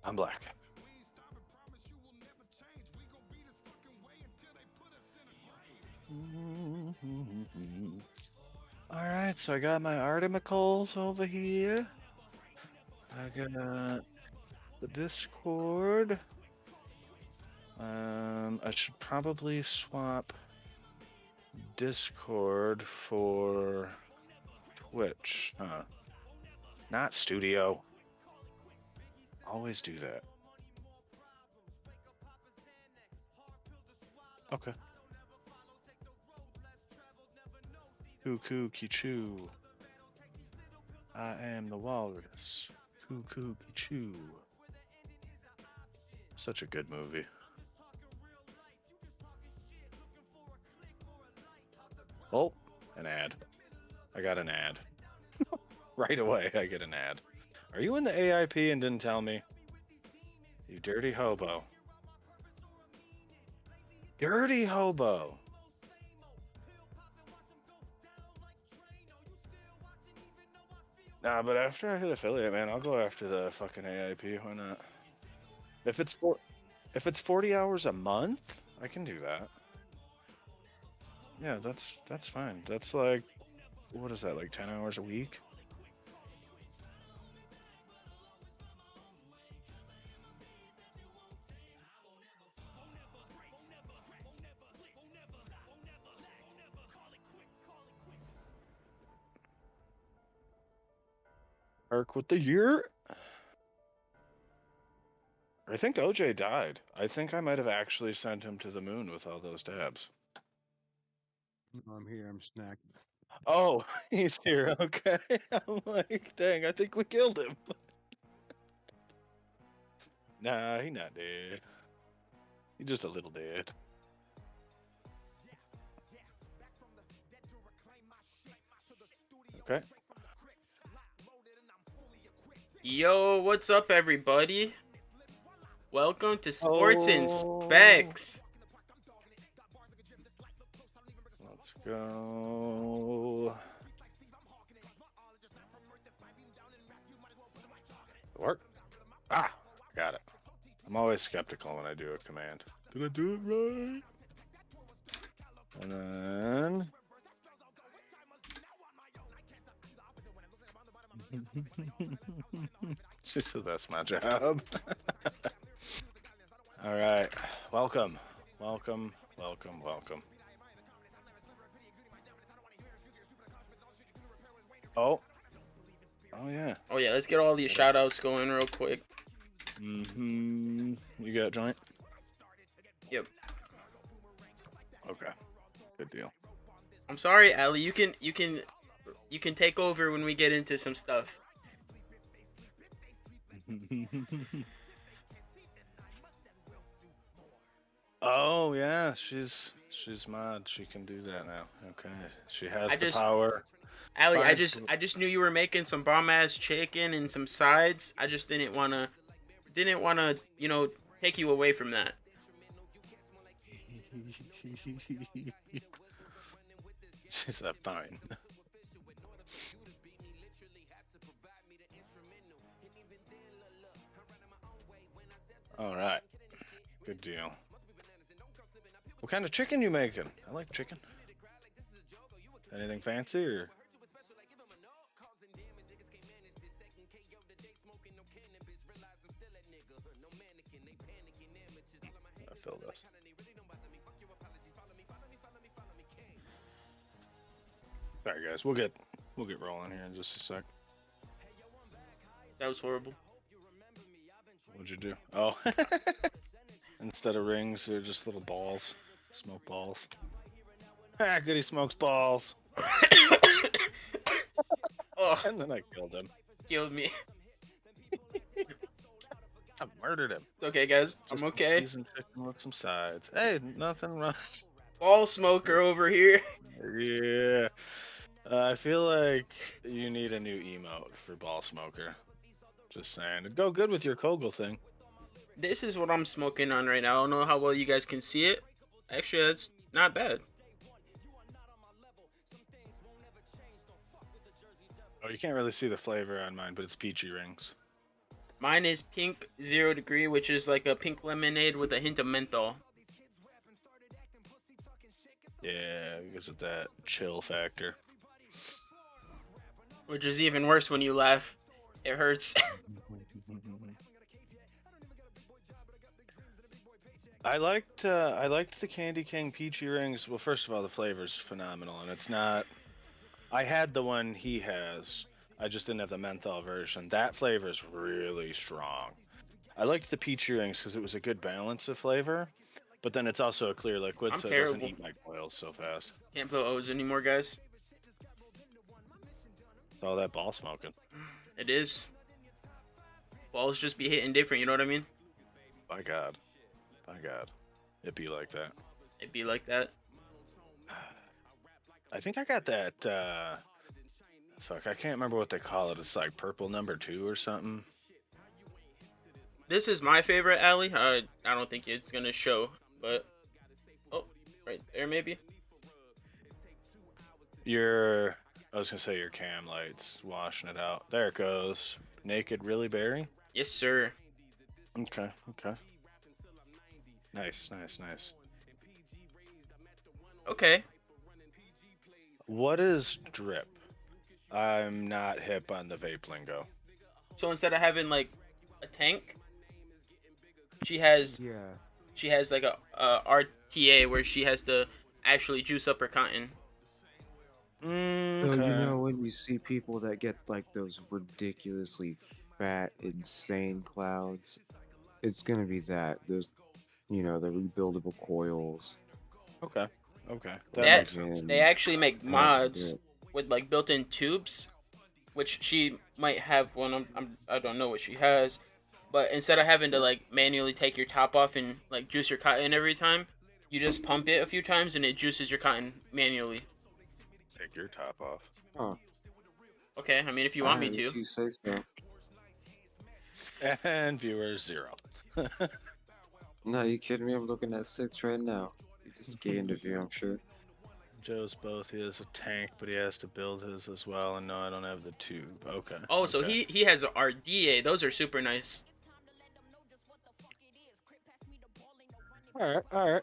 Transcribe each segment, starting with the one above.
I'm black. Alright, so I got my artimacles over here. I got the Discord. I should probably swap Discord for Twitch, huh? Not Studio. Always do that. Okay. Cuckoo Kichu. I am the walrus. Cuckoo Kichu. Such a good movie. Oh, an ad. I got an ad. Right away, I get an ad. Are you in the AIP and didn't tell me? You dirty hobo. Dirty hobo. Nah, but after I hit affiliate, man, I'll go after the fucking AIP. Why not? If it's 40 hours a month, I can do that. Yeah, that's fine. That's like, what is that, like 10 hours a week? Arc with the year? I think OJ died. I think I might have actually sent him to the moon with all those dabs. I'm here. I'm snacked. Oh, he's here. Okay. I'm like, dang, I think we killed him. Nah, he not dead. He just a little dead. Okay. Yo, what's up, everybody? Welcome to Sports and Specs. Let's go. Work. Ah, got it. I'm always skeptical when I do a command. Did I do it right? And then... She said that's my job. All right, welcome. Oh yeah. Oh yeah, let's get all these shout outs going real quick. You got a joint? Yep. Okay, good deal. I'm sorry, Ali. You can take over when we get into some stuff. Oh yeah, she's mod. She can do that now. Okay, she has the power. Ali, I just knew you were making some bomb ass chicken and some sides. I just didn't wanna, you know, take you away from that. She said fine. All right, good deal. What kind of chicken you making? I like chicken. Anything fancy or? I feel this. Sorry guys, we'll get rolling here in just a sec. That was horrible. What'd you do? Oh, instead of rings, they're just little balls, smoke balls. Ah, goody smokes balls. Oh, and then I killed him. Killed me. I murdered him. It's okay, guys. Just I'm okay. Cheese and chicken with some sides. Hey, nothing wrong. Ball smoker over here. Yeah. I feel like you need a new emote for ball smoker. Just saying. It'd go good with your Kogel thing. This is what I'm smoking on right now. I don't know how well you guys can see it. Actually, that's not bad. Oh, you can't really see the flavor on mine, but it's peachy rings. Mine is pink 0 degree, which is like a pink lemonade with a hint of menthol. Yeah, because of that chill factor. Which is even worse when you laugh. It hurts. I liked the Candy King Peachy Rings. Well, first of all, the flavor's phenomenal, and it's not. I had the one he has. I just didn't have the menthol version. That flavor's really strong. I liked the Peachy Rings because it was a good balance of flavor, but then it's also a clear liquid, I'm so it terrible. doesn't eat my coils so fast. Can't blow O's anymore, guys. It's all that ball smoking. It is. Balls just be hitting different, you know what I mean? My God. My God. It'd be like that. It'd be like that. I think I got that, fuck, I can't remember what they call it. It's like purple number 2 or something. This is my favorite alley. I don't think it's gonna show, but oh, right there maybe. I was gonna say your cam lights washing it out. There it goes. Naked Really Berry? Yes, sir. Okay, okay. Nice, nice, nice. Okay. What is drip? I'm not hip on the vape lingo. So instead of having like a tank, she has Yeah. like a RTA where she has to actually juice up her cotton. So Okay. you know when you see people that get like those ridiculously fat, insane clouds, it's gonna be that. Those, the rebuildable coils. Okay. Okay. That- makes sense. They actually make Yeah, mods yeah. with like built-in tubes, which she might have one. I don't know what she has, but instead of having to like manually take your top off and like juice your cotton every time, you just pump it a few times and it juices your cotton manually. Take your top off. Huh. Okay, I mean if you want me Alright, to. if you say so. And viewers 0. No, you kidding me? I'm looking at 6 right now. You just gained a view, I'm sure. Joe's both. He has a tank, but he has to build his as well. And no, I don't have the tube. Okay. Oh, so okay. he has a RDA. Those are super nice. All right. All right.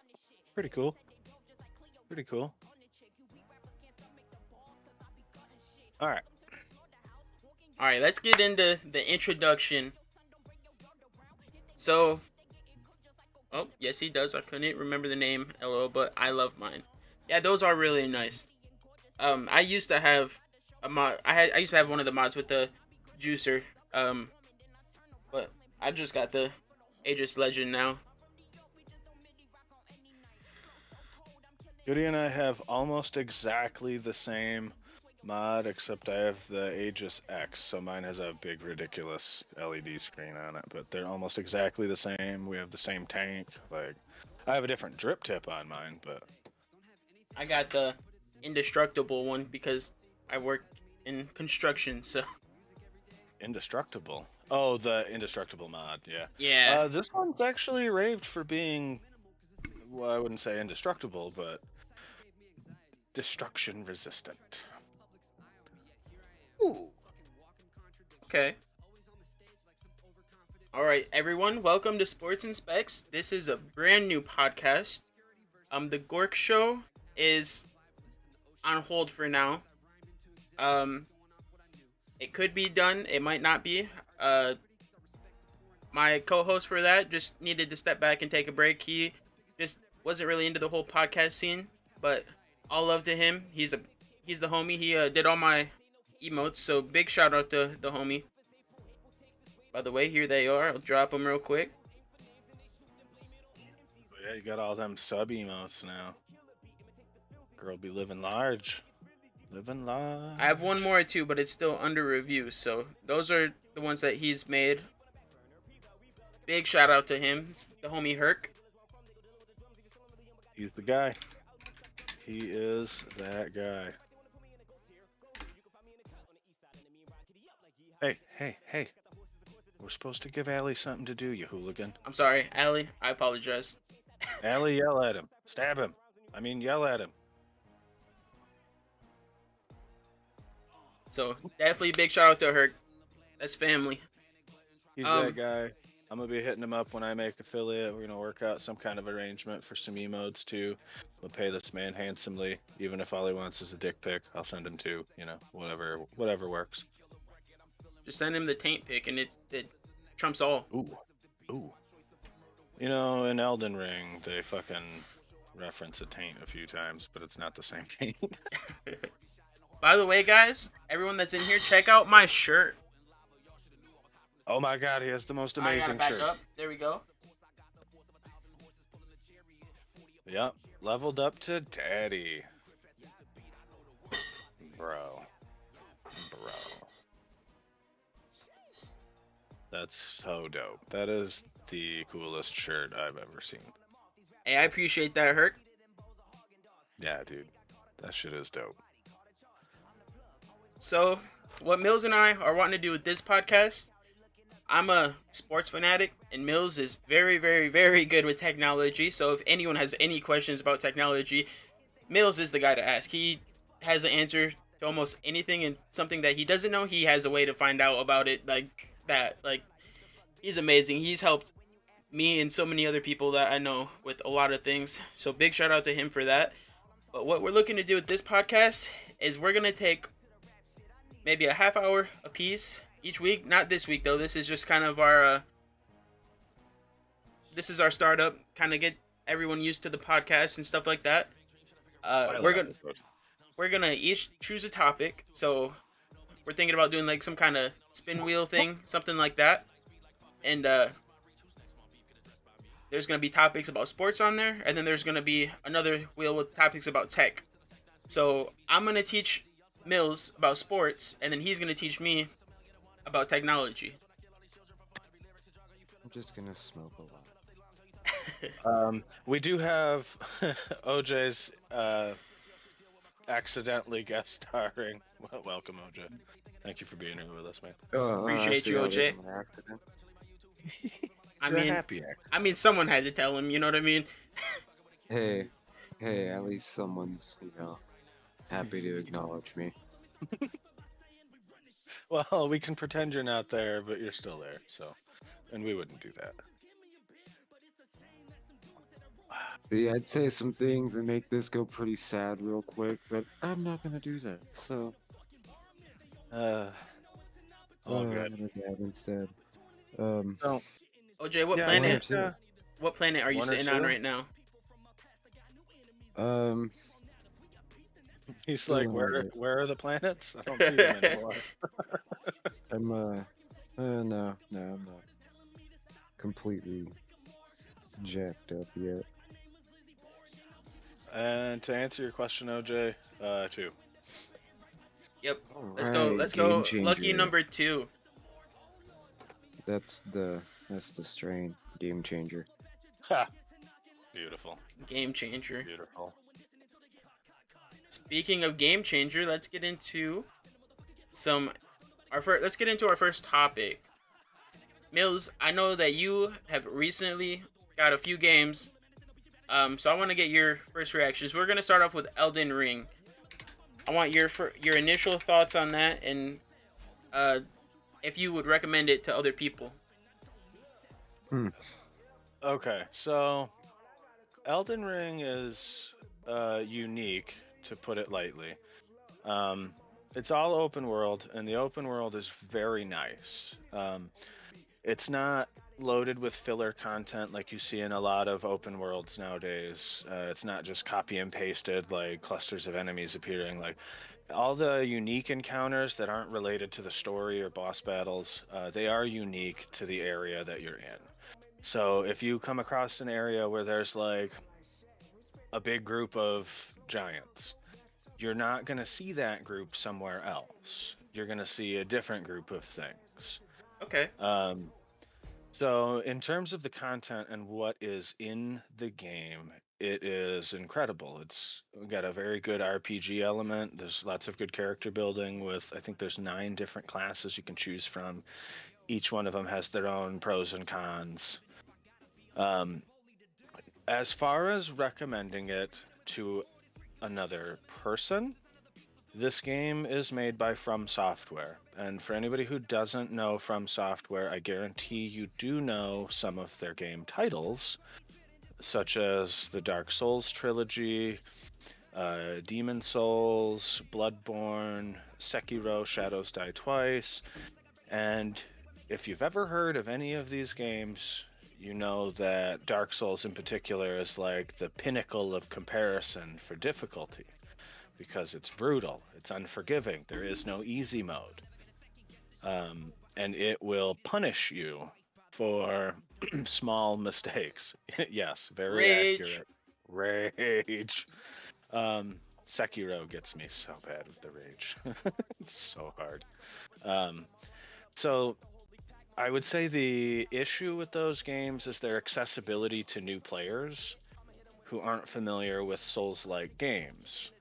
Pretty cool. Pretty cool. All right. All right, let's get into the introduction. So, oh yes, he does. I couldn't remember the name, LOL, but I love mine. Yeah, those are really nice. I used to have a mod. I used to have one of the mods with the juicer. But I just got the Aegis Legend now. Goody and I have almost exactly the same mod, except I have the Aegis X, so mine has a big, ridiculous LED screen on it. But they're almost exactly the same. We have the same tank. Like, I have a different drip tip on mine, but I got the indestructible one because I work in construction, so indestructible. Oh, the indestructible mod, yeah. yeah. This one's actually raved for being, well, I wouldn't say indestructible, but destruction resistant. Ooh. Okay. Alright, everyone, welcome to Sports and Specs. This is a brand new podcast. The Gork Show is on hold for now. It could be done, it might not be. My co-host for that just needed to step back and take a break. He just wasn't really into the whole podcast scene, but all love to him. He's the homie. He did all my emotes, so big shout out to the homie. By the way, here they are. I'll drop them real quick. Yeah, you got all them sub emotes now. Girl be living large. Living large. I have one more too, but it's still under review, so those are the ones that he's made. Big shout out to him. It's the homie Herc. He's the guy. He is that guy. Hey. We're supposed to give Allie something to do, you hooligan. I'm sorry, Allie. I apologize. Allie, yell at him. Stab him. I mean, yell at him. So definitely big shout out to her. That's family. He's that guy. I'm going to be hitting him up when I make affiliate. We're going to work out some kind of arrangement for some emotes, too. We'll pay this man handsomely. Even if all he wants is a dick pic, I'll send him two. You know, whatever works. Just send him the taint pic, and it trumps all. Ooh. You know, in Elden Ring, they fucking reference a taint a few times, but it's not the same taint. By the way, guys, everyone that's in here, check out my shirt. Oh my god, he has the most amazing shirt. Up. There we go. Yep, leveled up to daddy. Bro. That's so dope. That is the coolest shirt I've ever seen. Hey, I appreciate that, Herc. Yeah, dude. That shit is dope. So, what Mills and I are wanting to do with this podcast, I'm a sports fanatic, and Mills is very, very, very good with technology. So if anyone has any questions about technology, Mills is the guy to ask. He has an answer to almost anything, and something that he doesn't know, he has a way to find out about it like that. Like, he's amazing. He's helped me and so many other people that I know with a lot of things. So big shout out to him for that. But what we're looking to do with this podcast is we're going to take maybe a half hour a piece each week. Not this week though. This is just kind of our this is our startup, kind of get everyone used to the podcast and stuff like that. We're gonna each choose a topic. So we're thinking about doing like some kind of spin wheel thing, something like that. And there's gonna be topics about sports on there, and then there's gonna be another wheel with topics about tech. So I'm gonna teach Mills about sports, and then he's gonna teach me about technology. I'm just gonna smoke a lot. We do have OJ's accidentally guest starring. Well, welcome, OJ. Thank you for being here with us, man. Appreciate you, OJ. I mean, someone had to tell him. You know what I mean? Hey, at least someone's, happy to acknowledge me. Well, we can pretend you're not there, but you're still there, so. And we wouldn't do that. See, I'd say some things and make this go pretty sad real quick, but I'm not gonna do that, so. All good. I'm gonna dab instead. So, OJ, what planet are you sitting on right now? He's like, where are the planets? I don't see them anymore. No, I'm not completely jacked up yet. And to answer your question, OJ, 2. Yep. Alright, Let's go. game Lucky changer. number 2. That's the strain. Game changer. Ha! Beautiful. Game changer. Beautiful. Speaking of game changer, let's get into let's get into our first topic. Mills, I know that you have recently got a few games, so I want to get your first reactions. We're gonna start off with Elden Ring. I want your initial thoughts on that, and if you would recommend it to other people. Okay, so Elden Ring is unique, to put it lightly. It's all open world, and the open world is very nice. It's not loaded with filler content like you see in a lot of open worlds nowadays. It's not just copy and pasted, like clusters of enemies appearing. Like all the unique encounters that aren't related to the story or boss battles, they are unique to the area that you're in. So if you come across an area where there's like a big group of giants, you're not going to see that group somewhere else. You're going to see a different group of things. Okay. So in terms of the content and what is in the game, it is incredible. It's got a very good RPG element. There's lots of good character building with, I think there's 9 different classes you can choose from. Each one of them has their own pros and cons. Um, as far as recommending it to another person, this game is made by From Software. And for anybody who doesn't know From Software, I guarantee you do know some of their game titles, such as the Dark Souls trilogy, Demon Souls, Bloodborne, Sekiro, Shadows Die Twice. And if you've ever heard of any of these games, you know that Dark Souls in particular is like the pinnacle of comparison for difficulty, because it's brutal, it's unforgiving, there is no easy mode. And it will punish you for small mistakes. Yes, very Rage. accurate. Rage. Sekiro gets me so bad with the rage. It's so hard. So I would say the issue with those games is their accessibility to new players who aren't familiar with Souls-like games.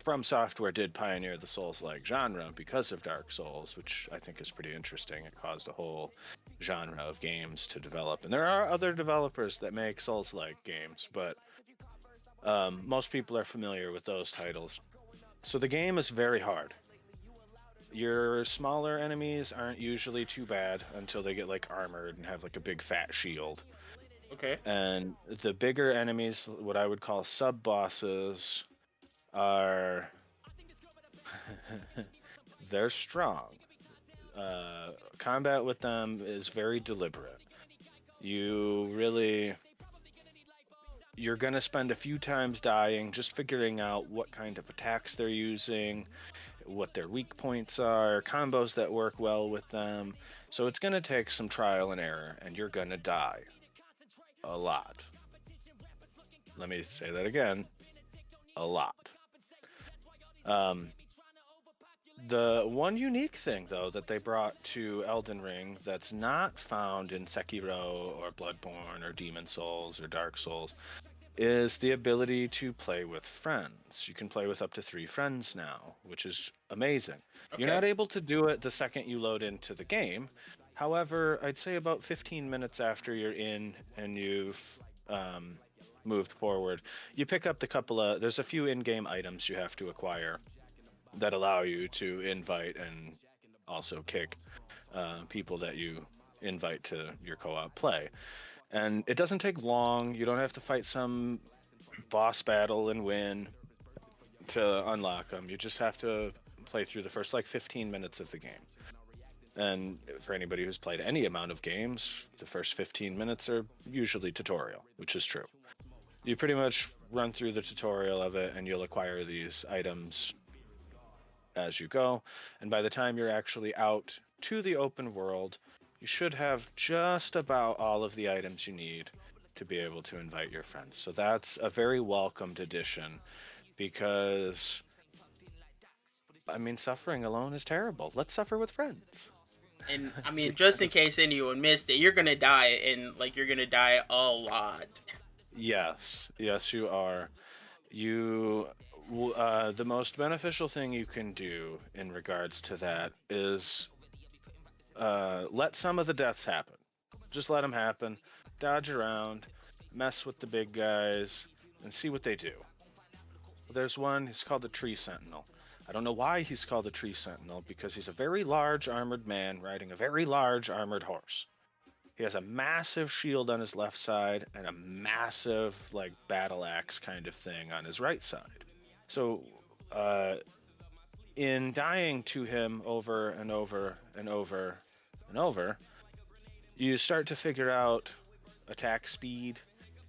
From Software did pioneer the Souls-like genre because of Dark Souls, which I think is pretty interesting. It caused a whole genre of games to develop. And there are other developers that make Souls-like games, but most people are familiar with those titles. So the game is very hard. Your smaller enemies aren't usually too bad until they get like armored and have like a big fat shield. Okay. And the bigger enemies, what I would call sub-bosses, are they're strong. Combat with them is very deliberate. You're gonna spend a few times dying just figuring out what kind of attacks they're using, what their weak points are, combos that work well with them. So it's gonna take some trial and error, and you're gonna die a lot. Let me say that again. A lot. The one unique thing, though, that they brought to Elden Ring that's not found in Sekiro or Bloodborne or Demon Souls or Dark Souls is the ability to play with friends. You can play with up to 3 friends now, which is amazing. Okay. You're not able to do it the second you load into the game. However, I'd say about 15 minutes after you're in and you've moved forward, you pick up there's a few in-game items you have to acquire that allow you to invite and also kick people that you invite to your co-op play. And it doesn't take long. You don't have to fight some boss battle and win to unlock them. You just have to play through the first like 15 minutes of the game. And for anybody who's played any amount of games, the first 15 minutes are usually tutorial, which is true. You pretty much run through the tutorial of it and you'll acquire these items as you go. And by the time you're actually out to the open world, you should have just about all of the items you need to be able to invite your friends. So that's a very welcomed addition, because I mean, suffering alone is terrible. Let's suffer with friends. And I mean, just in case anyone missed it, you're gonna die, and like you're gonna die a lot. Yes, you are. The most beneficial thing you can do in regards to that is let some of the deaths happen. Just let them happen. Dodge around, mess with the big guys, and see what they do. There's one, he's called the Tree Sentinel. I don't know why he's called the Tree Sentinel, because he's a very large armored man riding a very large armored horse. He has a massive shield on his left side and a massive, like, battle axe kind of thing on his right side. So, in dying to him over and over and over and over, you start to figure out attack speed.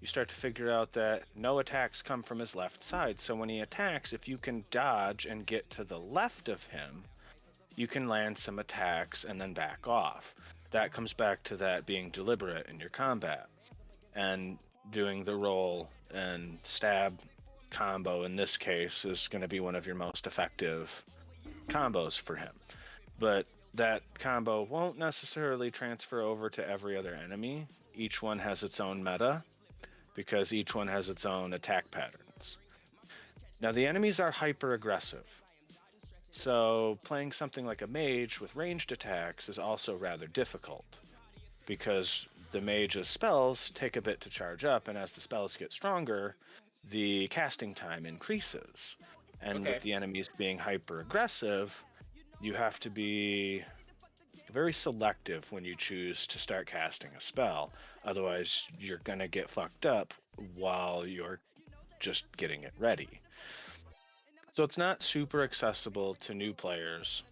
You start to figure out that no attacks come from his left side. So when he attacks, if you can dodge and get to the left of him, you can land some attacks and then back off. That comes back to that being deliberate in your combat. And doing the roll and stab combo in this case is going to be one of your most effective combos for him. But that combo won't necessarily transfer over to every other enemy. Each one has its own meta. because each one has its own attack patterns. Now, the enemies are hyper aggressive. So, playing something like a mage with ranged attacks is also rather difficult, because the mage's spells take a bit to charge up, and as the spells get stronger, the casting time increases. And Okay. with the enemies being hyper aggressive, you have to be very selective when you choose to start casting a spell. Otherwise, you're going to get fucked up while you're just getting it ready. So it's not super accessible to new players.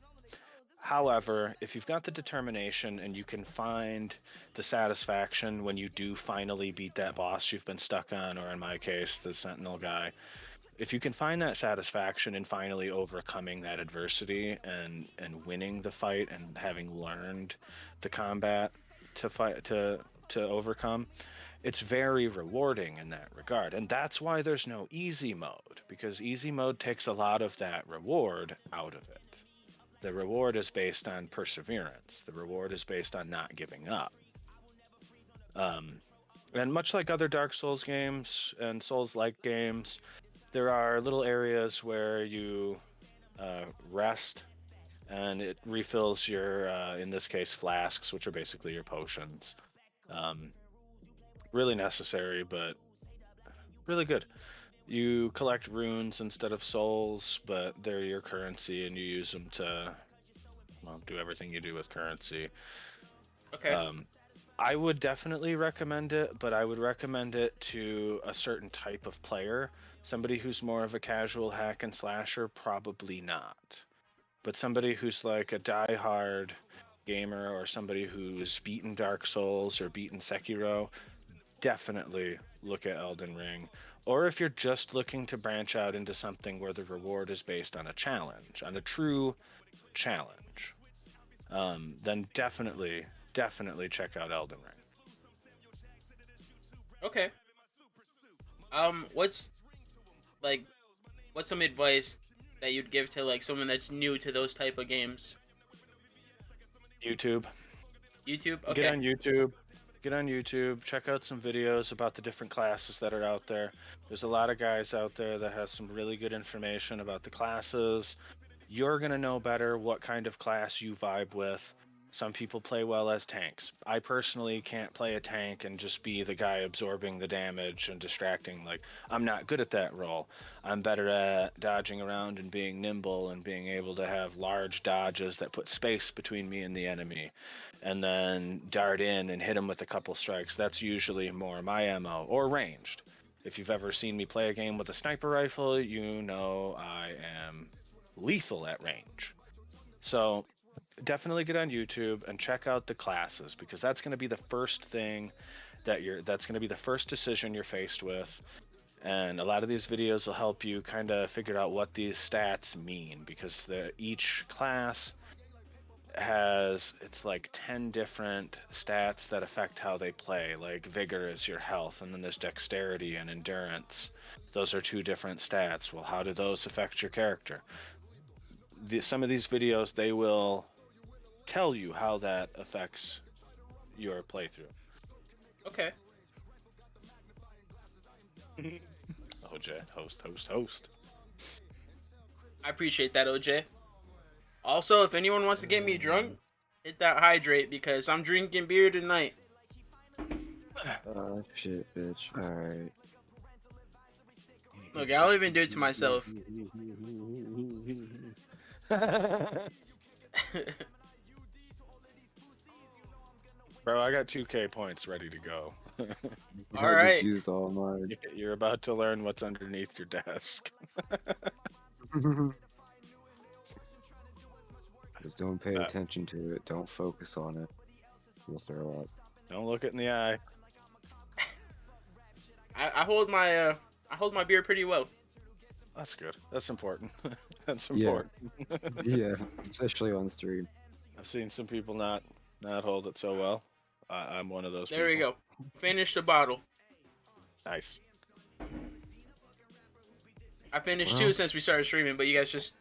However, if you've got the determination and you can find the satisfaction when you do finally beat that boss you've been stuck on, or in my case, the Sentinel guy, if you can find that satisfaction in finally overcoming that adversity and winning the fight and having learned the combat to overcome, it's very rewarding in that regard. And that's why there's no easy mode, because easy mode takes a lot of that reward out of it. The reward is based on perseverance. The reward is based on not giving up. And much like other Dark Souls games and Souls-like games, there are little areas where you rest, and it refills your, in this case, flasks, which are basically your potions. Really necessary, but really good. You collect runes instead of souls, but they're your currency, and you use them to, well, do everything you do with currency. Okay. I would definitely recommend it, but I would recommend it to a certain type of player. Somebody who's more of a casual hack and slasher, probably not. But somebody who's like a die-hard gamer, or somebody who's beaten Dark Souls or beaten Sekiro, definitely look at Elden Ring. Or if you're just looking to branch out into something where the reward is based on a challenge, on a true challenge, then definitely check out Elden Ring. Okay. What's some advice that you'd give to like someone that's new to those type of games? YouTube. Okay. Get on YouTube, check out some videos about the different classes that are out there. There's a lot of guys out there that has some really good information about the classes. You're going to know better what kind of class you vibe with. Some people play well as tanks. I personally can't play a tank and just be the guy absorbing the damage and distracting. Like, I'm not good at that role. I'm better at dodging around and being nimble and being able to have large dodges that put space between me and the enemy, and then dart in and hit him with a couple strikes. That's usually more my MO, or ranged. If you've ever seen me play a game with a sniper rifle, you know I am lethal at range. So definitely get on YouTube and check out the classes, because that's going to be the first thing that's going to be the first decision you're faced with. And a lot of these videos will help you kind of figure out what these stats mean, because each class has, it's like 10 different stats that affect how they play. Like vigor is your health, and then there's dexterity and endurance. Those are 2 different stats. Well, how do those affect your character? Some of these videos, they will tell you how that affects your playthrough. Okay. OJ, host. I appreciate that, OJ. Also, if anyone wants to get me drunk, hit that hydrate, because I'm drinking beer tonight. Oh, shit, bitch. Alright. Look, I'll even do it to myself. Bro, I got 2K points ready to go. All I right. just used all mine. You're about to learn what's underneath your desk. Just don't pay attention to it. Don't focus on it. You'll throw up. Don't look it in the eye. I hold my beer pretty well. That's good. That's important. That's important. Yeah, especially on stream. I've seen some people not hold it so well. I'm one of those There we people. go. Finish the bottle. Nice. I finished Well. 2 since we started streaming, but you guys just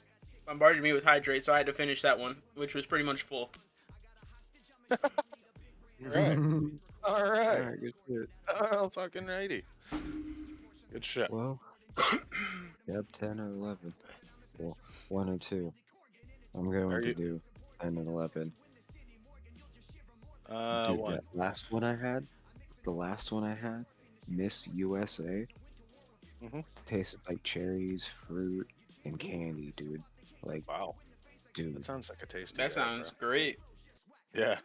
bombarded me with hydrate, so I had to finish that one, which was pretty much full. Alright. All right. Alright, good shit. Oh, fucking righty. Good shit. Well, yep, 10 or 11. Well, 1 or 2. I'm Are going to you? do 10 and 11. Dude, One. that last one I had, the last one I had, Miss USA, Mhm. tasted like cherries, fruit, and candy, dude. Like, Wow. That dude, sounds like a tasty That guy, sounds bro. great. Yeah.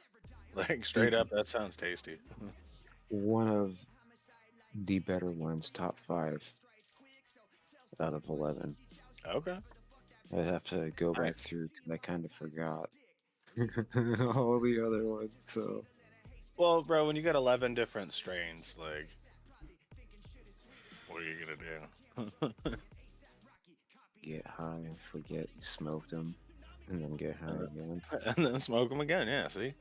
Like straight up, that sounds tasty. one of the better ones, top 5 out of 11. Okay. I'd have to go Alright. back through because I kind of forgot all the other ones. So Well, bro, when you got 11 different strains, like, what are you gonna do? get high, forget you smoked them, and then get high again. And then smoke them again. Yeah. See.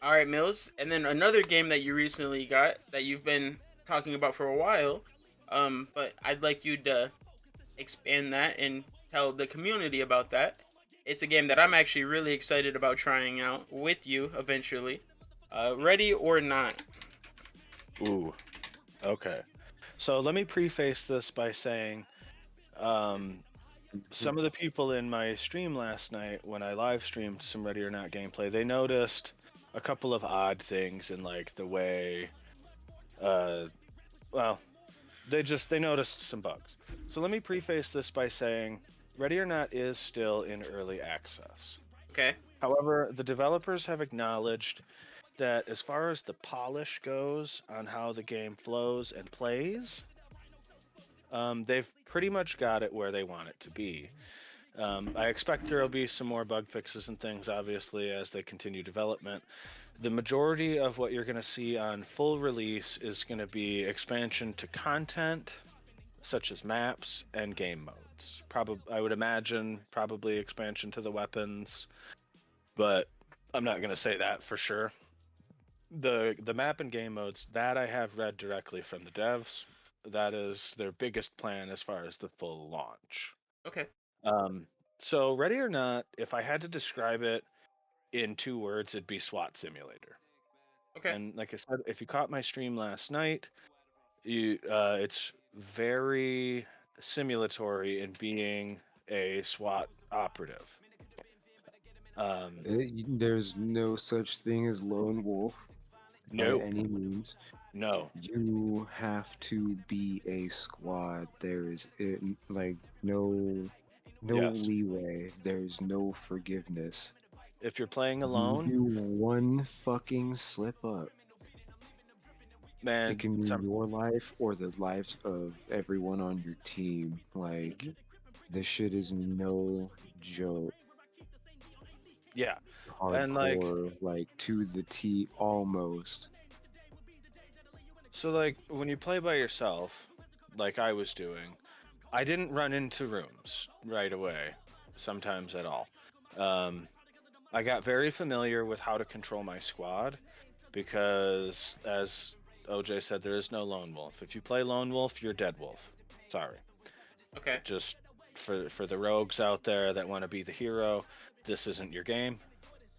All right, Mills, and then another game that you recently got that you've been talking about for a while. But I'd like you to expand that and tell the community about that. It's a game that I'm actually really excited about trying out with you eventually. Ready or not? Ooh. Okay. So let me preface this by saying, some of the people in my stream last night, when I live streamed some Ready or Not gameplay, they noticed a couple of odd things in like the way, well, they noticed some bugs. So let me preface this by saying, Ready or Not is still in early access. Okay. However, the developers have acknowledged that as far as the polish goes on how the game flows and plays, they've pretty much got it where they want it to be. I expect there will be some more bug fixes and things, obviously, as they continue development. The majority of what you're going to see on full release is going to be expansion to content, such as maps and game modes. I would imagine probably expansion to the weapons, but I'm not going to say that for sure. The map and game modes that I have read directly from the devs, that is their biggest plan as far as the full launch. Okay. So Ready or Not, if I had to describe it in 2 words, it'd be SWAT simulator. Okay. And like I said, if you caught my stream last night, it's very simulatory in being a SWAT operative. There's no such thing as lone wolf by No, any means. no, You have to be a squad. There is like no yes. leeway. There's no forgiveness. If you're playing You alone, do one fucking slip up, man, it can mean your life or the lives of everyone on your team. Like, this shit is no joke. yeah. Hardcore, like to the T almost. So like when you play by yourself, like I was doing, I didn't run into rooms right away, sometimes at all. I got very familiar with how to control my squad because, as OJ said, there is no lone wolf. If you play lone wolf, you're dead wolf. Sorry. Okay. Just for the rogues out there that want to be the hero, this isn't your game.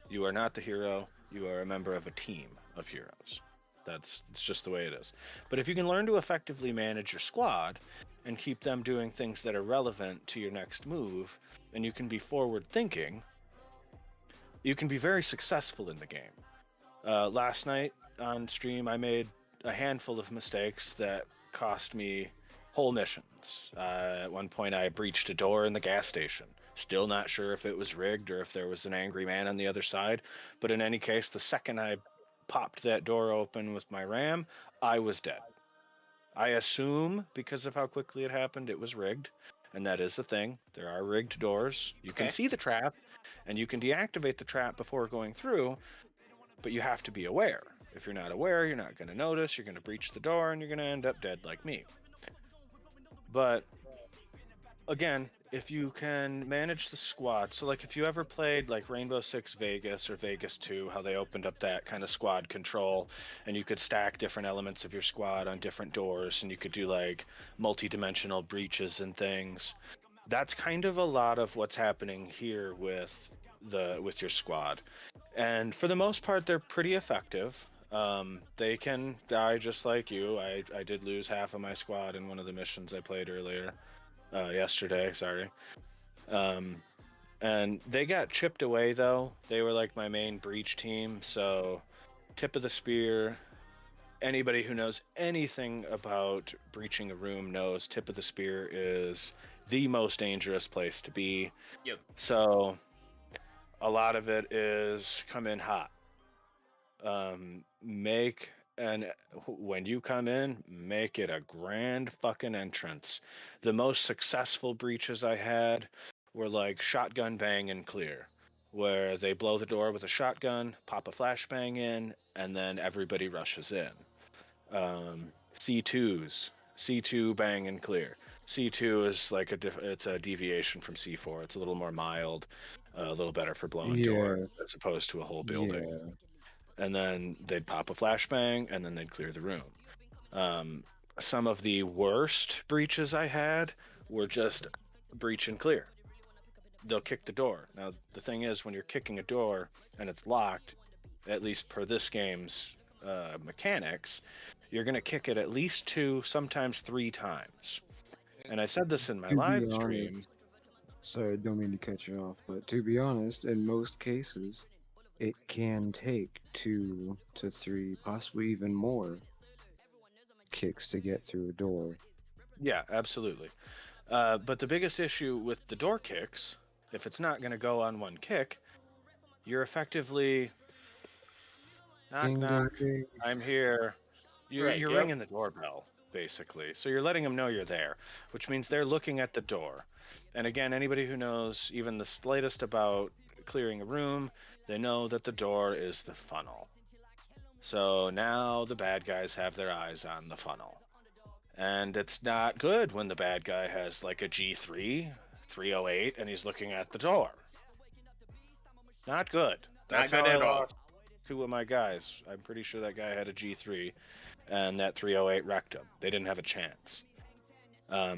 You are not the hero. You are a member of a team of heroes. It's just the way it is. But if you can learn to effectively manage your squad and keep them doing things that are relevant to your next move, and you can be forward thinking, you can be very successful in the game. Last night on stream, I made a handful of mistakes that cost me whole missions. At one point, I breached a door in the gas station. Still not sure if it was rigged or if there was an angry man on the other side. But in any case, the second I popped that door open with my ram, I was dead. I assume, because of how quickly it happened, it was rigged. And that is a thing. There are rigged doors. You can Okay. see the trap, and you can deactivate the trap before going through, but you have to be aware. If you're not aware, you're not going to notice, you're going to breach the door, and you're going to end up dead like me. But again, if you can manage the squad, so like if you ever played like Rainbow Six Vegas or Vegas 2, how they opened up that kind of squad control, and you could stack different elements of your squad on different doors, and you could do like multi-dimensional breaches and things. That's kind of a lot of what's happening here with your squad. And for the most part, they're pretty effective. They can die just like you. I did lose half of my squad in one of the missions I played earlier, yesterday. Sorry. And they got chipped away though. They were like my main breach team. So, tip of the spear. Anybody who knows anything about breaching a room knows tip of the spear is the most dangerous place to be. Yep. So, a lot of it is come in hot. When you come in, make it a grand fucking entrance. The most successful breaches I had were like shotgun bang and clear, where they blow the door with a shotgun, pop a flashbang in, and then everybody rushes in. C2s, C2 bang and clear. C2 is like it's a deviation from C4. It's a little more mild, a little better for blowing doors as opposed to a whole building. Yeah. And then they'd pop a flashbang, and then they'd clear the room. Some of the worst breaches I had were just breach and clear. They'll kick the door. Now, the thing is, when you're kicking a door and it's locked, at least per this game's mechanics, you're going to kick it at least 2, sometimes 3 times. And I said this in my live stream. Sorry, I don't mean to cut you off, but to be honest, in most cases, it can take 2 to 3, possibly even more kicks to get through a door. Yeah, absolutely. But the biggest issue with the door kicks, if it's not going to go on one kick, you're effectively knock Ding, knock. ding, ding. I'm here. You're Right, yep. ringing the doorbell, basically. So you're letting them know you're there, which means they're looking at the door. And again, anybody who knows even the slightest about clearing a room, they know that the door is the funnel. So now the bad guys have their eyes on the funnel. And it's not good when the bad guy has like a G3, 308, and he's looking at the door. Not good. That's Not good how at I all. lost 2 of my guys. I'm pretty sure that guy had a G3, and that 308 wrecked him. They didn't have a chance.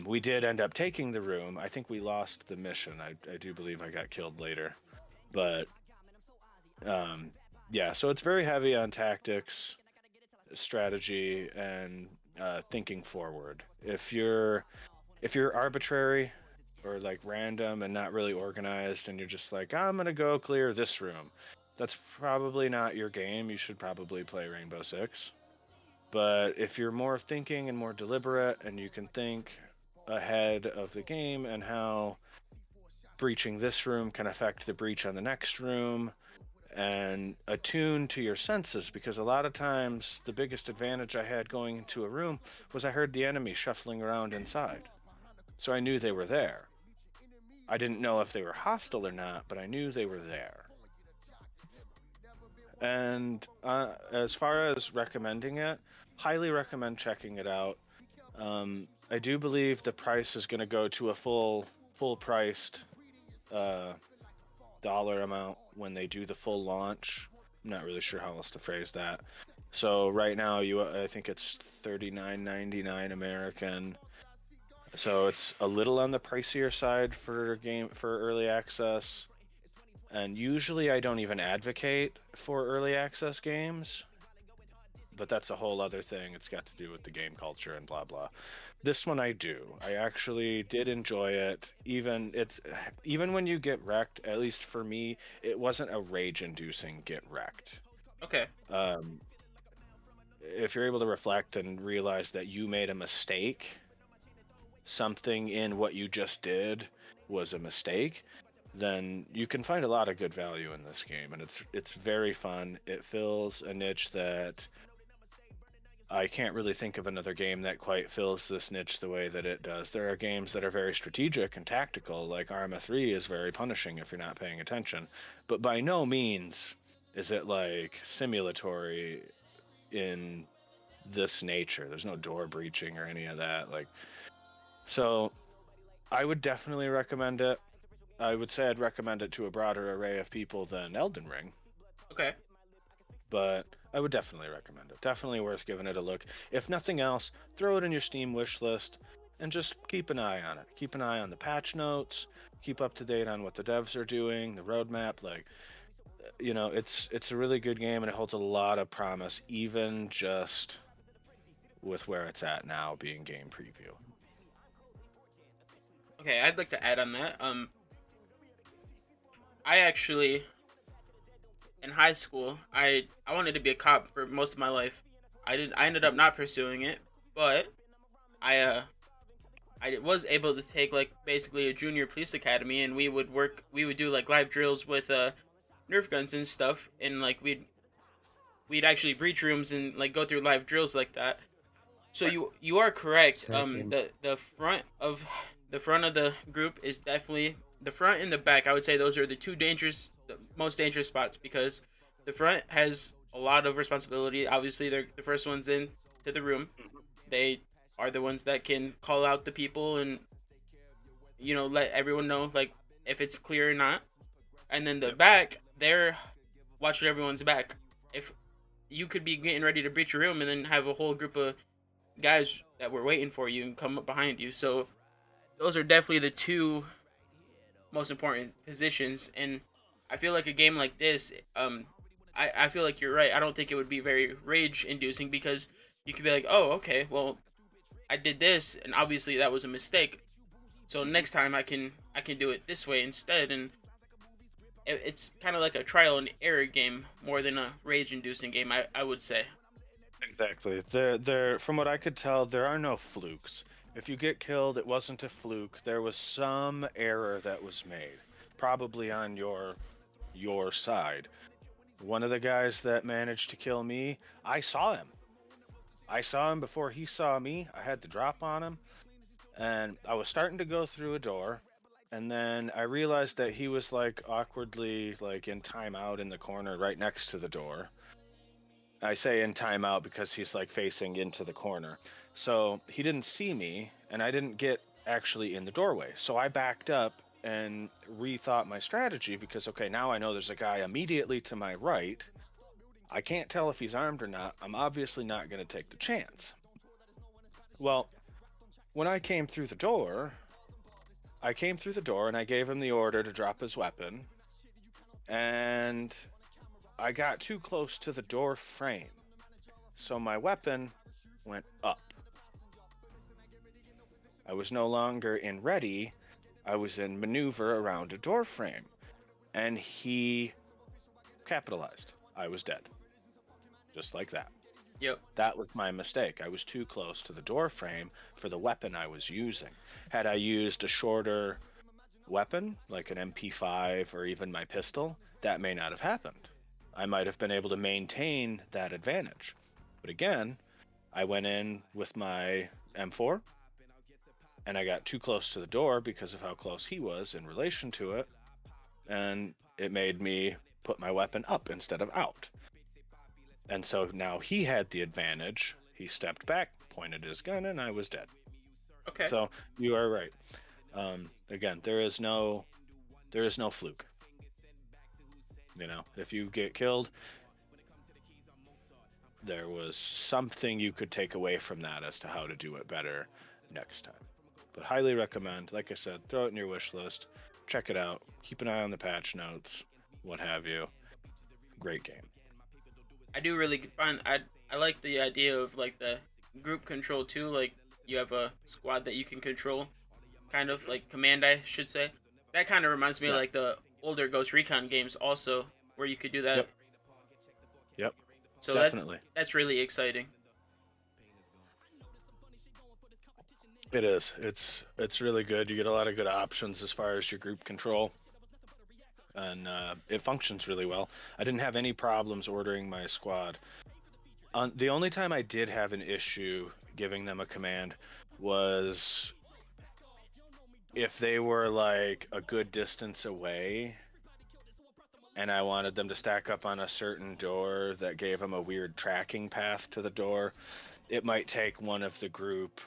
We did end up taking the room. I think we lost the mission. I do believe I got killed later. But, yeah, so it's very heavy on tactics, strategy, and thinking forward. If you're arbitrary or like random and not really organized, and you're just like, I'm gonna go clear this room, that's probably not your game. You should probably play Rainbow Six. But if you're more thinking and more deliberate, and you can think ahead of the game and how breaching this room can affect the breach on the next room, and attune to your senses, because a lot of times the biggest advantage I had going into a room was I heard the enemy shuffling around inside. So I knew they were there. I didn't know if they were hostile or not, but I knew they were there. And as far as recommending it, highly recommend checking it out. I do believe the price is going to go to a full priced dollar amount when they do the full launch. I'm not really sure how else to phrase that. So right now, I think it's $39.99 American. So it's a little on the pricier side for early access. And usually I don't even advocate for early access games, but that's a whole other thing. It's got to do with the game culture and blah blah. This one I do. I actually did enjoy it. Even when you get wrecked, at least for me, it wasn't a rage-inducing get wrecked. Okay. If you're able to reflect and realize that you made a mistake, something in what you just did was a mistake, then you can find a lot of good value in this game, and it's very fun. It fills a niche that I can't really think of another game that quite fills this niche the way that it does. There are games that are very strategic and tactical, like Arma 3 is very punishing if you're not paying attention, but by no means is it like simulatory in this nature. There's no door breaching or any of that. So I would definitely recommend it. I would say I'd recommend it to a broader array of people than Elden Ring. Okay. But I would definitely recommend it. Definitely worth giving it a look. If nothing else, throw it in your Steam wish list and just keep an eye on it. Keep an eye on the patch notes. Keep up to date on what the devs are doing, the roadmap. you know, it's a really good game and it holds a lot of promise, even just with where it's at now being game preview. Okay, I'd like to add on that. I actually in high school, I wanted to be a cop for most of my life. I ended up not pursuing it, but I I was able to take like basically a junior police academy, and we would do like live drills with Nerf guns and stuff, and like we'd actually breach rooms and like go through live drills like that. So you are correct. Second. The front of the group is definitely the front and the back. I would say those are the most dangerous spots because the front has a lot of responsibility. Obviously, they're the first ones in to the room. They are the ones that can call out the people and let everyone know like if it's clear or not. And then the back, they're watching everyone's back. If you could be getting ready to breach your room and then have a whole group of guys that were waiting for you and come up behind you. So those are definitely the two most important positions. And I feel like a game like this, I feel like you're right. I don't think it would be very rage inducing because you could be like, oh, okay, well, I did this, and obviously that was a mistake. So next time I can do it this way instead, and it's kind of like a trial and error game more than a rage inducing game. I would say. Exactly. From what I could tell, there are no flukes. If you get killed, it wasn't a fluke. There was some error that was made, probably on your side. One of the guys that managed to kill me, I saw him. I saw him before he saw me. I had the drop on him, and I was starting to go through a door, and then I realized that he was like awkwardly like in timeout in the corner right next to the door. I say in timeout because he's like facing into the corner. So he didn't see me, and I didn't get actually in the doorway. So I backed up and rethought my strategy because, okay, now I know there's a guy immediately to my right. I can't tell if he's armed or not. I'm obviously not going to take the chance. Well, when I came through the door and I gave him the order to drop his weapon, and I got too close to the door frame, so my weapon went up. I was no longer in ready, I was in maneuver around a door frame, and he capitalized. I was dead. Just like that. Yep. That was my mistake. I was too close to the door frame for the weapon I was using. Had I used a shorter weapon, like an MP5 or even my pistol, that may not have happened. I might have been able to maintain that advantage. But again, I went in with my M4, and I got too close to the door because of how close he was in relation to it, and it made me put my weapon up instead of out. And so now he had the advantage. He stepped back, pointed his gun, and I was dead. Okay. So you are right. Again, there is no fluke. If you get killed, there was something you could take away from that as to how to do it better next time. But highly recommend, like I said, throw it in your wish list, check it out, keep an eye on the patch notes, what have you. Great game. I do really find I like the idea of like the group control too. Like you have a squad that you can control, kind of like command, I should say. That kind of reminds me of like the older Ghost Recon games also, where you could do that. Yep. So definitely. That's really exciting. It is. It's really good. You get a lot of good options as far as your group control, and it functions really well. I didn't have any problems ordering my squad. The only time I did have an issue giving them a command was if they were like a good distance away and I wanted them to stack up on a certain door that gave them a weird tracking path to the door. It might take one of the group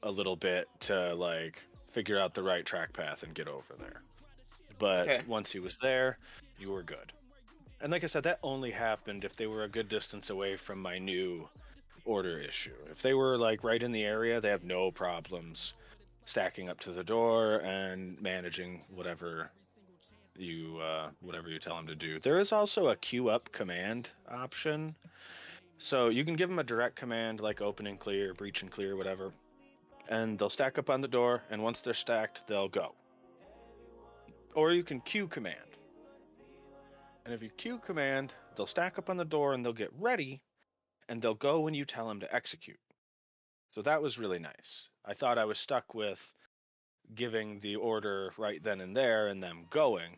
a little bit to like figure out the right track path and get over there. But once he was there, you were good. And like I said, that only happened if they were a good distance away from my new order issue. If they were like right in the area, they have no problems stacking up to the door and managing whatever you whatever you tell them to do. There is also a queue up command option. So you can give them a direct command like open and clear, breach and clear, whatever, and they'll stack up on the door, and once they're stacked, they'll go. Or you can queue command. And if you queue command, they'll stack up on the door and they'll get ready, and they'll go when you tell them to execute. So that was really nice. I thought I was stuck with giving the order right then and there and them going,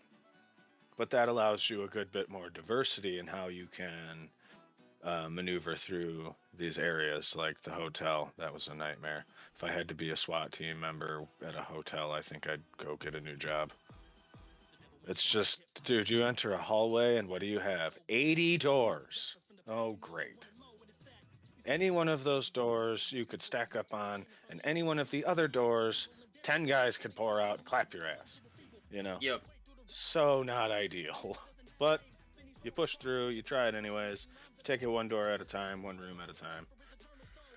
but that allows you a good bit more diversity in how you can maneuver through these areas, like the hotel. That was a nightmare. If I had to be a SWAT team member at a hotel, I think I'd go get a new job. It's just, dude, you enter a hallway and what do you have? 80 doors. Oh, great. Any one of those doors you could stack up on, and any one of the other doors, 10 guys could pour out and clap your ass. You know? Yep. So not ideal. But you push through, you try it anyways. Take it one door at a time, one room at a time.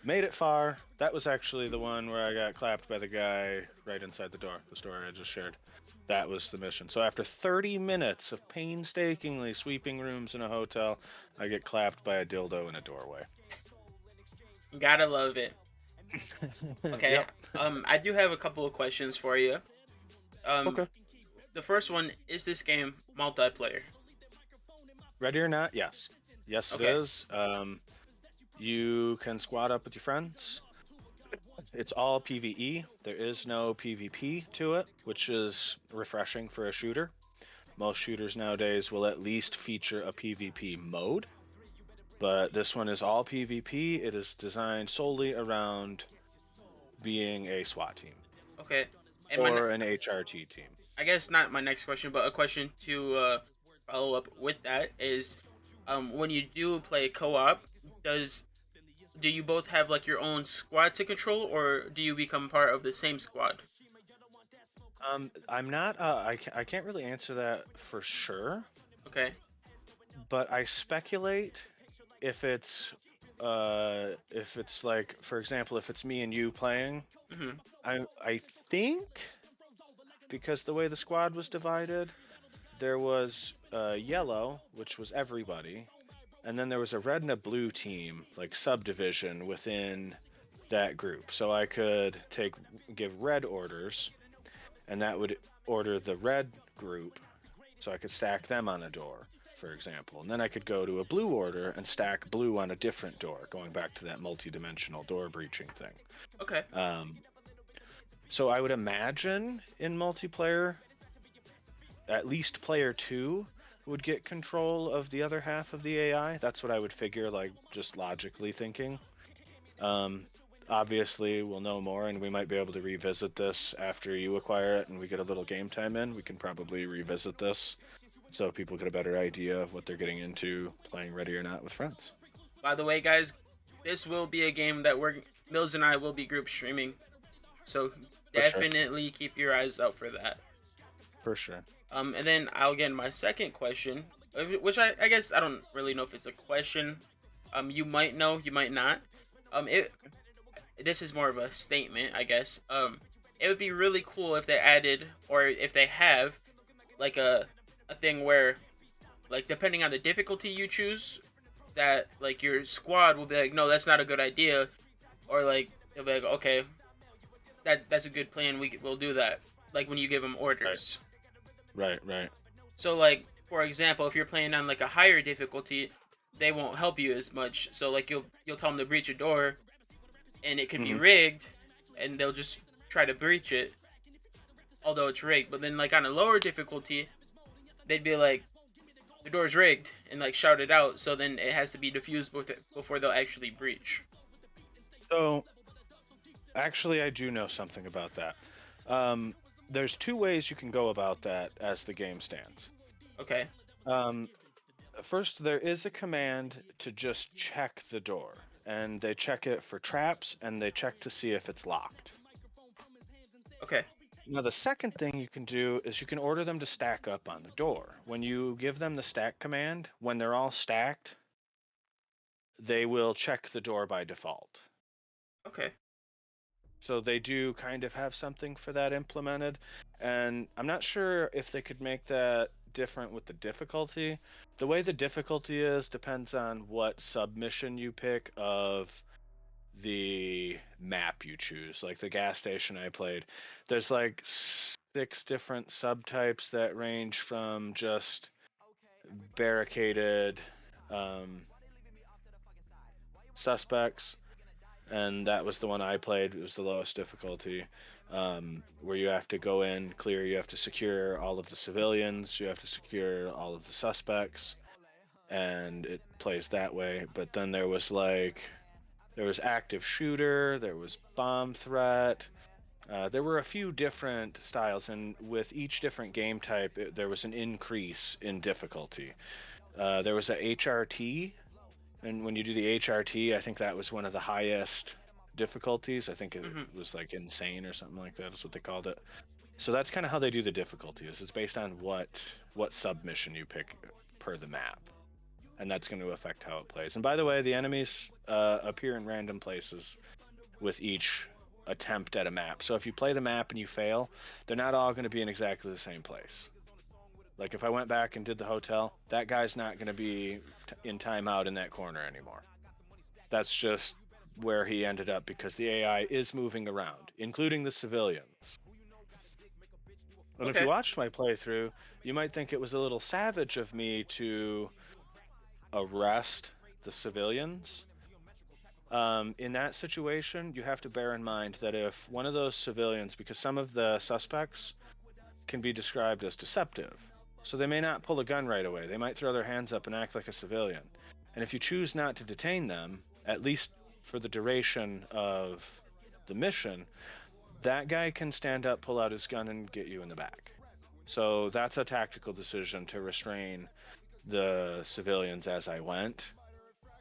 Made it far. That was actually the one where I got clapped by the guy right inside the door, the story I just shared. That was the mission. So after 30 minutes of painstakingly sweeping rooms in a hotel, I get clapped by a dildo in a doorway. Gotta love it. Okay. Yep. I do have a couple of questions for you. Okay. The first one, is this game multiplayer? Ready or not? Yes. Yes, Okay. it is. You can squad up with your friends. It's all PvE. There is no PvP to it, which is refreshing for a shooter. Most shooters nowadays will at least feature a PvP mode, but this one is all PvP. It is designed solely around being a SWAT team Okay. And or an HRT team. I guess not my next question, but a question to follow up with that is, when you do play co-op, do you both have like your own squad to control, or do you become part of the same squad? I'm not. I can't really answer that for sure, Okay. but I speculate if it's like, for example, if it's me and you playing, Hmm. I think, because the way the squad was divided, there was yellow, which was everybody, and then there was a red and a blue team, like subdivision within that group. So I could give red orders, and that would order the red group, so I could stack them on a door, for example. And then I could go to a blue order and stack blue on a different door, going back to that multi-dimensional door breaching thing. Okay. So I would imagine in multiplayer, at least player 2 would get control of the other half of the AI. That's what I would figure, like, just logically thinking. Obviously, we'll know more, and we might be able to revisit this after you acquire it and we get a little game time in. We can probably revisit this so people get a better idea of what they're getting into playing Ready or Not with friends. By the way, guys, this will be a game that Mills and I will be group streaming, so For sure. definitely keep your eyes out for that. For sure. And then I'll get my second question, which I guess I don't really know if it's a question. You might know, you might not. This is more of a statement, I guess. It would be really cool if they added, or if they have, like a thing where, like, depending on the difficulty you choose, that like your squad will be like, no, that's not a good idea, or like they'll be like, okay, that's a good plan. We'll do that. Like when you give them orders. Right. So like, for example, if you're playing on like a higher difficulty, they won't help you as much. So like you'll tell them to breach a door, and it could be rigged, and they'll just try to breach it, although it's rigged. But then like on a lower difficulty, they'd be like, the door's rigged, and like shout it out. So then it has to be defused before they'll actually breach. So, actually, I do know something about that. There's two ways you can go about that as the game stands. Okay. First, there is a command to just check the door, and they check it for traps, and they check to see if it's locked. Okay. Now, the second thing you can do is you can order them to stack up on the door. When you give them the stack command, when they're all stacked, they will check the door by default. Okay. So they do kind of have something for that implemented, and I'm not sure if they could make that different with the difficulty. The way the difficulty is depends on what submission you pick of the map you choose. Like the gas station I played, there's like 6 different subtypes that range from just barricaded um, suspects, and that was the one I played. It was the lowest difficulty, where you have to go in, clear, you have to secure all of the civilians, you have to secure all of the suspects, and it plays that way. But then there was active shooter, there was bomb threat. There were a few different styles, and with each different game type, there was an increase in difficulty. There was a HRT, and when you do the HRT, I think that was one of the highest difficulties. I think it was like insane or something like that is what they called it. So that's kind of how they do the difficulty. It's based on what submission you pick per the map, and that's going to affect how it plays. And by the way, the enemies appear in random places with each attempt at a map. So if you play the map and you fail, they're not all going to be in exactly the same place. Like if I went back and did the hotel, that guy's not going to be in timeout in that corner anymore. That's just where he ended up because the AI is moving around, including the civilians. And if you watched my playthrough, you might think it was a little savage of me to arrest the civilians. In that situation, you have to bear in mind that if one of those civilians, because some of the suspects can be described as deceptive, so they may not pull a gun right away. They might throw their hands up and act like a civilian. And if you choose not to detain them, at least for the duration of the mission, that guy can stand up, pull out his gun, and get you in the back. So that's a tactical decision to restrain the civilians as I went.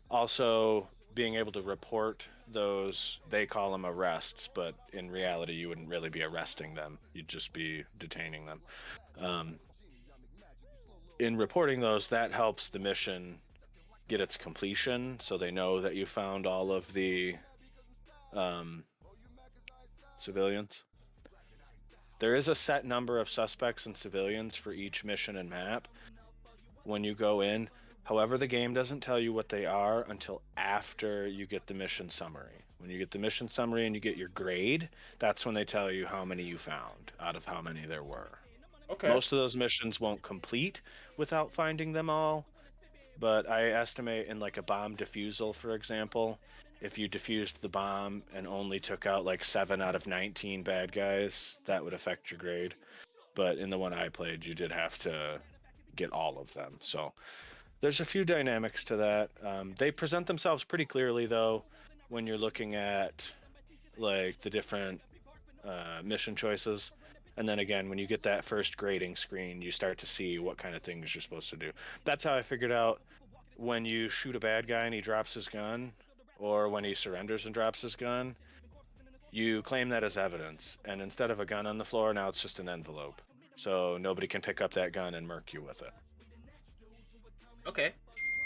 Also, being able to report those, they call them arrests, but in reality, you wouldn't really be arresting them. You'd just be detaining them. In reporting those, that helps the mission get its completion, so they know that you found all of the civilians. There is a set number of suspects and civilians for each mission and map when you go in. However, the game doesn't tell you what they are until after you get the mission summary. When you get the mission summary and you get your grade, that's when they tell you how many you found out of how many there were. Okay. Most of those missions won't complete without finding them all, but I estimate in like a bomb defusal, for example, if you defused the bomb and only took out like 7 out of 19 bad guys, that would affect your grade. But in the one I played, you did have to get all of them. So there's a few dynamics to that. They present themselves pretty clearly, though, when you're looking at like the different mission choices. And then again, when you get that first grading screen, you start to see what kind of things you're supposed to do. That's how I figured out when you shoot a bad guy and he drops his gun, or when he surrenders and drops his gun, you claim that as evidence. And instead of a gun on the floor, now it's just an envelope. So nobody can pick up that gun and murk you with it. Okay.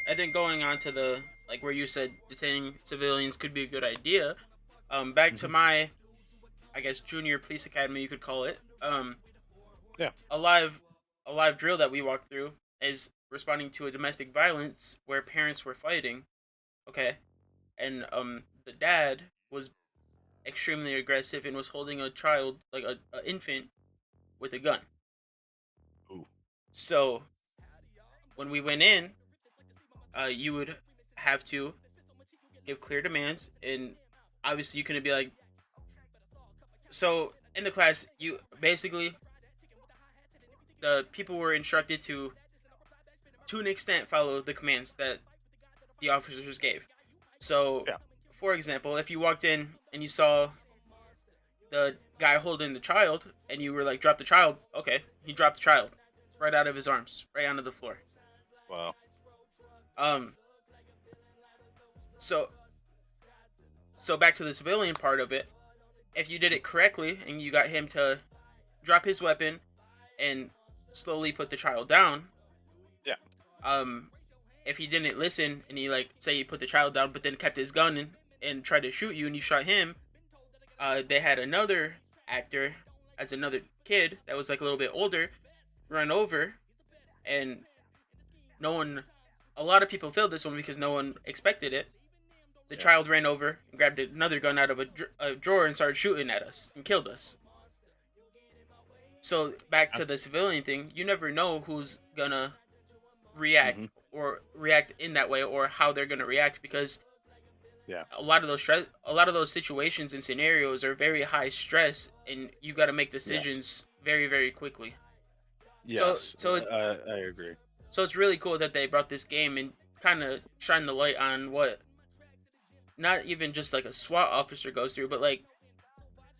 And then going on to the, like where you said detaining civilians could be a good idea, back to my, I guess, junior police academy, you could call it. Yeah. A live drill that we walked through is responding to a domestic violence where parents were fighting. Okay. And the dad was extremely aggressive and was holding a child, like a infant, with a gun. Ooh. So when we went in, you would have to give clear demands, and obviously you couldn't be like. So in the class, you basically, the people were instructed to an extent, follow the commands that the officers gave. So, yeah. For example, if you walked in and you saw the guy holding the child, and you were like, drop the child, okay, he dropped the child right out of his arms, right onto the floor. Wow. So back to the civilian part of it, if you did it correctly and you got him to drop his weapon and slowly put the child down. Yeah. If he didn't listen and he, like, say he put the child down but then kept his gun and tried to shoot you and you shot him, they had another actor as another kid that was like a little bit older run over, and no one, a lot of people filled this one because no one expected it. The child ran over and grabbed another gun out of a drawer and started shooting at us and killed us. So back to the civilian thing, you never know who's gonna react or react in that way or how they're gonna react because a lot of those situations and scenarios are very high stress and you got to make decisions very very quickly. Yes, so I agree. So it's really cool that they brought this game and kind of shine the light on what not even just like a SWAT officer goes through, but like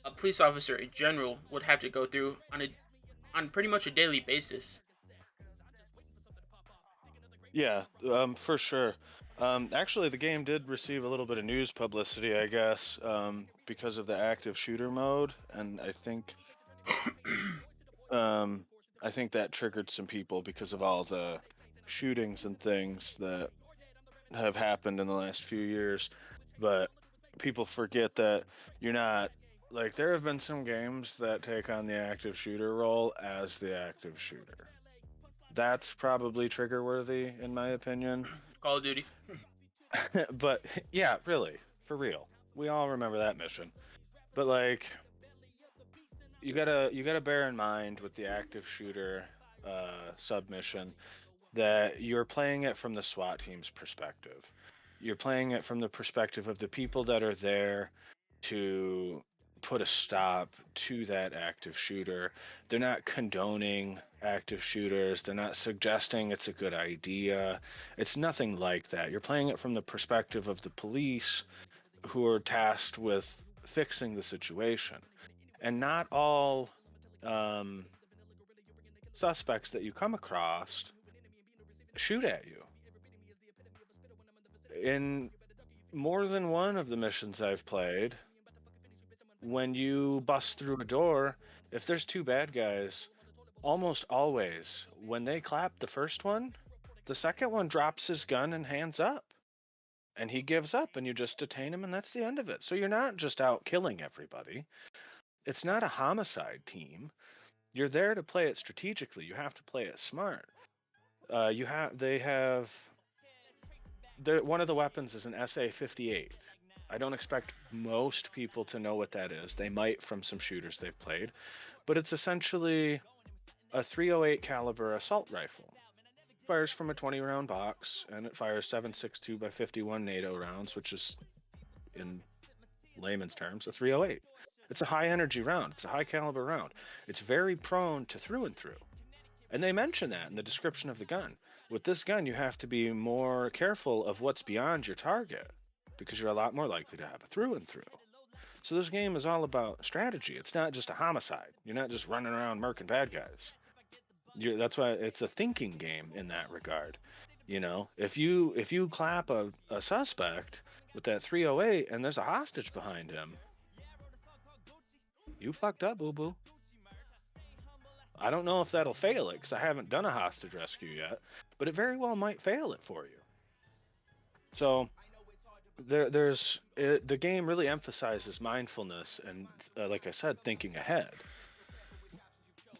a police officer in general would have to go through on pretty much a daily basis. Yeah, for sure. Actually, the game did receive a little bit of news publicity, I guess, because of the active shooter mode, and I think that triggered some people because of all the shootings and things that have happened in the last few years. But people forget that you're not like there have been some games that take on the active shooter role as the active shooter. That's probably trigger worthy in my opinion. Call of Duty. But yeah, really, for real. We all remember that mission. But like you gotta bear in mind with the active shooter submission that you're playing it from the SWAT team's perspective. You're playing it from the perspective of the people that are there to put a stop to that active shooter. They're not condoning active shooters. They're not suggesting it's a good idea. It's nothing like that. You're playing it from the perspective of the police who are tasked with fixing the situation. And not all suspects that you come across shoot at you. In more than one of the missions I've played, when you bust through a door, if there's two bad guys, almost always, when they clap the first one, the second one drops his gun and hands up. And he gives up, and you just detain him, and that's the end of it. So you're not just out killing everybody. It's not a homicide team. You're there to play it strategically. You have to play it smart. One of the weapons is an SA-58. I don't expect most people to know what that is. They might from some shooters they've played, but it's essentially a .308 caliber assault rifle. It fires from a 20-round box, and it fires 7.62 by 51 NATO rounds, which is, in layman's terms, a .308. It's a high-energy round. It's a high-caliber round. It's very prone to through and through. And they mention that in the description of the gun. With this gun, you have to be more careful of what's beyond your target, because you're a lot more likely to have a through and through. So this game is all about strategy. It's not just a homicide. You're not just running around murking bad guys. That's why it's a thinking game in that regard. You know, if you clap a suspect with that .308 and there's a hostage behind him, you fucked up, boo-boo. I don't know if that'll fail it because I haven't done a hostage rescue yet, but it very well might fail it for you. So the game really emphasizes mindfulness and, like I said, thinking ahead.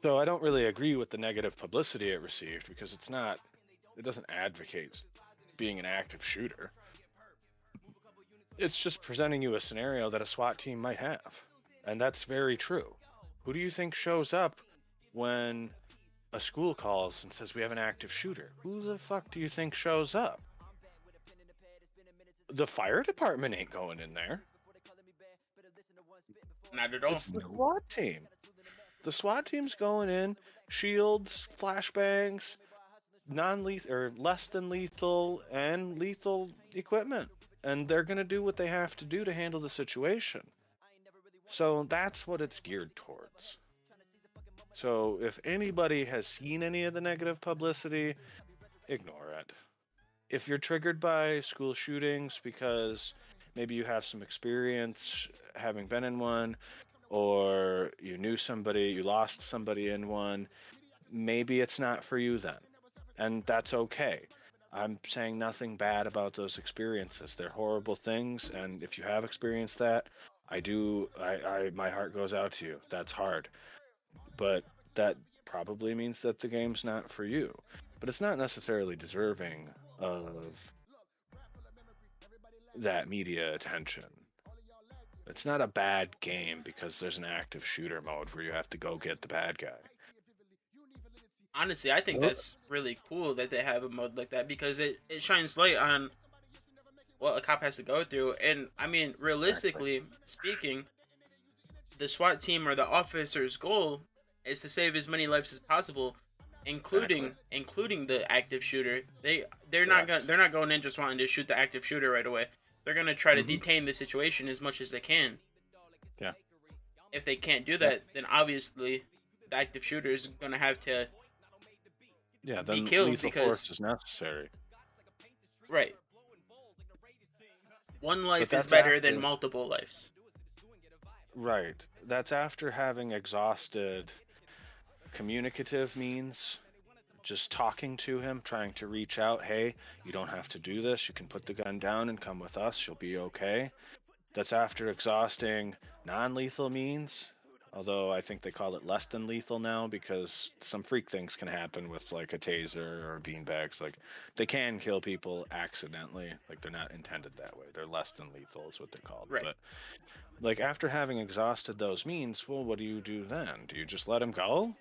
So I don't really agree with the negative publicity it received because it doesn't advocate being an active shooter. It's just presenting you a scenario that a SWAT team might have. And that's very true. Who do you think shows up when a school calls and says we have an active shooter? Who the fuck do you think shows up? The fire department ain't going in there. Not at all. It's the SWAT team. The SWAT team's going in, shields, flashbangs, non-lethal or less than lethal and lethal equipment. And they're going to do what they have to do to handle the situation. So that's what it's geared towards. So if anybody has seen any of the negative publicity, ignore it. If you're triggered by school shootings because maybe you have some experience having been in one, or you knew somebody, you lost somebody in one, maybe it's not for you then. And that's okay. I'm saying nothing bad about those experiences. They're horrible things, and if you have experienced that, My heart goes out to you. That's hard. But that probably means that the game's not for you. But it's not necessarily deserving of that media attention. It's not a bad game because there's an active shooter mode where you have to go get the bad guy. Honestly, I think that's really cool that they have a mode like that because it shines light on what a cop has to go through. And I mean, realistically speaking, the SWAT team or the officer's goal is to save as many lives as possible, including the active shooter. They're not going in just wanting to shoot the active shooter right away. They're gonna try to detain the situation as much as they can. Yeah. If they can't do that, then obviously the active shooter is gonna have to then be killed lethal force is necessary. Right. One life is better than multiple lives. Right. That's after having exhausted communicative means, just talking to him, trying to reach out. Hey, you don't have to do this. You can put the gun down and come with us. You'll be okay. That's after exhausting non-lethal means, although I think they call it less than lethal now because some freak things can happen with like a taser or beanbags. Like they can kill people accidentally. Like they're not intended that way. They're less than lethal is what they're called. Right. But like after having exhausted those means, well, what do you do then? Do you just let him go?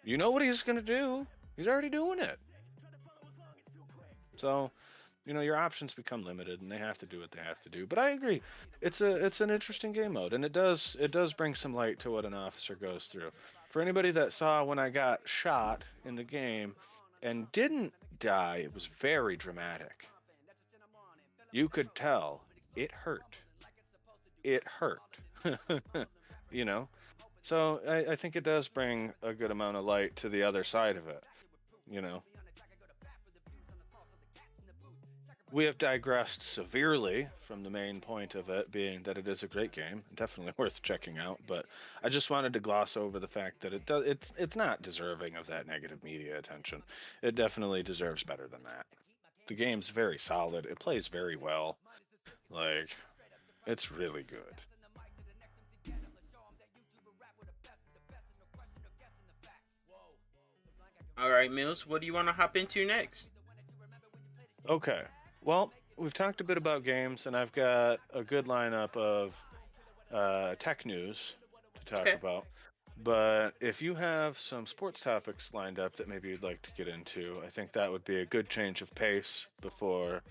You know what he's gonna do. He's already doing it. So, your options become limited, and they have to do what they have to do. But I agree, it's an interesting game mode, and it does bring some light to what an officer goes through. For anybody that saw when I got shot in the game and didn't die, it was very dramatic. You could tell it hurt. It hurt. So I think it does bring a good amount of light to the other side of it, We have digressed severely from the main point of it being that it is a great game, definitely worth checking out, but I just wanted to gloss over the fact that it's not deserving of that negative media attention. It definitely deserves better than that. The game's very solid. It plays very well. Like, it's really good. All right, Mills, what do you want to hop into next? Okay. Well, we've talked a bit about games, and I've got a good lineup of tech news to talk about. But if you have some sports topics lined up that maybe you'd like to get into, I think that would be a good change of pace before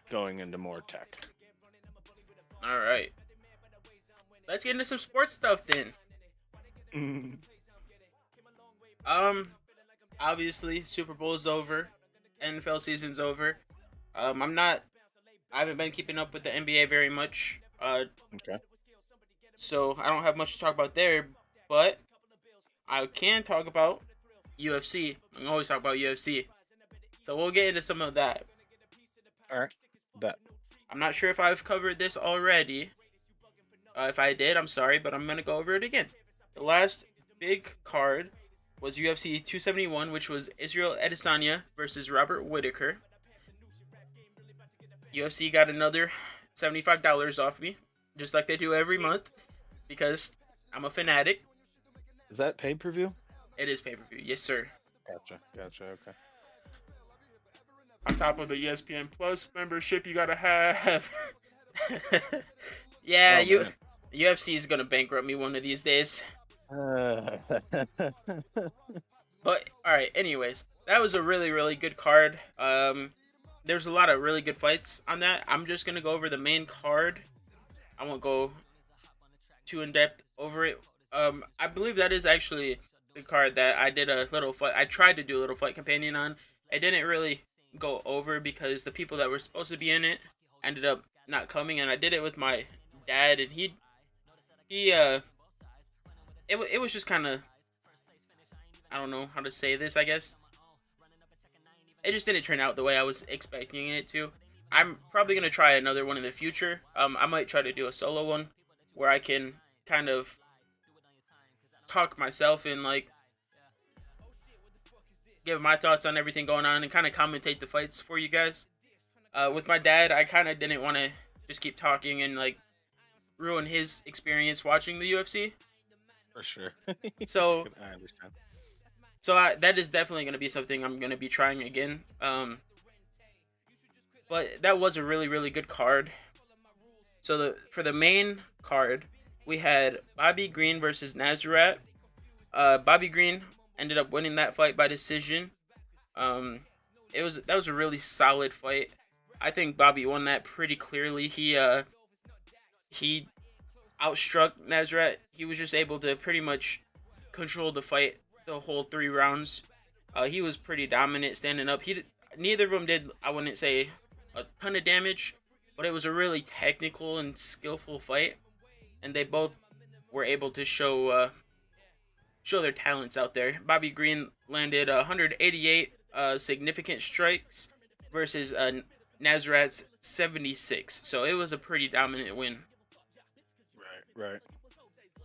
going into more tech. All right. Let's get into some sports stuff then. Obviously, Super Bowl is over. NFL season's over. I haven't been keeping up with the NBA very much. Okay. So I don't have much to talk about there, but I can talk about UFC. I can always talk about UFC. So we'll get into some of that. Alright. Bet. I'm not sure if I've covered this already. If I did, I'm sorry, but I'm going to go over it again. The last big card was UFC 271, which was Israel Adesanya versus Robert Whittaker. UFC got another $75 off me, just like they do every month, because I'm a fanatic. Is that pay-per-view? It is pay-per-view, yes sir. Gotcha, okay. On top of the ESPN Plus membership you gotta have. Yeah, UFC is gonna bankrupt me one of these days. But, alright, anyways, that was a really, really good card. There's a lot of really good fights on that. I'm just going to go over the main card. I won't go too in-depth over it. I believe that is actually the card that I did a little fight. I tried to do a little fight companion on. I didn't really go over because the people that were supposed to be in it ended up not coming, and I did it with my dad, and it was just kind of, I don't know how to say this, I guess. It just didn't turn out the way I was expecting it to. I'm probably going to try another one in the future. I might try to do a solo one where I can kind of talk myself and, like, give my thoughts on everything going on and kind of commentate the fights for you guys. With my dad, I kind of didn't want to just keep talking and, like, ruin his experience watching the UFC. For sure. So I understand. that is definitely going to be something I'm going to be trying again. But that was a really really good card. So for the main card, we had Bobby Green versus Nazareth. Bobby Green ended up winning that fight by decision. Um, that was a really solid fight. I think Bobby won that pretty clearly. He outstruck Nazareth. He was just able to pretty much control the fight the whole 3 rounds. He was pretty dominant standing up. Neither of them did, I wouldn't say, a ton of damage, but it was a really technical and skillful fight, and they both were able to show their talents out there. Bobby Green landed 188 significant strikes versus Nazareth's 76, so it was a pretty dominant win. Right.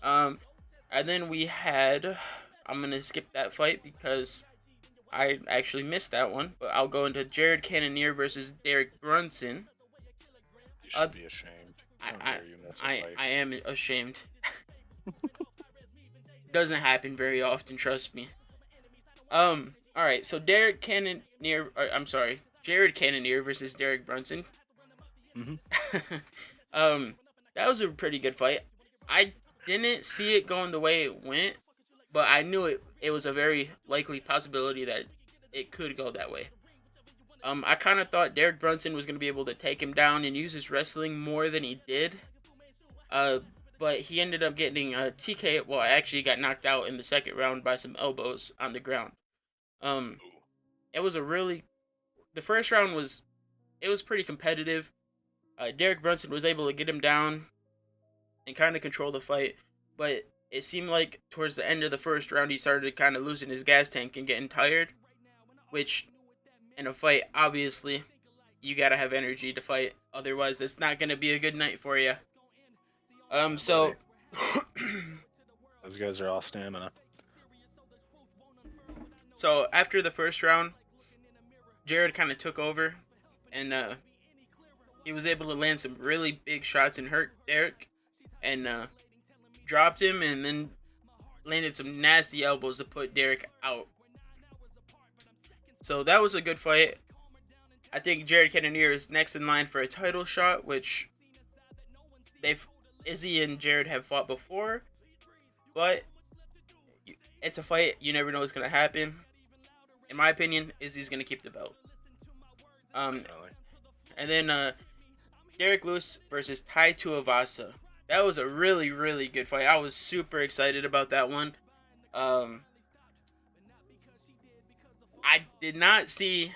And then we had, I'm gonna skip that fight because I actually missed that one, but I'll go into Jared Cannonier versus Derek Brunson. You should be ashamed. I am ashamed. Doesn't happen very often, trust me. All right, so Jared Cannonier versus Derek Brunson. That was a pretty good fight. I didn't see it going the way it went, but I knew it was a very likely possibility that it could go that way. I kind of thought Derek Brunson was going to be able to take him down and use his wrestling more than he did. But he ended up getting a TK. Well, I actually got knocked out in the second round by some elbows on the ground. It was the first round was pretty competitive. Derek Brunson was able to get him down and kind of control the fight, but it seemed like towards the end of the first round he started kind of losing his gas tank and getting tired, which in a fight, obviously, you gotta have energy to fight, otherwise it's not gonna be a good night for you. So those guys are all stamina. So after the first round, Jared kind of took over, and he was able to land some really big shots and hurt Derek, and dropped him, and then landed some nasty elbows to put Derek out. So that was a good fight. I think Jared Cannonier is next in line for a title shot, which Izzy and Jared have fought before, but it's a fight. You never know what's going to happen. In my opinion, Izzy's going to keep the belt. And then Derek Lewis versus Tai Tuivasa. That was a really, really good fight. I was super excited about that one. I did not see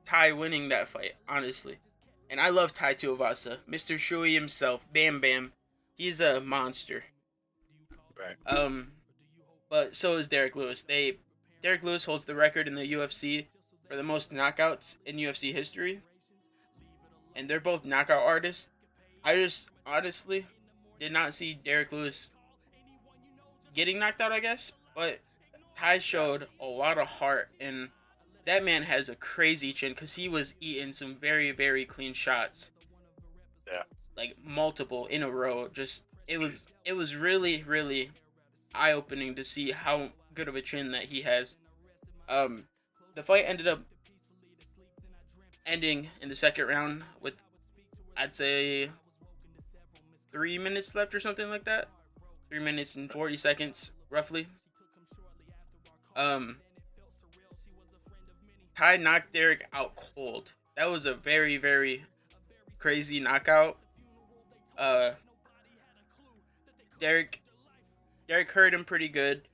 Tai winning that fight, honestly. And I love Tai Tuivasa. Mr. Shui himself. Bam Bam. He's a monster. Right. But so is Derek Lewis. Derek Lewis holds the record in the UFC for the most knockouts in UFC history. And they're both knockout artists. I just honestly did not see Derek Lewis getting knocked out, I guess. But Tai showed a lot of heart, and that man has a crazy chin because he was eating some very, very clean shots. Yeah. Like multiple in a row. Just it was really, really eye-opening to see how good of a chin that he has. The fight ended up ending in the second round with, I'd say, 3 minutes left or something like that. 3 minutes and 40 seconds, roughly. Tai knocked Derek out cold. That was a very, very crazy knockout. Derek hurt him pretty good.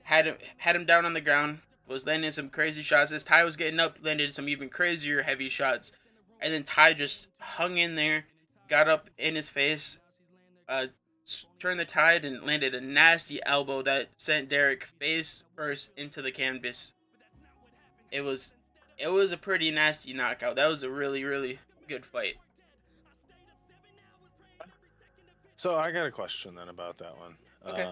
Had him down on the ground. Was landing some crazy shots. As Tai was getting up, landed some even crazier heavy shots. And then Tai just hung in there, got up in his face, turned the tide, and landed a nasty elbow that sent Derek face first into the canvas. It was a pretty nasty knockout. That was a really, really good fight. So I got a question then about that one. Okay.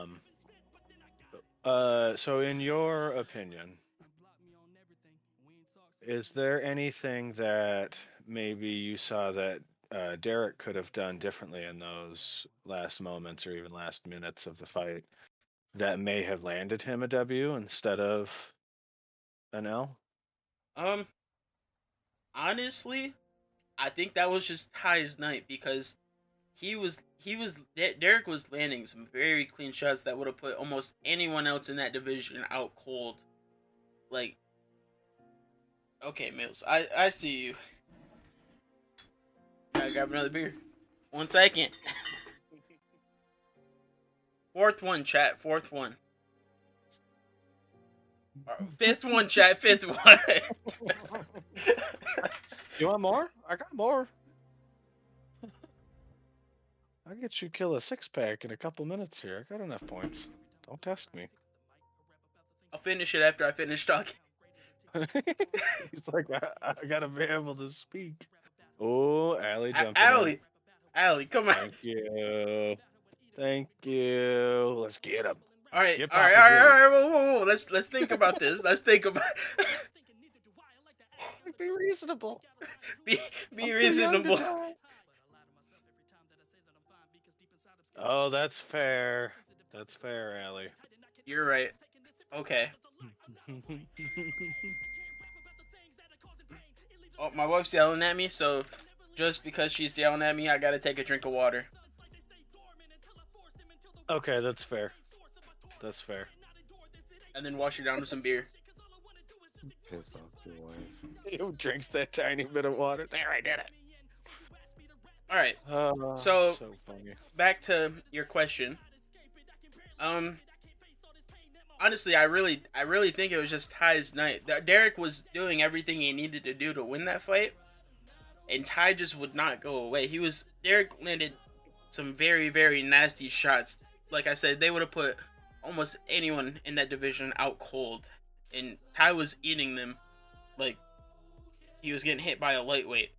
So in your opinion, is there anything that maybe you saw that Derek could have done differently in those last moments or even last minutes of the fight that may have landed him a W instead of an L? Um, honestly, I think that was just Ty's night because Derek was landing some very clean shots that would have put almost anyone else in that division out cold. Like, okay, Mills, I see you. Gotta grab another beer. 1 second. Fourth one, chat. Fourth one. Fifth one, chat. Fifth one. You want more? I got more. I'll get you kill a 6-pack in a couple minutes here. I got enough points. Don't test me. I'll finish it after I finish talking. He's like, I gotta be able to speak. Oh, Allie jumping Allie, come on. Thank you. Thank you. Let's get him. All right. Whoa. Let's think about this. Let's think about. Be reasonable. Be reasonable. Oh, that's fair. That's fair, Allie. You're right. Okay. Oh, my wife's yelling at me, so just because she's yelling at me, I gotta take a drink of water. Okay, that's fair. That's fair. And then wash it down with some beer. Piss off your wife. Who drinks that tiny bit of water? There, I did it. All right. So funny. Back to your question. Honestly, I really think it was just Ty's night. Derek was doing everything he needed to do to win that fight, and Ty just would not go away. Derek landed some very, very nasty shots. Like I said, they would have put almost anyone in that division out cold, and Ty was eating them like he was getting hit by a lightweight.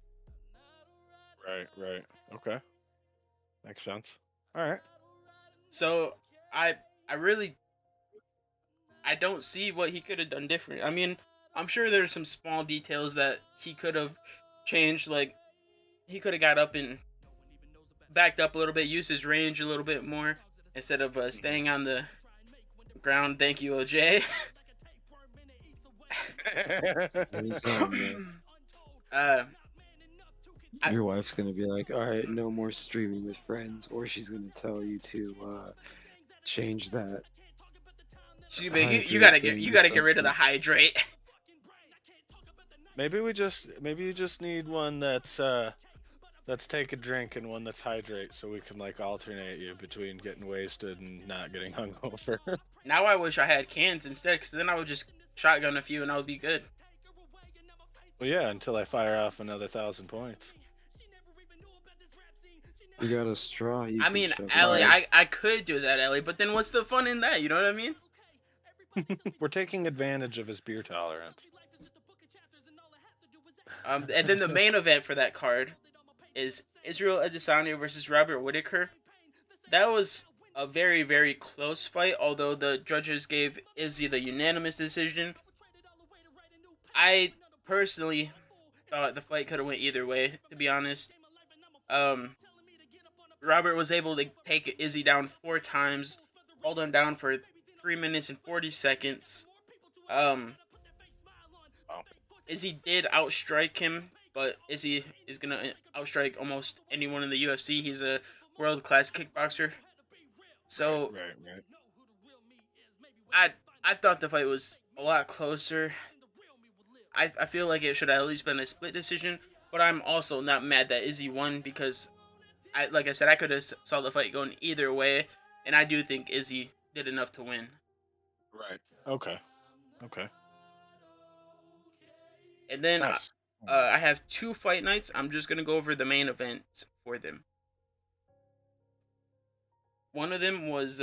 Right. Okay. Makes sense. All right. So I don't see what he could have done different. I mean, I'm sure there's some small details that he could have changed. Like, he could have got up and backed up a little bit, used his range a little bit more instead of staying on the ground. Thank you, OJ. Your wife's gonna be like, all right, no more streaming with friends, or she's gonna tell you to change that. You gotta get rid of the hydrate. Maybe you just need one that's take a drink and one that's hydrate, so we can like alternate you between getting wasted and not getting hungover. Now I wish I had cans instead, because then I would just shotgun a few and I would be good. Well, yeah, until I fire off another 1,000 points. You got a straw. I mean, Ellie, I could do that, Ellie, but then what's the fun in that? You know what I mean? We're taking advantage of his beer tolerance. And then the main event for that card is Israel Adesanya versus Robert Whittaker. That was a very, very close fight, although the judges gave Izzy the unanimous decision. I personally thought the fight could have went either way, to be honest. Robert was able to take Izzy down 4 times, hold him down for 3 minutes and 40 seconds. Izzy did outstrike him, but Izzy is gonna outstrike almost anyone in the UFC. He's a world-class kickboxer. So, right. I thought the fight was a lot closer. I feel like it should have at least been a split decision, but I'm also not mad that Izzy won because, like I said, I could have saw the fight going either way, and I do think Izzy did enough to win. Right. Okay. And then Nice. I have 2 fight nights. I'm just gonna go over the main events for them. One of them was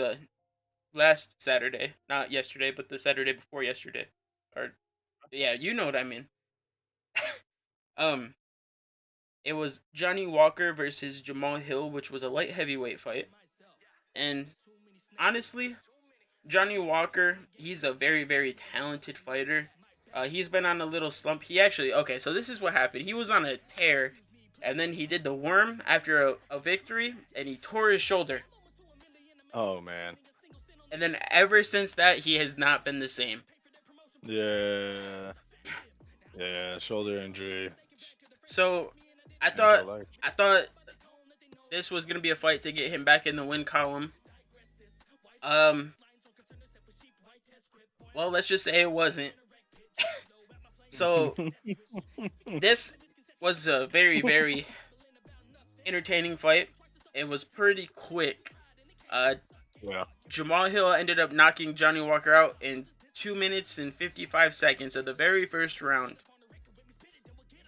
last Saturday, not yesterday, but the Saturday before yesterday. Or, yeah, you know what I mean. It was Johnny Walker versus Jamal Hill, which was a light heavyweight fight. And honestly, Johnny Walker, he's a very, very talented fighter. He's been on a little slump. So this is what happened. He was on a tear And then he did the worm after a victory, and he tore his shoulder. Oh man. And then ever since that, he has not been the same. Yeah. Yeah, shoulder injury. So I Changed our thought life. this was gonna be a fight to get him back in the win column. Well, let's just say it wasn't. So this was a very, very entertaining fight. It was pretty quick. Yeah. Jamal Hill ended up knocking Johnny Walker out in 2 minutes and 55 seconds of the very first round.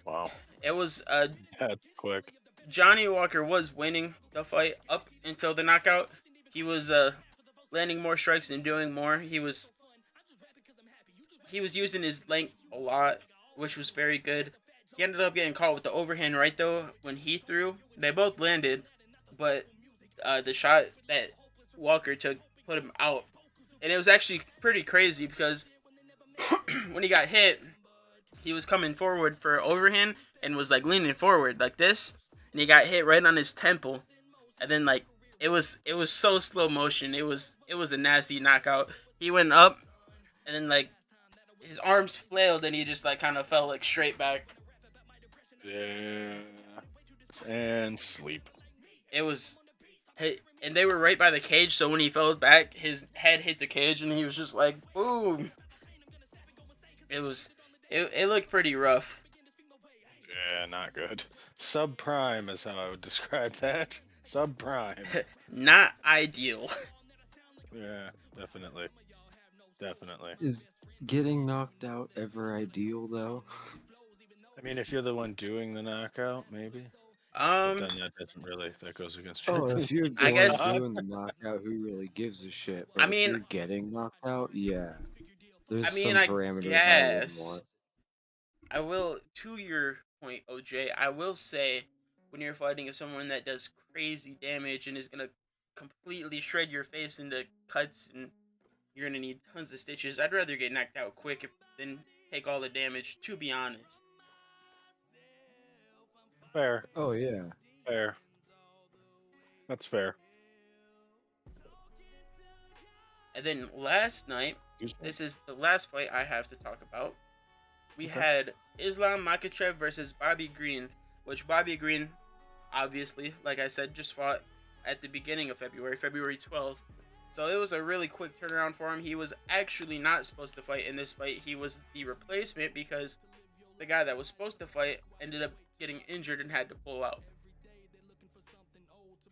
Wow. It was That's quick. Johnny Walker was winning the fight up until the knockout. He was landing more strikes and doing more. He was using his length a lot, which was very good. He ended up getting caught with the overhand right though when he threw. They both landed, but the shot that Walker took put him out. And it was actually pretty crazy because when he got hit, he was coming forward for overhand and was like leaning forward like this, and he got hit right on his temple. And then like it was so slow motion. It was a nasty knockout. He went up, and then like his arms flailed, and he just like kind of fell like straight back. Yeah. And sleep. It was, and they were right by the cage. So when he fell back, his head hit the cage, and he was just like boom. It looked pretty rough. Yeah, not good. Subprime is how I would describe that. Subprime. Not ideal. Yeah, definitely. Definitely. Is getting knocked out ever ideal though? I mean, if you're the one doing the knockout, maybe. But then that goes against Oh, you. if you're the I one guess- doing the knockout, who really gives a shit? But I if mean- you're getting knocked out, yeah. There's I mean, some I parameters I would guess. want. I will, to your point, OJ, I will say when you're fighting someone that does crazy damage and is going to completely shred your face into cuts and you're going to need tons of stitches, I'd rather get knocked out quick than take all the damage, to be honest. Fair. Oh yeah. Fair. That's fair. And then last night, Excuse me. this is the last fight I have to talk about. We Okay. had Islam Makhachev versus Bobby Green, which Bobby Green, obviously, like I said, just fought at the beginning of February 12th. So it was a really quick turnaround for him. He was actually not supposed to fight in this fight. He was the replacement because the guy that was supposed to fight ended up getting injured and had to pull out.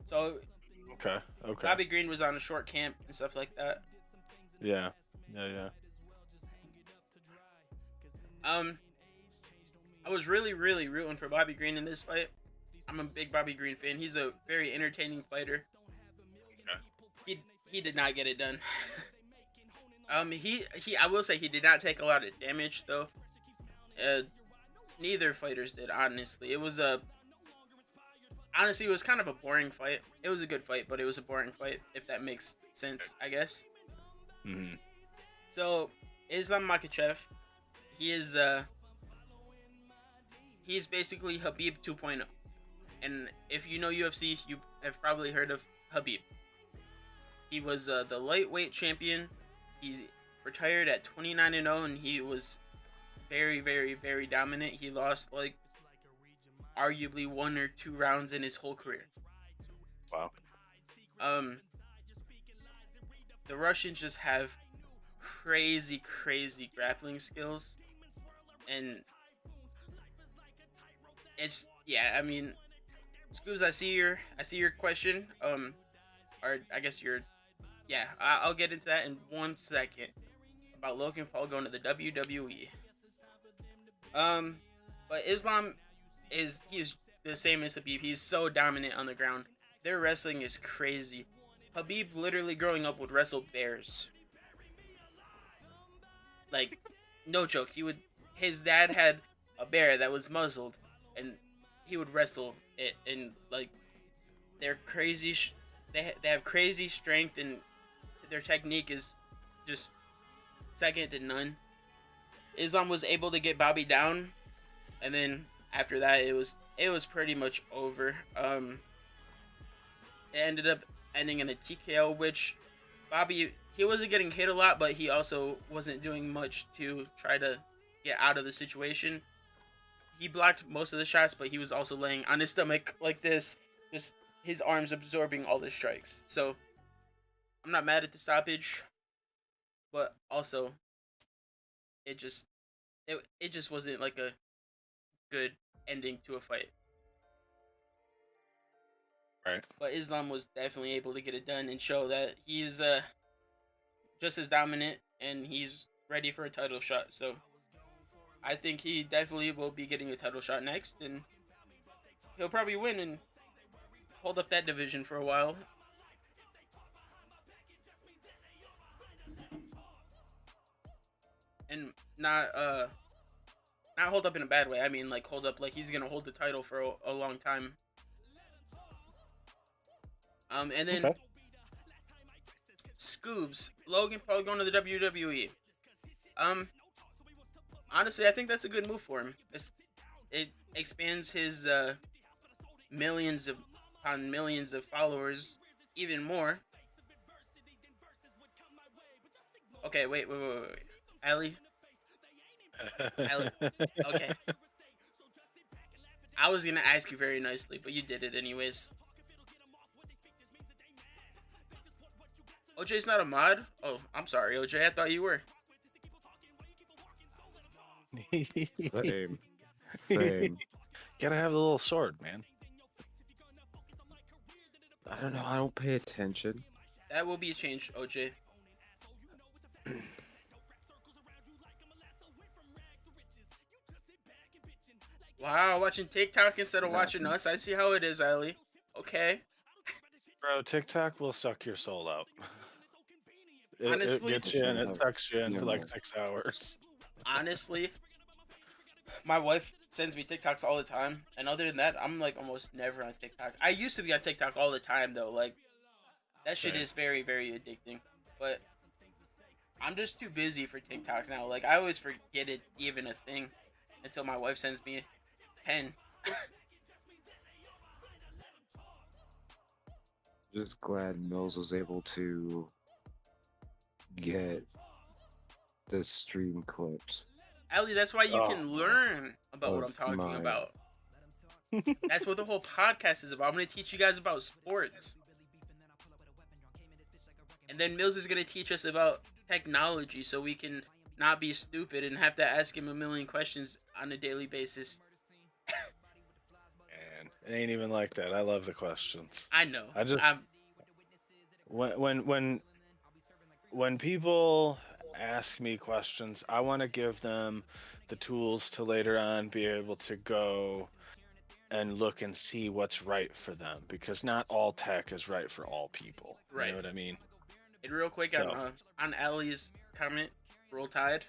So Okay. Bobby Green was on a short camp and stuff like that. Yeah. Yeah. I was really, really rooting for Bobby Green in this fight. I'm a big Bobby Green fan. He's a very entertaining fighter. He did not get it done. I will say he did not take a lot of damage though. Neither fighters did, honestly. It was honestly, it was kind of a boring fight. It was a good fight, but it was a boring fight, if that makes sense, I guess. Mm-hmm. So, Islam Makhachev, he's basically Khabib 2.0. And if you know UFC, you have probably heard of Khabib. He was the lightweight champion. He retired at 29-0, and he was very, very, very dominant. He lost like arguably 1 or 2 rounds in his whole career. Wow. The Russians just have crazy grappling skills, and it's I mean, Scoobs, I see your question, or I guess I'll get into that in 1 second about Logan Paul going to the WWE. But Islam he's the same as Khabib. He's so dominant on the ground. Their wrestling is crazy. Khabib literally growing up would wrestle bears. Like, no joke. His dad had a bear that was muzzled, and he would wrestle it. And like, they're crazy. They have crazy strength, and their technique is just second to none. Islam was able to get Bobby down, and then after that, it it was pretty much over. It ended up ending in a TKO, which Bobby, he wasn't getting hit a lot, but he also wasn't doing much to try to get out of the situation. He blocked most of the shots, but he was also laying on his stomach like this, just his arms absorbing all the strikes. So I'm not mad at the stoppage, but also it just it just wasn't like a good ending to a fight. Right. But Islam was definitely able to get it done and show that he's just as dominant and he's ready for a title shot. So I think he definitely will be getting a title shot next, and he'll probably win and hold up that division for a while. And not hold up in a bad way. I mean, like, hold up like he's gonna hold the title for a long time. And then Okay. Scoobs, Logan Paul going to the WWE. Honestly, I think that's a good move for him. It expands his millions upon millions of followers even more. Okay, wait. Ali? Okay. I was gonna ask you very nicely, but you did it anyways. OJ's not a mod? Oh, I'm sorry, OJ. I thought you were. Same. Same. Gotta have the little sword, man. I don't know. I don't pay attention. That will be a change, OJ. Wow, watching TikTok instead of watching us. I see how it is, Ali. Okay. Bro, TikTok will suck your soul out. It Honestly- gets you and it sucks you in for like Yeah. 6 hours. Honestly, my wife sends me TikToks all the time, and other than that, I'm like almost never on TikTok. I used to be on TikTok all the time though. Like that shit Same. is very, very addicting. But I'm just too busy for TikTok now. Like I always forget it even a thing until my wife sends me 10. Just glad Mills was able to get the stream clips. Ali, that's why you Oh. can learn about what I'm Of talking my- about. That's what the whole podcast is about. I'm going to teach you guys about sports. And then Mills is going to teach us about technology so we can not be stupid and have to ask him a million questions on a daily basis. And it ain't even like that. I love the questions. I know. I just- I'm, When people ask me questions, I want to give them the tools to later on be able to go and look and see what's right for them, because not all tech is right for all people. You Right. know what I mean? and real quick on Ali's comment, Roll Tide.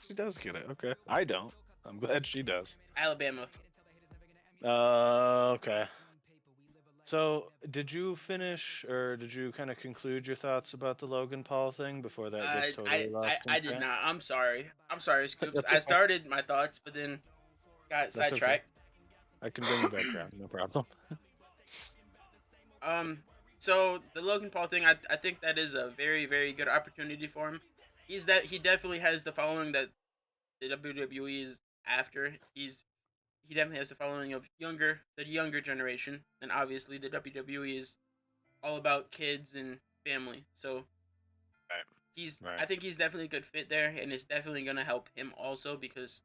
She does get it. Okay. I don't. I'm glad she does. Alabama. Okay. So, did you finish, or did you kind of conclude your thoughts about the Logan Paul thing before that gets totally lost? I in did crap? not. I'm sorry. I'm sorry, Scoops. That's I okay. started my thoughts, but then got That's okay. sidetracked. I can bring you back around, no problem. So the Logan Paul thing, I think that is a very, very good opportunity for him. He definitely has the following that the WWE is after. He definitely has the following of the younger generation, and obviously the WWE is all about kids and family. So Right. I think he's definitely a good fit there, and it's definitely gonna help him also because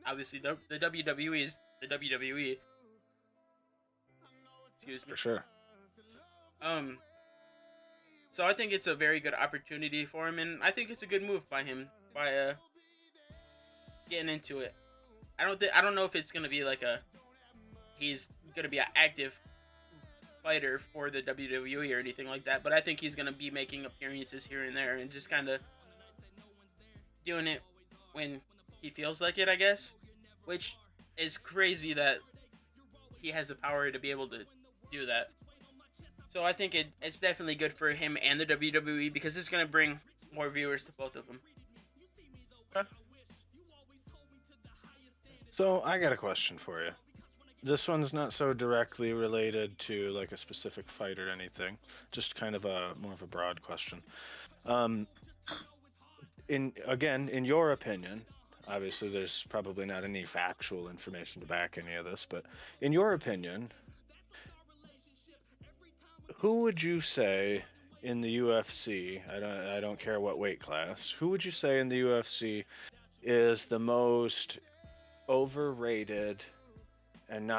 obviously the WWE is the WWE. Excuse me. For sure. So I think it's a very good opportunity for him, and I think it's a good move by him by getting into it. I don't know if it's gonna be like he's gonna be an active fighter for the WWE or anything like that, but I think he's gonna be making appearances here and there and just kind of doing it when he feels like it, I guess. Which is crazy that he has the power to be able to do that. So I think it's definitely good for him and the WWE because it's gonna bring more viewers to both of them. Okay. So I got a question for you. This one's not so directly related to like a specific fight or anything. Just kind of a more of a broad question. Um, in your opinion, obviously there's probably not any factual information to back any of this, but in your opinion, who would you say in the UFC, I don't care what weight class, who would you say in the UFC is the most overrated and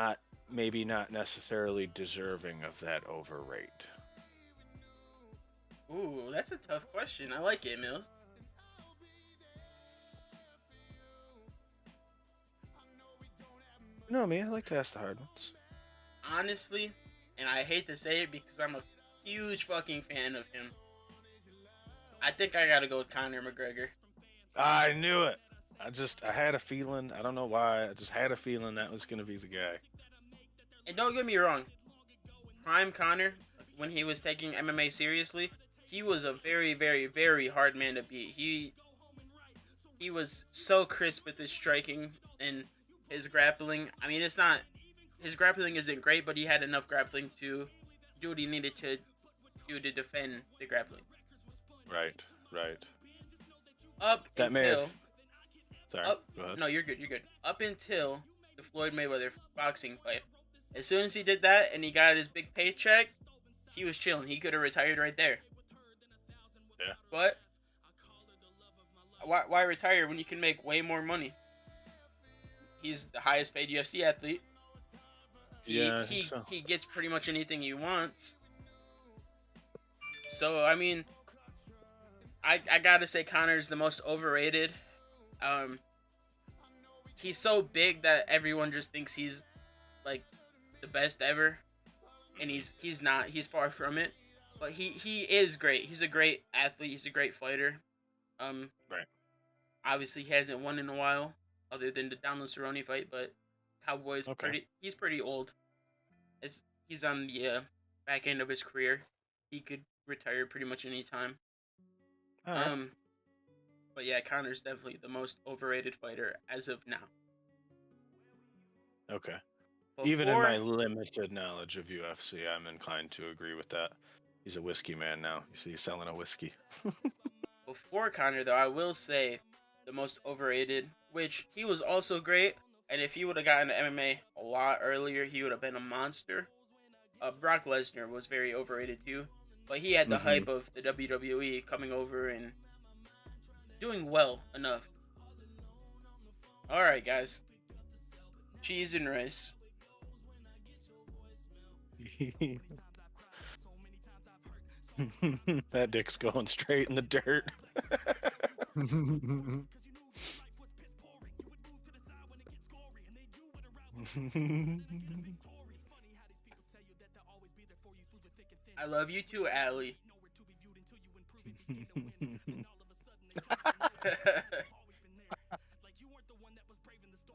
maybe not necessarily deserving of that overrate? Ooh, that's a tough question. I like it, Mills. No, me, I like to ask the hard ones. Honestly, and I hate to say it because I'm a huge fucking fan of him, I think I gotta go with Conor McGregor. I knew it. I had a feeling. I don't know why. I just had a feeling that was gonna be the guy. And don't get me wrong, Prime Conor, when he was taking MMA seriously, he was a very, very, very hard man to beat. He was so crisp with his striking and his grappling. I mean, his grappling isn't great, but he had enough grappling to do what he needed to do to defend the grappling. Right. Up That until may have. Sorry. Go ahead. no, you're good. You're good. Up until the Floyd Mayweather boxing fight, as soon as he did that and he got his big paycheck, he was chilling. He could have retired right there. Yeah. But why retire when you can make way more money? He's the highest paid UFC athlete. He gets pretty much anything he wants. So I mean, I gotta say Conor's the most overrated. He's so big that everyone just thinks he's like the best ever, and he's not. He's far from it. But he is great. He's a great athlete. He's a great fighter. Right. Obviously, he hasn't won in a while, other than the Donald Cerrone fight. But Cowboy's he's pretty old. He's on the back end of his career. He could retire pretty much any time. Right. But yeah, Conor's definitely the most overrated fighter as of now. Okay. Even in my limited knowledge of UFC, I'm inclined to agree with that. He's a whiskey man now. You see, he's selling a whiskey. Before Conor, though, I will say the most overrated, which he was also great, and if he would have gotten to MMA a lot earlier, he would have been a monster. Brock Lesnar was very overrated too, but he had the hype of the WWE coming over and doing well enough. All right, guys. Cheese and rice. That dick's going straight in the dirt. I love you too, Allie.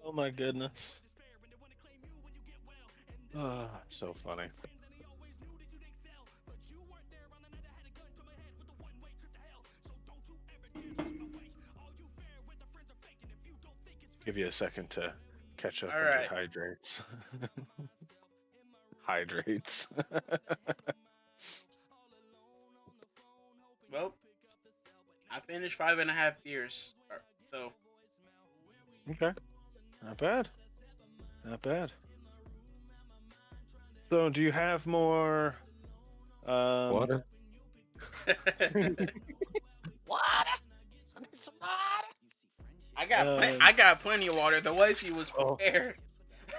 Oh my goodness. Oh, so funny. Give you a second to catch up on your hydrates. Hydrates. Well, I finished 5.5 beers, so. Okay. Not bad. Not bad. So, do you have more Water? Water. I need some water. I got plenty of water. The wifey was prepared.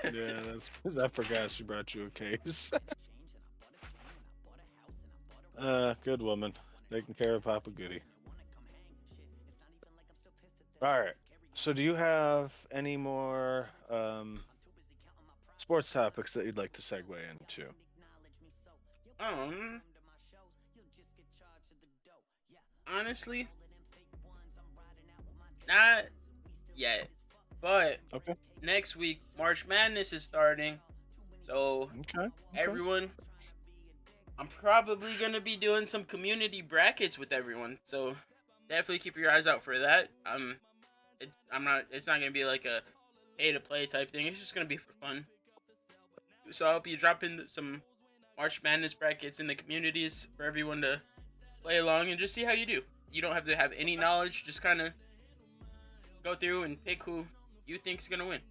Yeah, I forgot she brought you a case. Good woman, taking care of Papa Goody. All right. So, do you have any more sports topics that you'd like to segue into? Honestly, not yet. But Okay. next week, March Madness is starting. So Okay. everyone, I'm probably gonna be doing some community brackets with everyone. So definitely keep your eyes out for that. I'm not. It's not gonna be like a pay to play type thing. It's just gonna be for fun. So I'll be dropping some March Madness brackets in the communities for everyone to play along and just see how you do. You don't have to have any knowledge. Just kind of go through and pick who you think's gonna win.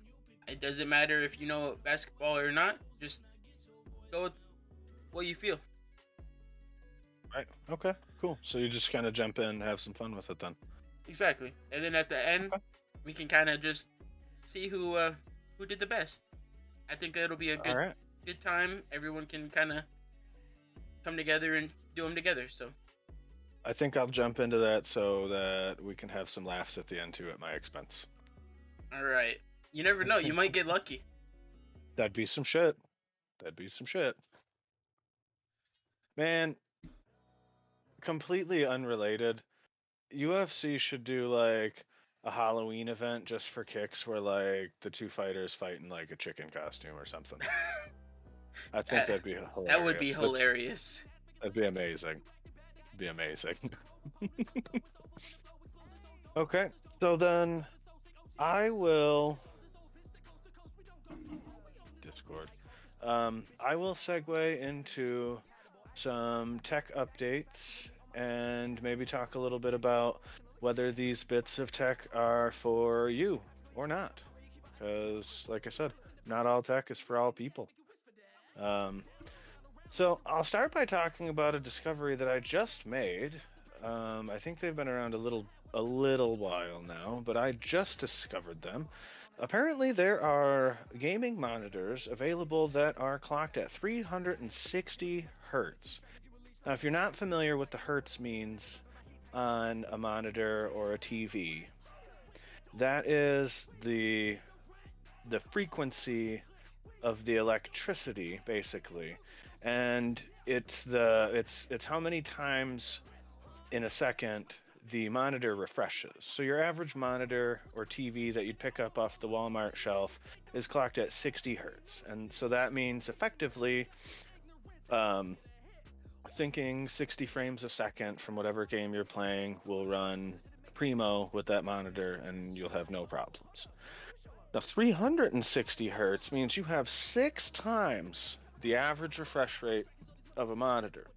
It doesn't matter if you know basketball or not. Just go with what you feel. Right. Okay. Cool. So you just kind of jump in and have some fun with it then. Exactly. And then at the end, Okay. we can kind of just see who did the best. I think it'll be a All right. good time. Everyone can kind of come together and do them together. So I think I'll jump into that so that we can have some laughs at the end too at my expense. all right. You never know. You might get lucky. That'd be some shit. That'd be some shit. Man, completely unrelated. UFC should do like a Halloween event just for kicks where like the two fighters fight in like a chicken costume or something. I think that'd be hilarious. That would be hilarious. That'd be amazing. Be amazing. Okay, so then I will Discord. I will segue into some tech updates and maybe talk a little bit about whether these bits of tech are for you or not. Because, like I said, not all tech is for all people. So I'll start by talking about a discovery that I just made. I think they've been around a little while now, but I just discovered them. Apparently, there are gaming monitors available that are clocked at 360 hertz. Now, if you're not familiar what the hertz means on a monitor or a TV, that is the frequency of the electricity, basically, and it's how many times in a second the monitor refreshes. So your average monitor or TV that you'd pick up off the Walmart shelf is clocked at 60 hertz, and so that means effectively syncing 60 frames a second from whatever game you're playing will run primo with that monitor, and you'll have no problems. Now, 360 hertz means you have 6 times the average refresh rate of a monitor.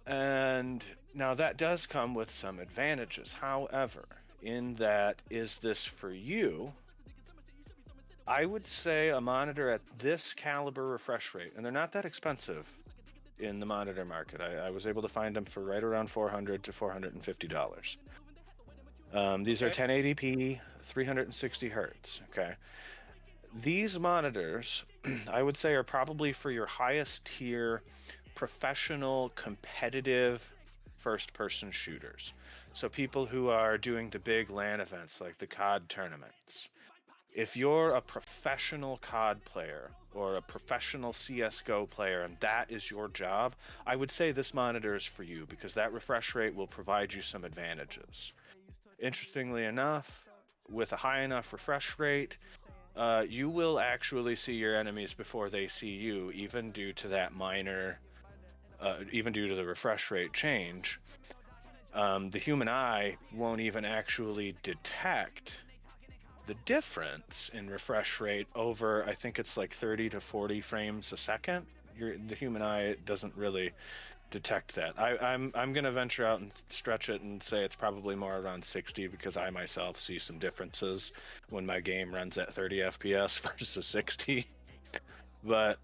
And now that does come with some advantages. However, in that, is this for you? I would say a monitor at this caliber refresh rate, and they're not that expensive in the monitor market. I was able to find them for right around $400 to $450. These are 1080p, 360 hertz. Okay. These monitors, I would say, are probably for your highest tier professional competitive first-person shooters. So people who are doing the big LAN events like the COD tournaments. If you're a professional COD player or a professional CSGO player and that is your job, I would say this monitor is for you because that refresh rate will provide you some advantages. Interestingly enough, with a high enough refresh rate, you will actually see your enemies before they see you, even due to that even due to the refresh rate change. The human eye won't even actually detect the difference in refresh rate over, I think it's like 30 to 40 frames a second. The human eye doesn't really detect that. I'm going to venture out and stretch it and say it's probably more around 60 because I myself see some differences when my game runs at 30 FPS versus 60. But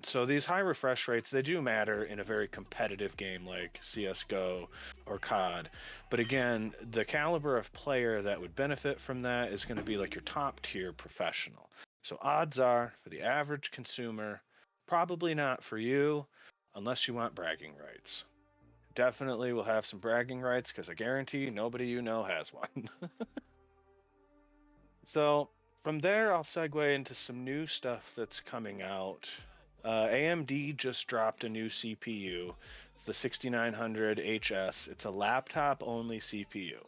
so these high refresh rates, they do matter in a very competitive game like CSGO or COD. But again, the caliber of player that would benefit from that is going to be like your top tier professional. So odds are, for the average consumer, probably not for you unless you want bragging rights. Definitely will have some bragging rights because I guarantee nobody you know has one. So from there, I'll segue into some new stuff that's coming out. AMD just dropped a new CPU, the 6900 HS. It's a laptop-only CPU.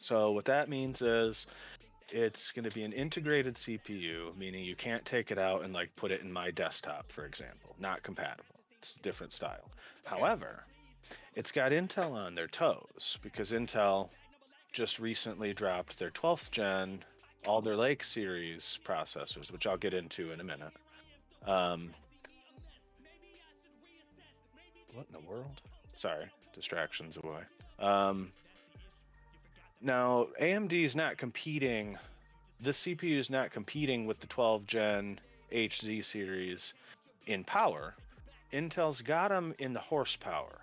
So what that means is it's going to be an integrated CPU, meaning you can't take it out and like put it in my desktop, for example. Not compatible. It's a different style. However, it's got Intel on their toes because Intel just recently dropped their 12th gen Alder Lake series processors, which I'll get into in a minute. What in the world? Sorry, distractions away. Now, AMD is not competing, the CPU is not competing with the 12 gen HZ series in power. Intel's got them in the horsepower.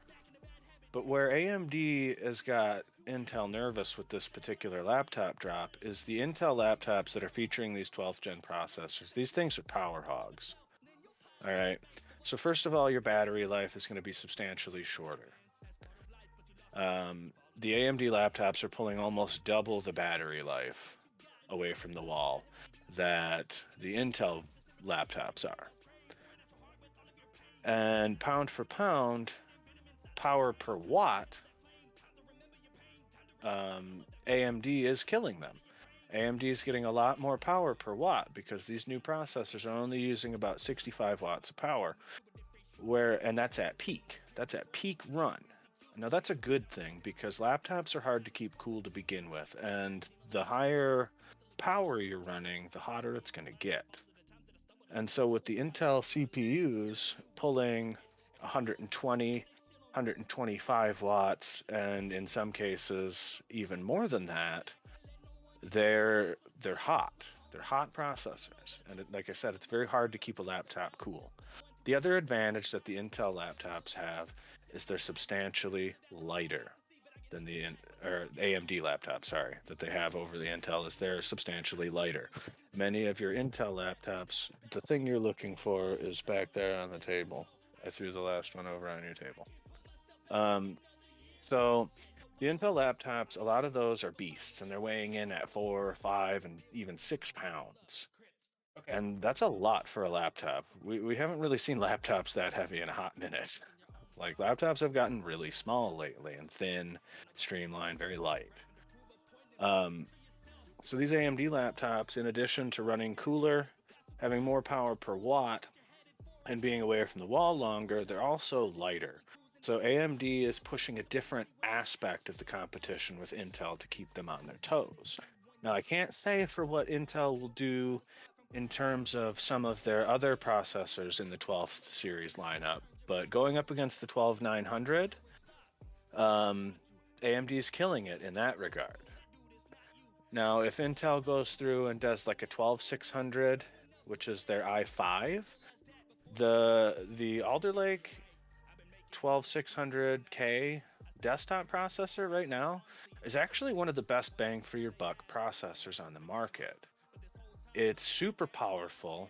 But where AMD has got Intel nervous with this particular laptop drop is the Intel laptops that are featuring these 12th gen processors. These things are power hogs. All right. So first of all, your battery life is going to be substantially shorter. The AMD laptops are pulling almost double the battery life away from the wall that the Intel laptops are. And pound for pound, power per watt, AMD is killing them. AMD is getting a lot more power per watt because these new processors are only using about 65 watts of power, and that's at peak. That's at peak run. Now that's a good thing because laptops are hard to keep cool to begin with, and the higher power you're running, the hotter it's going to get. And so with the Intel CPUs pulling 120, 125 watts, and in some cases even more than that, they're hot. They're hot processors, and like I said, it's very hard to keep a laptop cool. The other advantage that the Intel laptops have is they're substantially lighter than the AMD laptops, that they have over the Intel is they're substantially lighter. Many of your Intel laptops, the thing you're looking for is back there on the table. I threw the last one over on your table. So the Intel laptops, a lot of those are beasts, and they're weighing in at 4, 5, and even 6 pounds. Okay. And that's a lot for a laptop. We haven't really seen laptops that heavy in a hot minute. Like, laptops have gotten really small lately and thin, streamlined, very light. So these AMD laptops, in addition to running cooler, having more power per watt, and being away from the wall longer, they're also lighter. So AMD is pushing a different aspect of the competition with Intel to keep them on their toes. Now, I can't say for what Intel will do in terms of some of their other processors in the 12th series lineup, but going up against the 12900, AMD is killing it in that regard. Now, if Intel goes through and does like a 12600, which is their i5, the Alder Lake 12600K desktop processor right now is actually one of the best bang for your buck processors on the market. It's super powerful.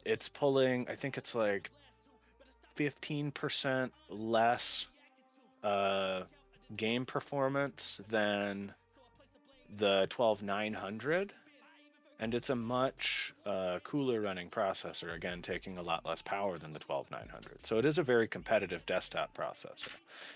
It's pulling, I think it's like 15% less game performance than the 12900, and it's a much cooler running processor, again taking a lot less power than the 12900. So it is a very competitive desktop processor,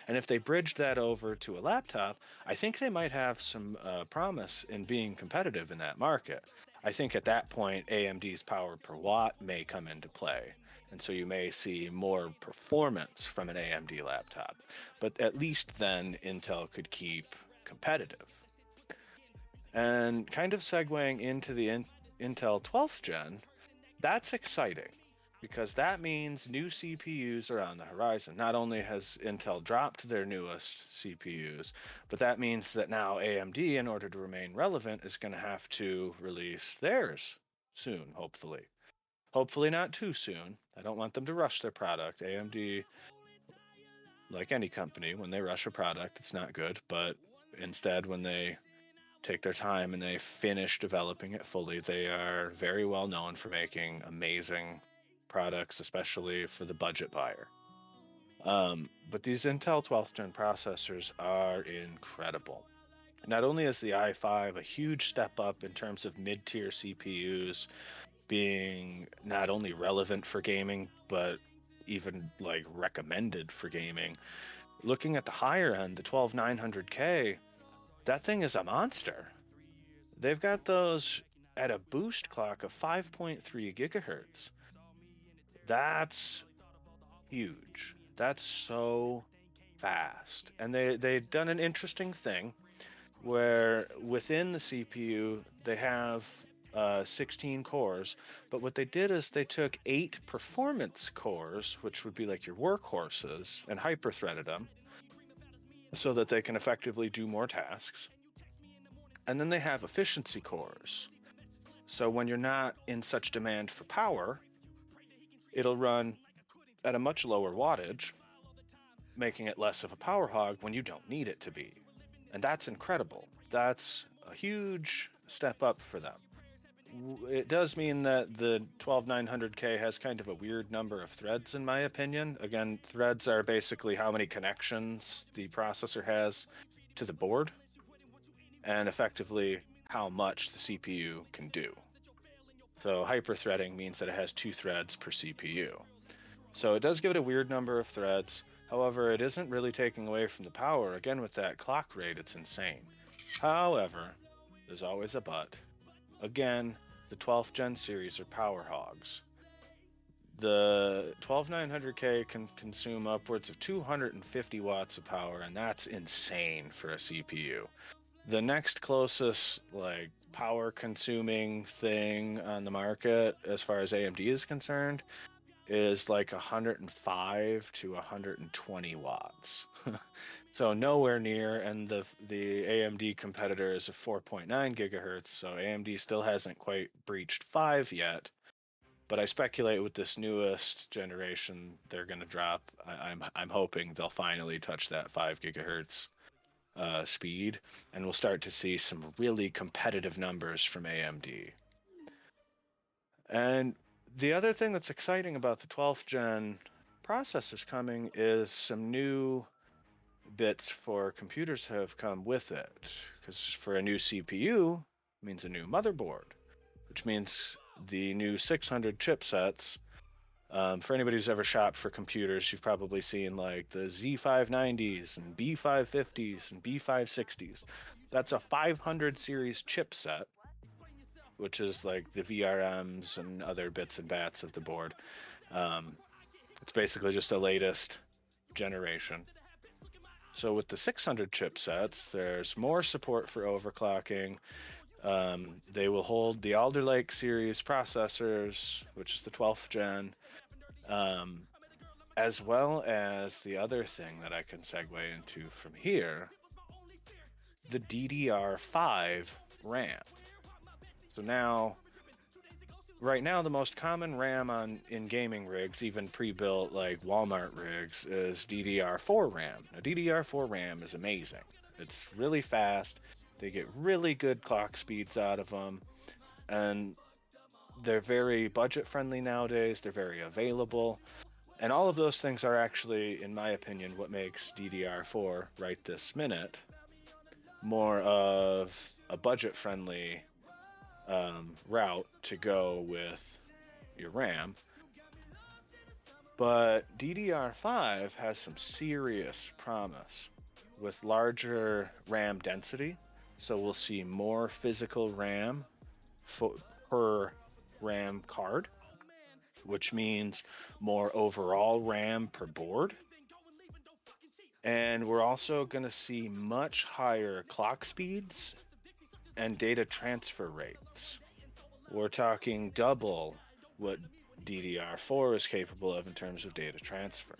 and if they bridged that over to a laptop, I think they might have some promise in being competitive in that market. I think at that point AMD's power per watt may come into play, and so you may see more performance from an AMD laptop, but at least then Intel could keep competitive. And kind of segueing into the Intel 12th gen, that's exciting because that means new CPUs are on the horizon. Not only has Intel dropped their newest CPUs, but that means that now AMD, in order to remain relevant, is going to have to release theirs soon, hopefully. Hopefully not too soon. I don't want them to rush their product. AMD, like any company, when they rush a product, it's not good, but instead when they take their time and they finish developing it fully, they are very well known for making amazing products, especially for the budget buyer. But these Intel 12th gen processors are incredible. Not only is the i5 a huge step up in terms of mid-tier CPUs being not only relevant for gaming, but even like recommended for gaming. Looking at the higher end, the 12900K, that thing is a monster. They've got those at a boost clock of 5.3 gigahertz. That's huge. That's so fast. And they've done an interesting thing where within the CPU they have 16 cores, but what they did is they took 8 performance cores, which would be like your workhorses, and hyper-threaded them so that they can effectively do more tasks. And then they have efficiency cores. So when you're not in such demand for power, it'll run at a much lower wattage, making it less of a power hog when you don't need it to be. And that's incredible. That's a huge step up for them. It does mean that the 12900K has kind of a weird number of threads, in my opinion. Again, threads are basically how many connections the processor has to the board, and effectively how much the CPU can do. So hyper-threading means that it has 2 threads per CPU. So it does give it a weird number of threads. However, it isn't really taking away from the power. Again, with that clock rate, it's insane. However, there's always a but. Again, the 12th gen series are power hogs. The 12900K can consume upwards of 250 watts of power, and that's insane for a CPU. The next closest like power consuming thing on the market as far as AMD is concerned is like 105 to 120 watts. So nowhere near, and the AMD competitor is a 4.9 gigahertz, so AMD still hasn't quite breached 5 yet. But I speculate with this newest generation, they're going to drop. I'm hoping they'll finally touch that 5 gigahertz speed, and we'll start to see some really competitive numbers from AMD. And the other thing that's exciting about the 12th gen processors coming is some new bits for computers have come with it. Because for a new CPU means a new motherboard, which means the new 600 chipsets. For anybody who's ever shopped for computers, you've probably seen like the Z590s and B550s and B560s. That's a 500 series chipset, which is like the VRMs and other bits and bats of the board. It's basically just a latest generation. So with the 600 chipsets, there's more support for overclocking. They will hold the Alder Lake series processors, which is the 12th gen, as well as the other thing that I can segue into from here, the DDR5 RAM. So now, right now, the most common RAM in gaming rigs, even pre-built like Walmart rigs, is DDR4 RAM. Now, DDR4 RAM is amazing. It's really fast. They get really good clock speeds out of them, and they're very budget-friendly nowadays. They're very available, and all of those things are actually, in my opinion, what makes DDR4 right this minute more of a budget-friendly route to go with your RAM. But DDR5 has some serious promise with larger RAM density, so we'll see more physical RAM per RAM card, which means more overall RAM per board. And we're also going to see much higher clock speeds and data transfer rates. We're talking double what DDR4 is capable of in terms of data transfer.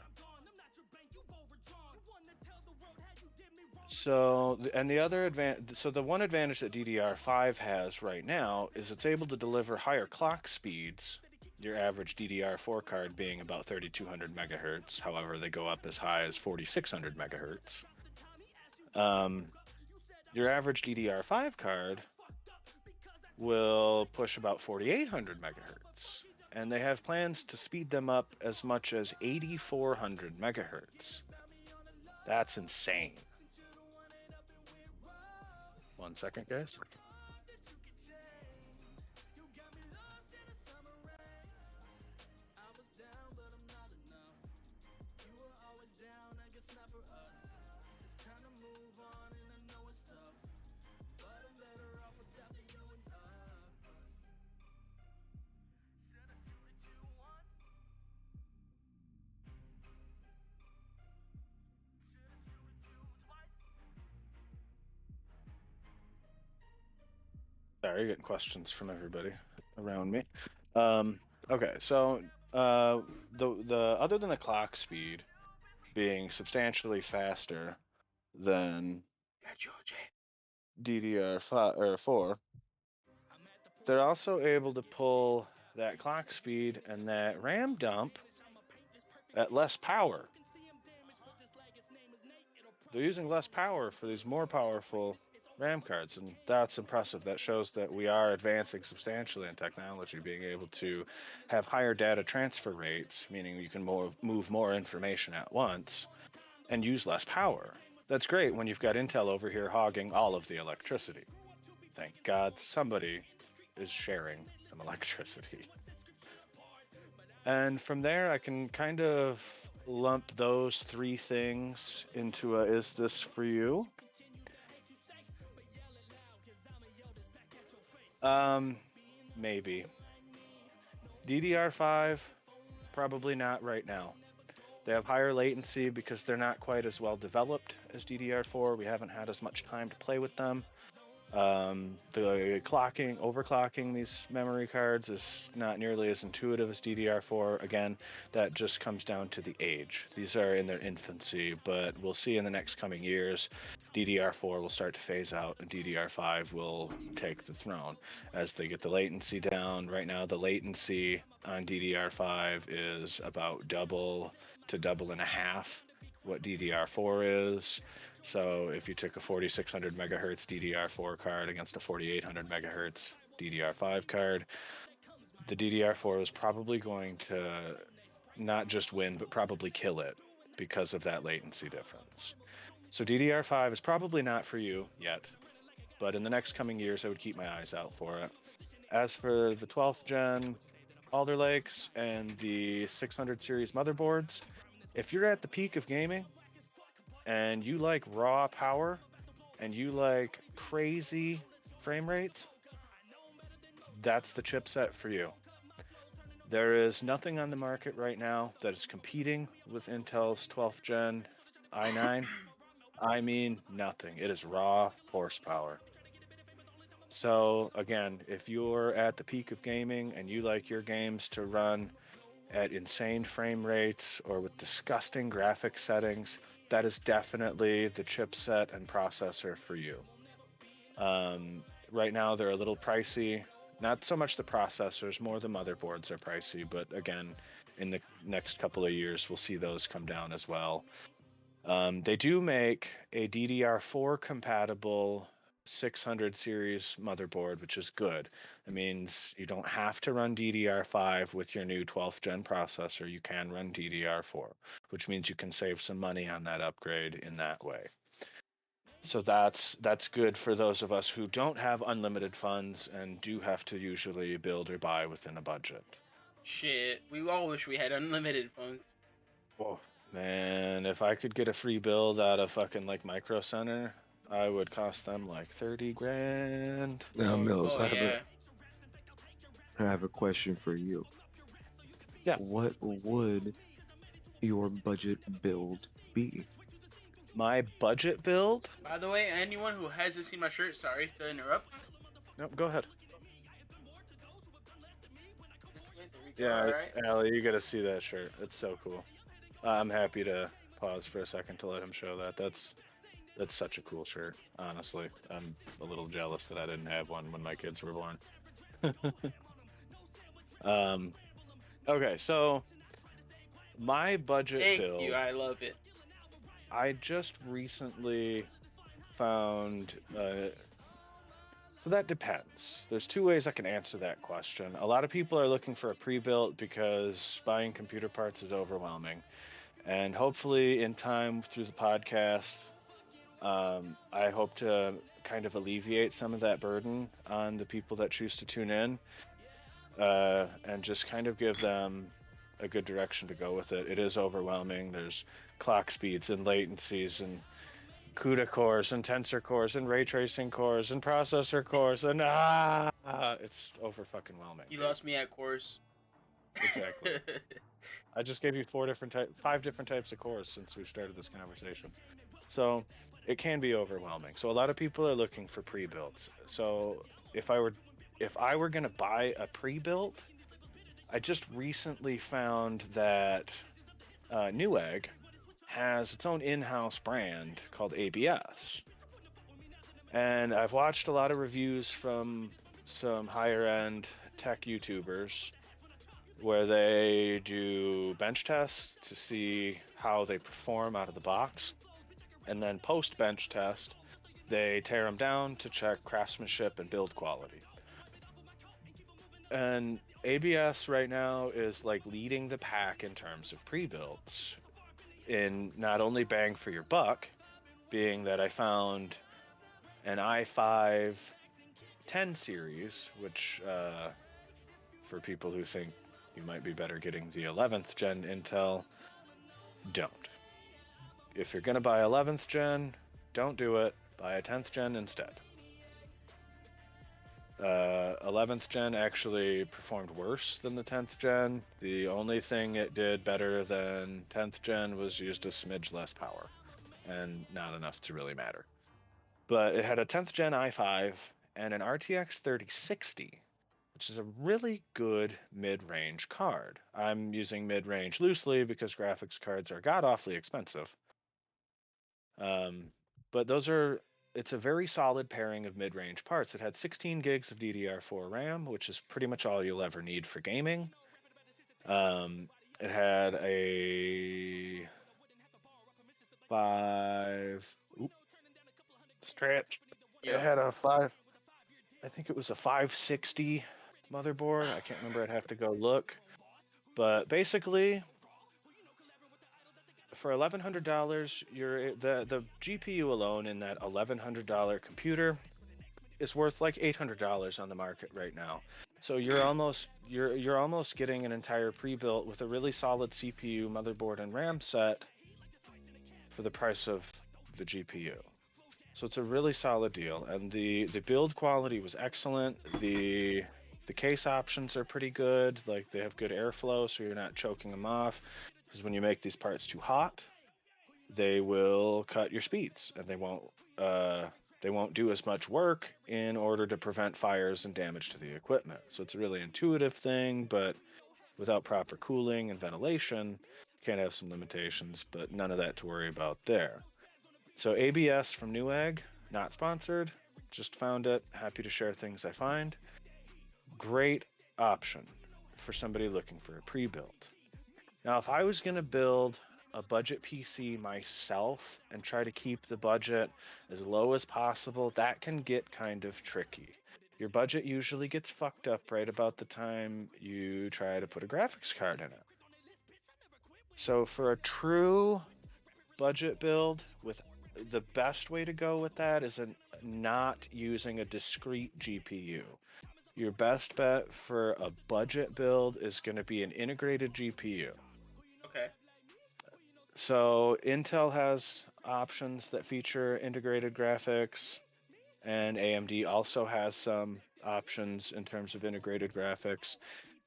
So, and the other the one advantage that DDR5 has right now is it's able to deliver higher clock speeds. Your average DDR4 card being about 3200 megahertz. However, they go up as high as 4600 megahertz. Your average DDR5 card will push about 4800 megahertz, and they have plans to speed them up as much as 8400 megahertz. That's insane. 1 second, guys. Sorry, getting questions from everybody around me. Okay, so the other than the clock speed being substantially faster than DDR5 or 4, they're also able to pull that clock speed and that RAM dump at less power. They're using less power for these more powerful RAM cards, and that's impressive. That shows that we are advancing substantially in technology, being able to have higher data transfer rates, meaning you can move more information at once, and use less power. That's great when you've got Intel over here hogging all of the electricity. Thank God somebody is sharing some electricity. And from there, I can kind of lump those three things into a is this for you? Maybe. DDR5, probably not right now. They have higher latency because they're not quite as well developed as DDR4. We haven't had as much time to play with them. The overclocking these memory cards is not nearly as intuitive as DDR4. Again, that just comes down to the age. These are in their infancy, but we'll see in the next coming years, DDR4 will start to phase out and DDR5 will take the throne as they get the latency down. Right now, the latency on DDR5 is about double to double and a half what DDR4 is. So if you took a 4600 megahertz DDR4 card against a 4800 megahertz DDR5 card, the DDR4 is probably going to not just win, but probably kill it because of that latency difference. So DDR5 is probably not for you yet, but in the next coming years, I would keep my eyes out for it. As for the 12th gen Alder Lakes and the 600 series motherboards, if you're at the peak of gaming, and you like raw power and you like crazy frame rates, that's the chipset for you. There is nothing on the market right now that is competing with Intel's 12th gen i9. I mean nothing. It is raw horsepower. So again, if you're at the peak of gaming and you like your games to run at insane frame rates or with disgusting graphic settings, that is definitely the chipset and processor for you. Right now, they're a little pricey. Not so much the processors, more the motherboards are pricey. But again, in the next couple of years, we'll see those come down as well. They do make a DDR4 compatible 600 series motherboard, which is good. It means you don't have to run DDR5 with your new 12th gen processor. You can run DDR4, which means you can save some money on that upgrade in that way. So that's good for those of us who don't have unlimited funds and do have to usually build or buy within a budget. Shit, we all wish we had unlimited funds. Whoa, man, if I could get a free build out of fucking like Micro Center, I would cost them like 30 grand. Now, Mills, Oh, yeah. I have a question for you. Yeah. What would your budget build be? My budget build? By the way, anyone who hasn't seen my shirt, sorry to interrupt. No, go ahead. Yeah, right. Allie, you gotta see that shirt. It's so cool. I'm happy to pause for a second to let him show that. That's such a cool shirt, honestly. I'm a little jealous that I didn't have one when my kids were born. Okay, so my budget build. Thank you, I love it. I just recently found. So that depends. There's two ways I can answer that question. A lot of people are looking for a pre-built because buying computer parts is overwhelming. And hopefully in time through the podcast, I hope to kind of alleviate some of that burden on the people that choose to tune in, and just kind of give them a good direction to go with it. It is overwhelming. There's clock speeds and latencies and CUDA cores and tensor cores and ray tracing cores and processor cores and it's over fucking whelming. You lost me at cores. Exactly. I just gave you 5 different types of cores since we started this conversation. So it can be overwhelming. So a lot of people are looking for pre-builds. So if I were gonna buy a pre-built, I just recently found that Newegg has its own in-house brand called ABS, and I've watched a lot of reviews from some higher-end tech YouTubers where they do bench tests to see how they perform out of the box, and then post bench test they tear them down to check craftsmanship and build quality. And ABS right now is like leading the pack in terms of pre-builds in not only bang for your buck, being that I found an i5 10 series, which for people who think you might be better getting the 11th gen Intel, don't. If you're going to buy 11th gen, don't do it. Buy a 10th gen instead. 11th gen actually performed worse than the 10th gen. The only thing it did better than 10th gen was used a smidge less power, and not enough to really matter. But it had a 10th gen i5 and an RTX 3060, which is a really good mid-range card. I'm using mid-range loosely because graphics cards are god-awfully expensive. But it's a very solid pairing of mid-range parts. It had 16 gigs of DDR4 RAM, which is pretty much all you'll ever need for gaming. It had a stretch. Yeah. It had a I think it was a 560 motherboard. I can't remember. I'd have to go look. But basically, for $1,100, the GPU alone in that $1,100 computer is worth like $800 on the market right now. So you're almost getting an entire pre-built with a really solid CPU, motherboard, and RAM set for the price of the GPU. So it's a really solid deal, and the build quality was excellent. The case options are pretty good. Like, they have good airflow, so you're not choking them off. Because when you make these parts too hot, they will cut your speeds, and they won't do as much work in order to prevent fires and damage to the equipment. So it's a really intuitive thing, but without proper cooling and ventilation, can have some limitations, but none of that to worry about there. So ABS from Newegg, not sponsored, just found it, happy to share things I find. Great option for somebody looking for a pre-build. Now, if I was going to build a budget PC myself and try to keep the budget as low as possible, that can get kind of tricky. Your budget usually gets fucked up right about the time you try to put a graphics card in it. So for a true budget build, the best way to go with that is not using a discrete GPU. Your best bet for a budget build is going to be an integrated GPU. Okay. So Intel has options that feature integrated graphics, and AMD also has some options in terms of integrated graphics.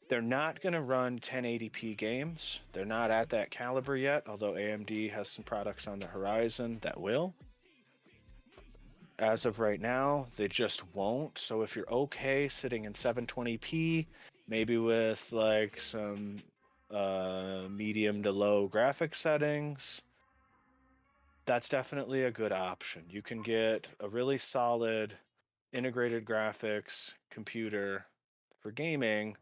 They're not going to run 1080p games. They're not at that caliber yet, although AMD has some products on the horizon that will. As of right now, they just won't. So if you're okay sitting in 720p, maybe with like some medium to low graphic settings, that's definitely a good option. You can get a really solid integrated graphics computer for gaming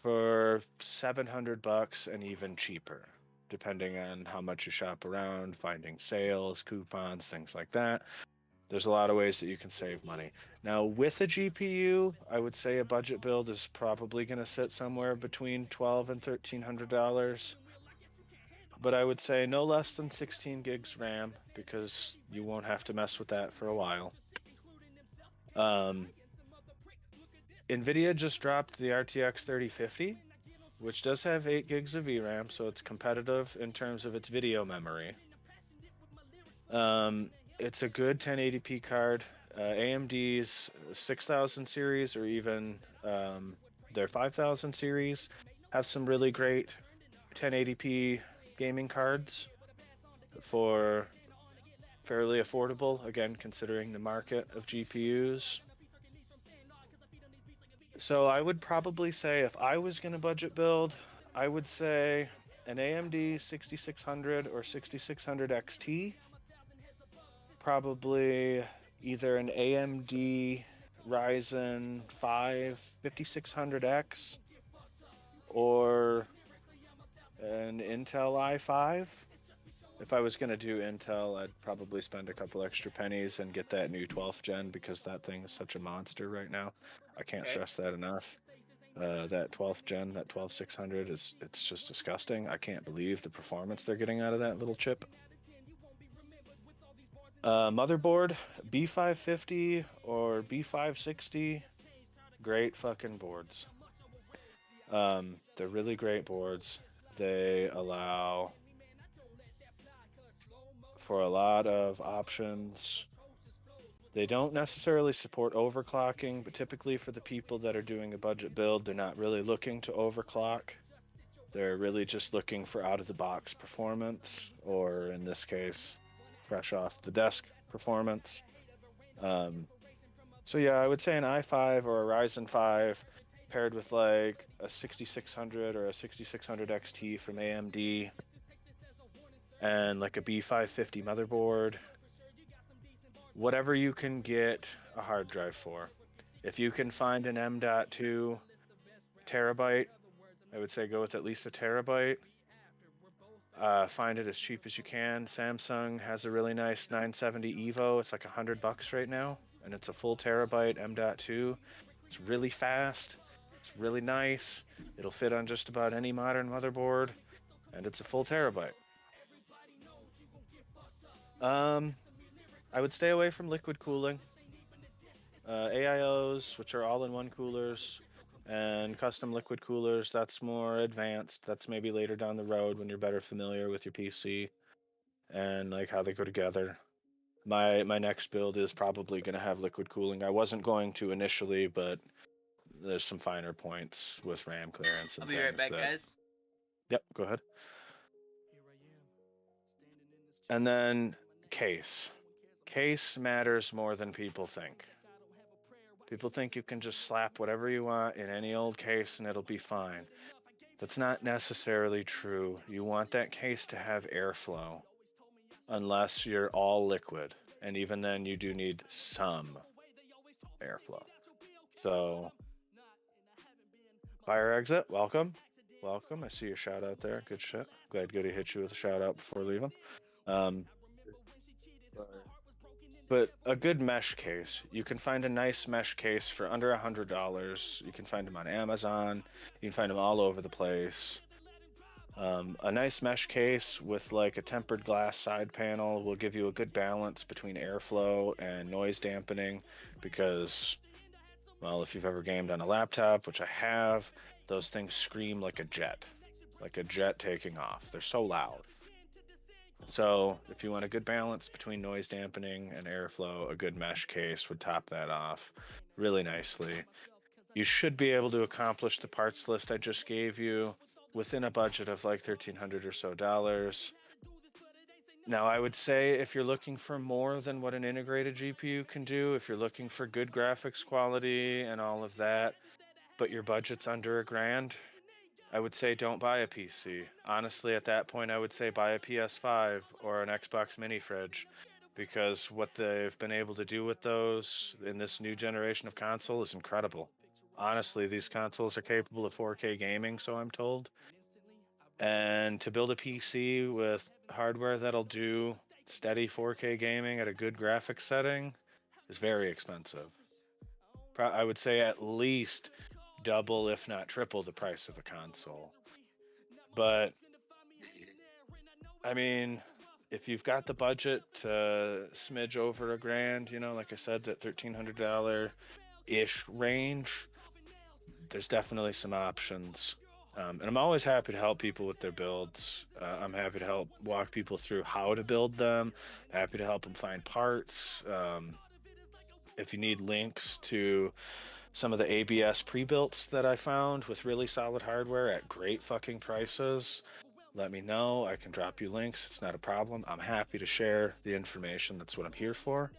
for $700 and even cheaper, depending on how much you shop around, finding sales, coupons, things like that. There's a lot of ways that you can save money. Now, with a GPU, I would say a budget build is probably going to sit somewhere between $1,200 and $1,300. But I would say no less than 16 gigs RAM, because you won't have to mess with that for a while. NVIDIA just dropped the RTX 3050, which does have 8 gigs of VRAM, so it's competitive in terms of its video memory. It's a good 1080p card. AMD's 6000 series, or even their 5000 series, have some really great 1080p gaming cards for fairly affordable, again, considering the market of GPUs. So I would probably say if I was going to budget build, I would say an AMD 6600 or 6600 XT. Probably either an AMD Ryzen 5 5600X or an Intel i5. If I was going to do Intel, I'd probably spend a couple extra pennies and get that new 12th gen because that thing is such a monster right now. I can't Okay. stress that enough. That 12th gen, that 12600 it's just disgusting. I can't believe the performance they're getting out of that little chip. Motherboard, B550 or B560, great fucking boards. They're really great boards. They allow for a lot of options. They don't necessarily support overclocking, but typically for the people that are doing a budget build, they're not really looking to overclock. They're really just looking for out-of-the-box performance, or in this case, fresh off the desk performance. So yeah, I would say an i5 or a Ryzen 5 paired with like a 6600 or a 6600 XT from AMD and like a B550 motherboard. Whatever you can get a hard drive for. If you can find an M.2 terabyte, I would say go with at least a terabyte. Find it as cheap as you can. Samsung has a really nice 970 EVO. It's like $100 right now, and it's a full terabyte M.2. It's really fast. It's really nice. It'll fit on just about any modern motherboard, and it's a full terabyte. I would stay away from liquid cooling. AIOs, which are all-in-one coolers, and custom liquid coolers, that's more advanced. That's maybe later down the road when you're better familiar with your PC and like how they go together. My next build is probably going to have liquid cooling. I wasn't going to initially, but there's some finer points with RAM clearance and I'll be right back, guys. Yep, go ahead. And then case. Case matters more than people think. People think you can just slap whatever you want in any old case and it'll be fine. That's not necessarily true. You want that case to have airflow, unless you're all liquid. And even then, you do need some airflow. So, Fire Exit, welcome. Welcome. I see your shout out there. Good shit. Glad Goody hit you with a shout out before leaving. But a good mesh case, you can find a nice mesh case for under $100. You can find them on Amazon. You can find them all over the place. A nice mesh case with like a tempered glass side panel will give you a good balance between airflow and noise dampening because, well, if you've ever gamed on a laptop, which I have, those things scream like a jet taking off. They're so loud. So if you want a good balance between noise dampening and airflow, a good mesh case would top that off really nicely. You should be able to accomplish the parts list I just gave you within a budget of like $1,300 or so dollars. Now, I would say if you're looking for more than what an integrated GPU can do, if you're looking for good graphics quality and all of that, but your budget's under $1,000, I would say don't buy a PC. Honestly, at that point, I would say buy a PS5 or an Xbox mini fridge, because what they've been able to do with those in this new generation of console is incredible. Honestly, these consoles are capable of 4K gaming, so I'm told. And to build a PC with hardware that'll do steady 4K gaming at a good graphics setting is very expensive. I would say at least double, if not triple, the price of a console. But I mean, if you've got the budget to smidge over $1,000, you know, like I said, that $1,300-ish range, there's definitely some options. And I'm always happy to help people with their builds. I'm happy to help walk people through how to build them. Happy to help them find parts. If you need links to some of the ABS pre-builts that I found with really solid hardware at great fucking prices, let me know. I can drop you links. It's not a problem. I'm happy to share the information. That's what I'm here for.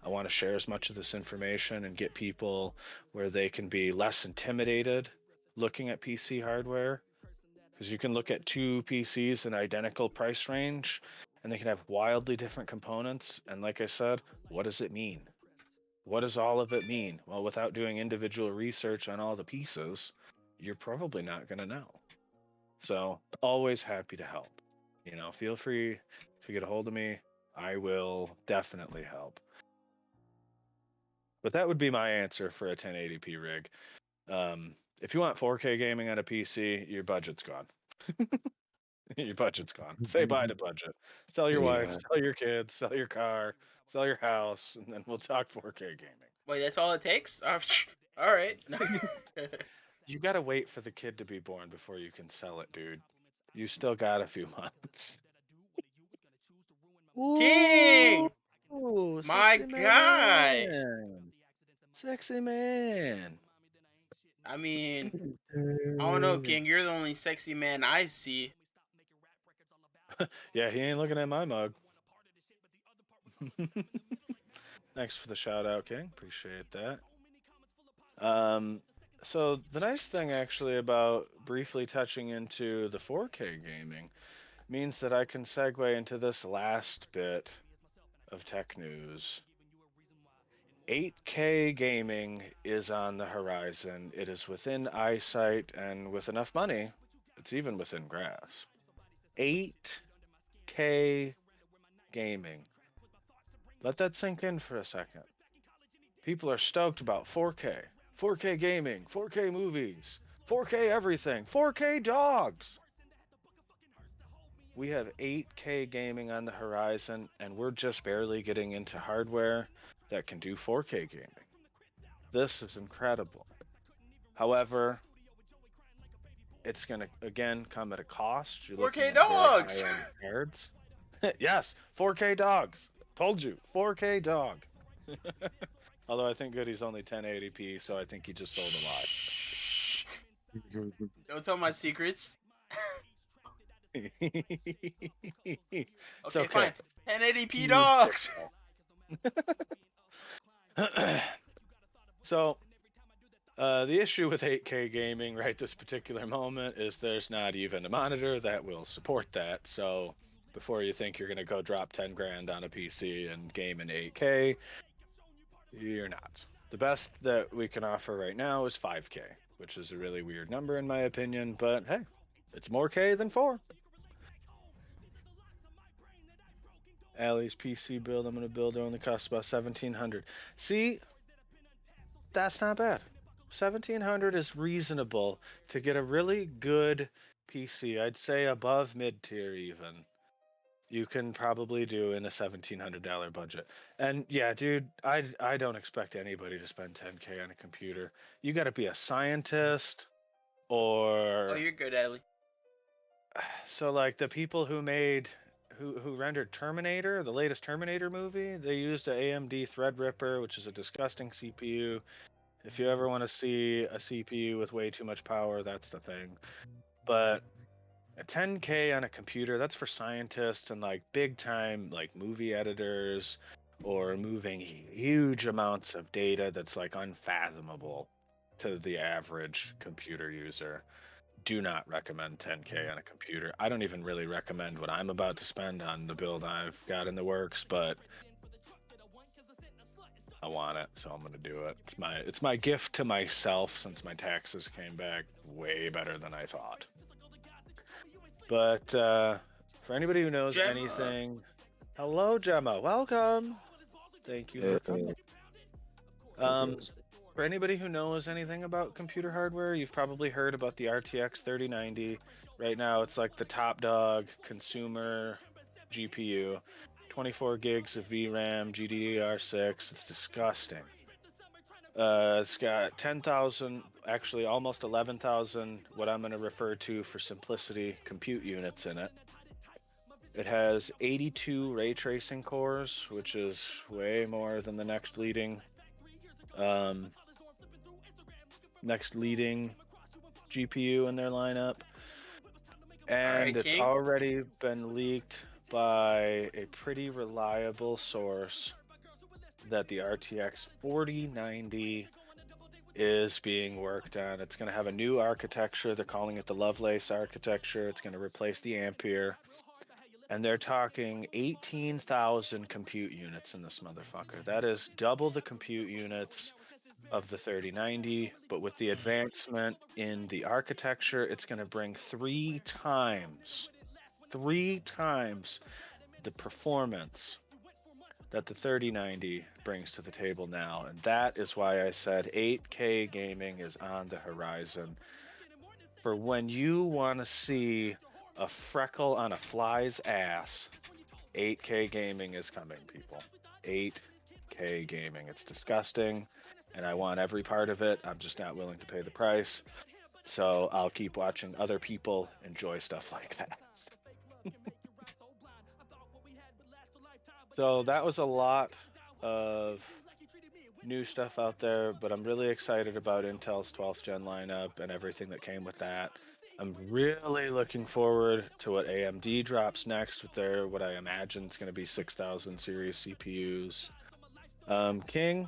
I want to share as much of this information and get people where they can be less intimidated looking at PC hardware. Because you can look at two PCs in identical price range and they can have wildly different components. And like I said, what does it mean? What does all of it mean? Well, without doing individual research on all the pieces, you're probably not going to know. So, always happy to help. Feel free to get a hold of me. I will definitely help. But that would be my answer for a 1080p rig. If you want 4K gaming on a PC, your budget's gone. Your budget's gone. Say bye to budget. Sell your wife, Yeah. sell your kids, sell your car, sell your house, and then we'll talk 4K gaming. Wait, that's all it takes? All right. You gotta wait for the kid to be born before you can sell it, dude. You still got a few months. King! Ooh, My sexy guy! man. Sexy man. I mean, I don't know, King. You're the only sexy man I see. Yeah, he ain't looking at my mug. Thanks for the shout out, King. Appreciate that. So the nice thing actually about briefly touching into the 4K gaming means that I can segue into this last bit of tech news. 8K gaming is on the horizon. It is within eyesight, and with enough money, it's even within grasp. 8K gaming. Let that sink in for a second. People are stoked about 4K. 4K gaming, 4K movies, 4K everything, 4K dogs. We have 8K gaming on the horizon, and we're just barely getting into hardware that can do 4K gaming. This is incredible. However, it's going to, again, come at a cost. You're 4K dogs! Cards. Yes, 4K dogs. Told you, 4K dog. Although I think Goody's only 1080p, so I think he just sold a lie. Don't tell my secrets. Okay, Fine. 1080p dogs! So, the issue with 8K gaming right this particular moment is there's not even a monitor that will support that. So, before you think you're going to go drop 10 grand on a PC and game in 8K, you're not. The best that we can offer right now is 5K, which is a really weird number in my opinion, but hey, it's more K than 4. Allie's PC build, I'm going to build, only costs about 1,700. See, that's not bad. 1,700 is reasonable to get a really good PC. I'd say above mid-tier even. You can probably do in a $1,700 budget. And yeah, dude, I don't expect anybody to spend 10K on a computer. You got to be a scientist or... Oh, you're good, Ellie. So like the people who made... Who rendered Terminator, the latest Terminator movie, they used an AMD Threadripper, which is a disgusting CPU. If you ever want to see a CPU with way too much power, that's the thing. But a 10K on a computer, that's for scientists and like big time like movie editors or moving huge amounts of data that's like unfathomable to the average computer user. Do not recommend 10K on a computer. I don't even really recommend what I'm about to spend on the build I've got in the works, but I want it, so I'm gonna do it. It's my gift to myself since my taxes came back way better than I thought. But for anybody who knows Gemma. anything, hello Gemma, welcome. Thank you for coming. For anybody who knows anything about computer hardware, you've probably heard about the RTX 3090. Right now, it's like the top dog consumer GPU. 24 gigs of VRAM, GDDR6. It's disgusting. It's got 10,000, actually almost 11,000, what I'm going to refer to for simplicity, compute units in it. It has 82 ray tracing cores, which is way more than the next leading GPU in their lineup. And it's already been leaked by a pretty reliable source that the RTX 4090 is being worked on. It's going to have a new architecture. They're calling it the Lovelace architecture. It's going to replace the Ampere. And they're talking 18,000 compute units in this motherfucker. That is double the compute units of the 3090, but with the advancement in the architecture, it's going to bring three times the performance that the 3090 brings to the table now. And that is why I said 8K gaming is on the horizon. For when you want to see a freckle on a fly's ass, 8K gaming is coming, people. 8K gaming. It's disgusting, and I want every part of it. I'm just not willing to pay the price. So I'll keep watching other people enjoy stuff like that. So that was a lot of new stuff out there, but I'm really excited about Intel's 12th gen lineup and everything that came with that. I'm really looking forward to what AMD drops next with their, what I imagine is going to be 6000 series CPUs. King,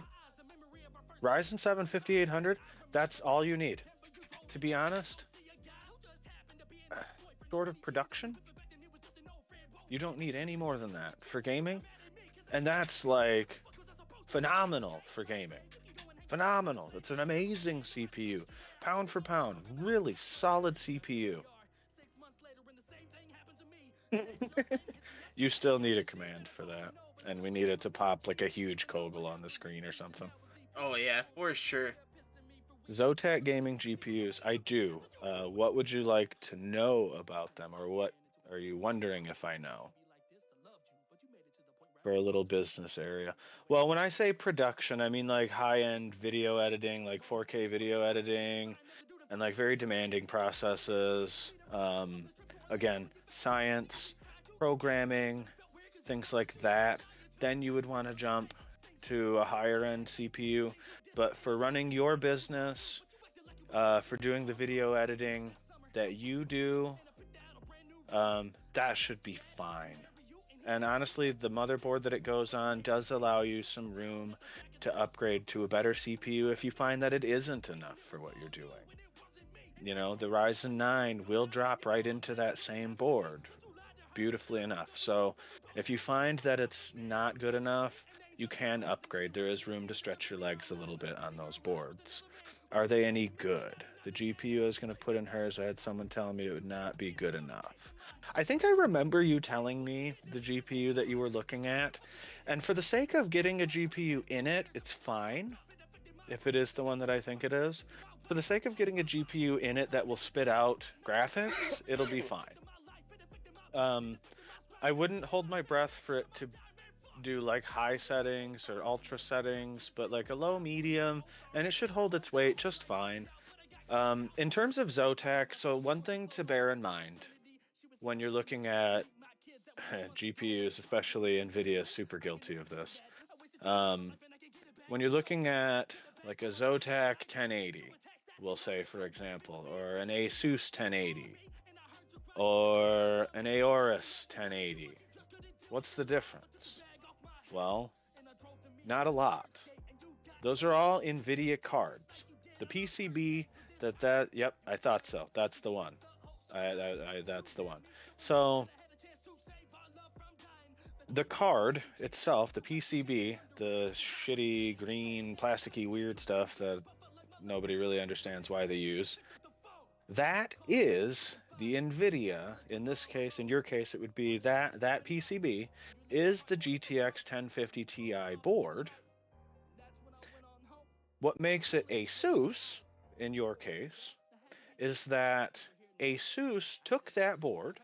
Ryzen 7 5800, that's all you need. To be honest, short of production, you don't need any more than that for gaming. And that's like phenomenal for gaming. Phenomenal. It's an amazing CPU. Pound for pound, really solid CPU. You still need a command for that. And we need it to pop like a huge Kogel on the screen or something. Oh yeah, for sure. Zotac gaming GPUs, I do. What would you like to know about them, or what are you wondering if I know? For a little business area. Well, when I say production, I mean like high-end video editing, like 4K video editing, and like very demanding processes. Again, science, programming, things like that. Then you would want to jump to a higher-end CPU. But for running your business, for doing the video editing that you do, that should be fine. And honestly, the motherboard that it goes on does allow you some room to upgrade to a better CPU if you find that it isn't enough for what you're doing. You know, the Ryzen 9 will drop right into that same board, beautifully enough. So if you find that it's not good enough, you can upgrade. There is room to stretch your legs a little bit on those boards. Are they any good? The GPU I was going to put in hers, I had someone telling me it would not be good enough. I think I remember you telling me the GPU that you were looking at, and for the sake of getting a GPU in it, it's fine, if it is the one that I think it is. For the sake of getting a GPU in it that will spit out graphics, it'll be fine. I wouldn't hold my breath for it to do like high settings or ultra settings, but like a low medium, and it should hold its weight just fine. In terms of Zotac, so one thing to bear in mind when you're looking at GPUs, especially NVIDIA is super guilty of this. When you're looking at like a Zotac 1080, we'll say for example, or an Asus 1080, or an Aorus 1080, what's the difference? Well, not a lot. Those are all NVIDIA cards. The PCB yep, I thought so. That's the one. That's the one. So the card itself, the PCB, the shitty green plasticky weird stuff that nobody really understands why they use, that is the NVIDIA. In this case, in your case, it would be that PCB is the GTX 1050 Ti board. What makes it ASUS, in your case, is that ASUS took that board,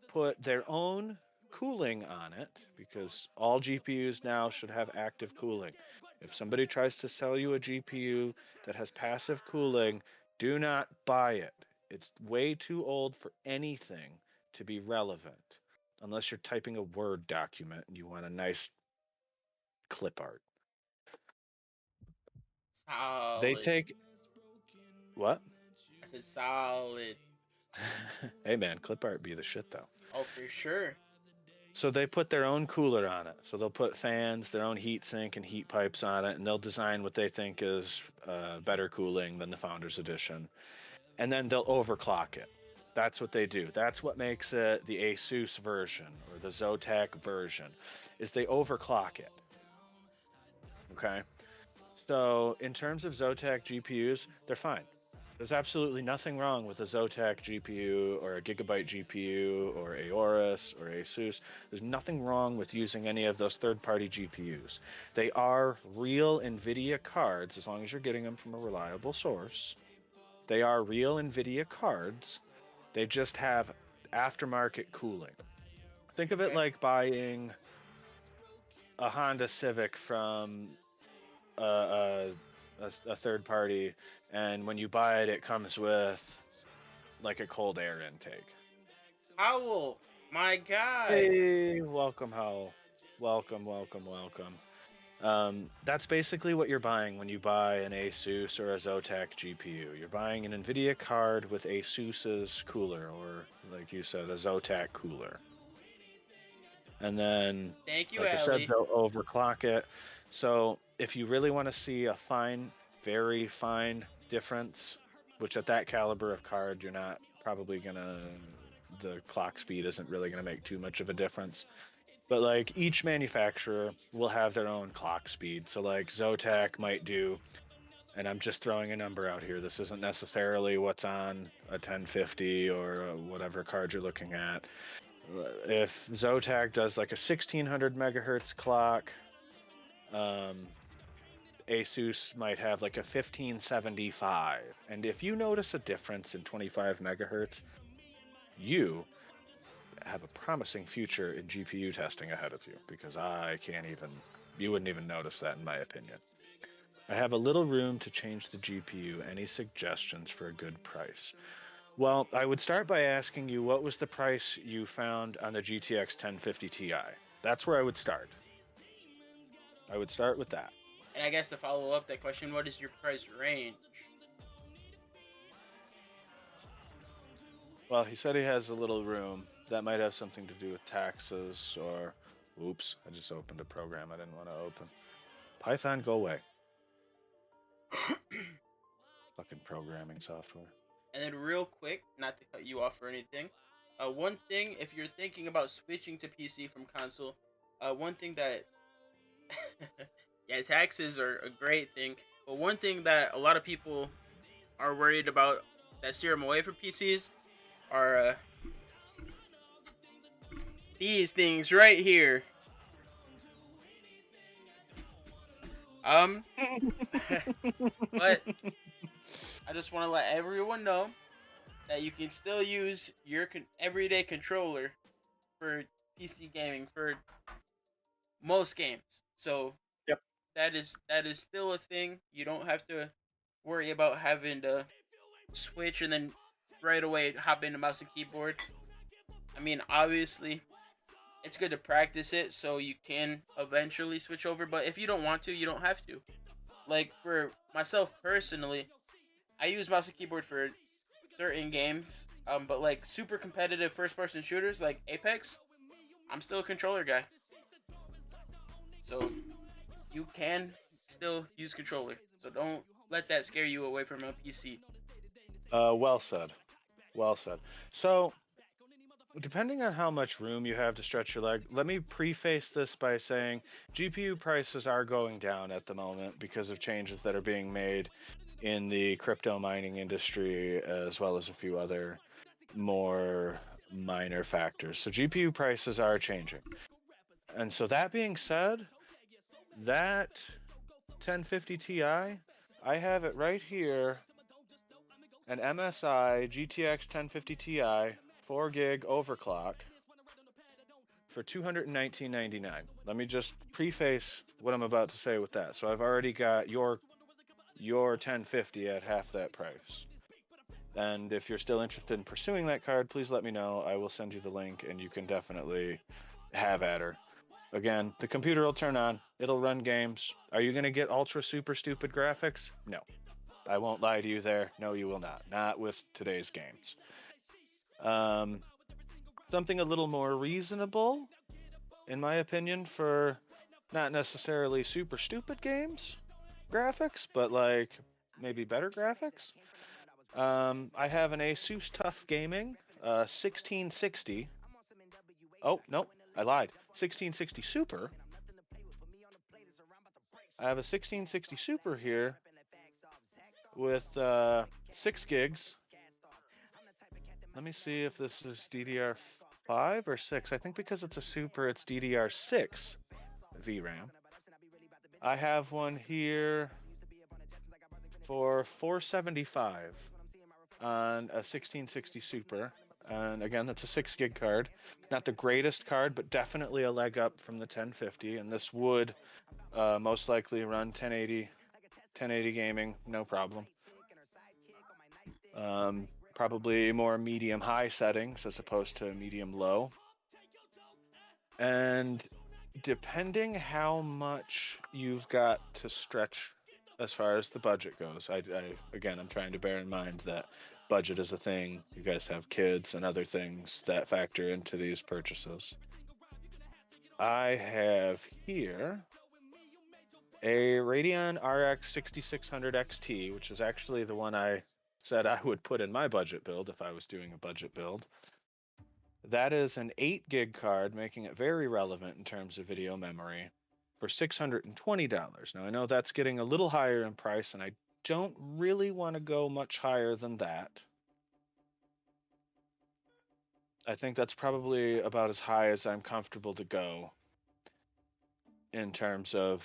put their own cooling on it, because all GPUs now should have active cooling. If somebody tries to sell you a GPU that has passive cooling, do not buy it. It's way too old for anything to be relevant, unless you're typing a Word document and you want a nice clip art. Solid. They take... What? I said solid. Hey man, clip art be the shit though. Oh, for sure. So they put their own cooler on it. So they'll put fans, their own heat sink and heat pipes on it, and they'll design what they think is better cooling than the Founders Edition. And then they'll overclock it. That's what they do. That's what makes it the Asus version or the Zotac version, is they overclock it. Okay? So in terms of Zotac GPUs, they're fine. There's absolutely nothing wrong with a Zotac GPU or a Gigabyte GPU or Aorus or Asus. There's nothing wrong with using any of those third-party GPUs. They are real NVIDIA cards as long as you're getting them from a reliable source. They are real NVIDIA cards. They just have aftermarket cooling. Think of it like buying a Honda Civic from a third party, and when you buy it, it comes with like a cold air intake. Howell, my God. Hey, welcome, Howell. Welcome. That's basically what you're buying when you buy an Asus or a Zotac GPU. You're buying an NVIDIA card with Asus's cooler, or like you said, a Zotac cooler. And then, thank you, like I Ali. said, they'll overclock it. So if you really want to see a fine, very fine difference, which at that caliber of card, you're not probably the clock speed isn't really gonna make too much of a difference. But like each manufacturer will have their own clock speed. So like Zotac might do, and I'm just throwing a number out here, this isn't necessarily what's on a 1050 or whatever card you're looking at. If Zotac does like a 1600 megahertz clock, Asus might have like a 1575. And if you notice a difference in 25 megahertz, you have a promising future in GPU testing ahead of you, because you wouldn't even notice that in my opinion. I have a little room to change the GPU. Any suggestions for a good price? Well, I would start by asking you, what was the price you found on the GTX 1050 Ti? That's where I would start. I would start with that. And I guess to follow up that question, what is your price range? Well, he said he has a little room. That might have something to do with taxes or... Oops, I just opened a program I didn't want to open. Python, go away. Fucking programming software. And then real quick, not to cut you off or anything, one thing, if you're thinking about switching to PC from console, one thing that... yeah, taxes are a great thing, but one thing that a lot of people are worried about that steer them away from PCs are these things right here. But I just want to let everyone know that you can still use your everyday controller for PC gaming for most games. So yep, that is still a thing. You don't have to worry about having to switch and then right away hop into mouse and keyboard. I mean, obviously, it's good to practice it so you can eventually switch over, but if you don't want to, you don't have to. Like, for myself personally, I use mouse and keyboard for certain games, but like super competitive first-person shooters like Apex, I'm still a controller guy. So you can still use controller. So don't let that scare you away from a PC. Well said. Well said. So, depending on how much room you have to stretch your leg, let me preface this by saying GPU prices are going down at the moment because of changes that are being made in the crypto mining industry, as well as a few other more minor factors. So GPU prices are changing. And so that being said, that 1050 Ti, I have it right here, an MSI GTX 1050 Ti 4 gig overclock for $219.99. Let me just preface what I'm about to say with that. So I've already got your 1050 at half that price. And if you're still interested in pursuing that card, please let me know. I will send you the link and you can definitely have at her. Again, the computer will turn on. It'll run games. Are you going to get ultra super stupid graphics? No. I won't lie to you there. No, you will not. Not with today's games. Something a little more reasonable in my opinion, for not necessarily super stupid games graphics, but like maybe better graphics. I have an Asus TUF Gaming 1660. Oh, nope, I lied. 1660 Super. I have a 1660 Super here with 6 gigs. Let me see if this is DDR5 or 6. I think because it's a Super, it's DDR6 VRAM. I have one here for 475 on a 1660 Super. And again, that's a 6 gig card. Not the greatest card, but definitely a leg up from the 1050. And this would most likely run 1080 gaming, no problem. Probably more medium high settings as opposed to medium low. And depending how much you've got to stretch as far as the budget goes, again, I'm trying to bear in mind that budget is a thing. You guys have kids and other things that factor into these purchases. I have here a Radeon RX 6600 XT, which is actually the one I said I would put in my budget build if I was doing a budget build. That is an 8 gig card, making it very relevant in terms of video memory for $620. Now, I know that's getting a little higher in price, and I don't really want to go much higher than that. I think that's probably about as high as I'm comfortable to go in terms of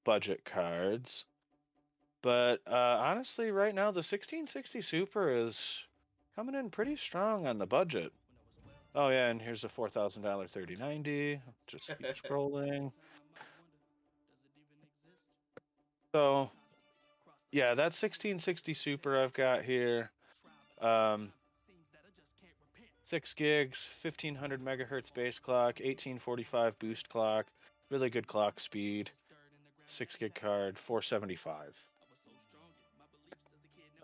budget cards. But honestly, right now, the 1660 Super is coming in pretty strong on the budget. Oh yeah, and here's a $4,000 3090. Just keep scrolling. So yeah, that 1660 Super I've got here. 6 gigs, 1500 megahertz base clock, 1845 boost clock, really good clock speed. 6 gig card, 475.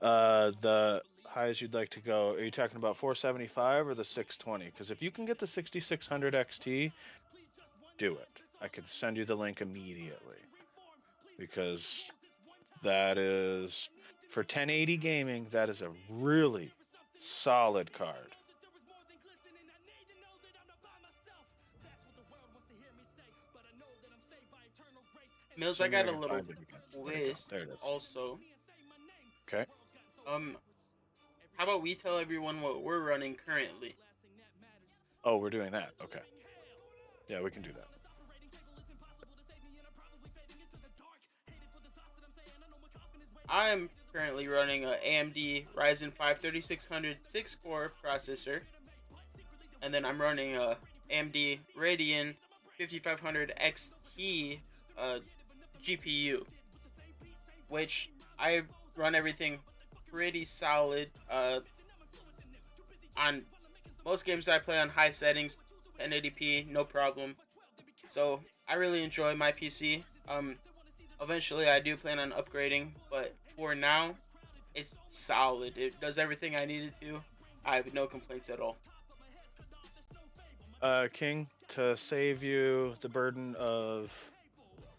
The highest you'd like to go, are you talking about 475 or the 620? Because if you can get the 6600 XT, do it. I could send you the link immediately. Because that is, for 1080 gaming, that is a really solid card. Mills, I got a little quiz also. Okay. How about we tell everyone what we're running currently? Oh, we're doing that. Okay. Yeah, we can do that. I'm currently running a AMD Ryzen 5 3600 6-core processor, and then I'm running a AMD Radeon 5500 XT GPU, which I run everything pretty solid. On most games I play on high settings, 1080p, no problem. So I really enjoy my PC. Eventually I do plan on upgrading, but for now, it's solid. It does everything I need it to. I have no complaints at all. King, to save you the burden of,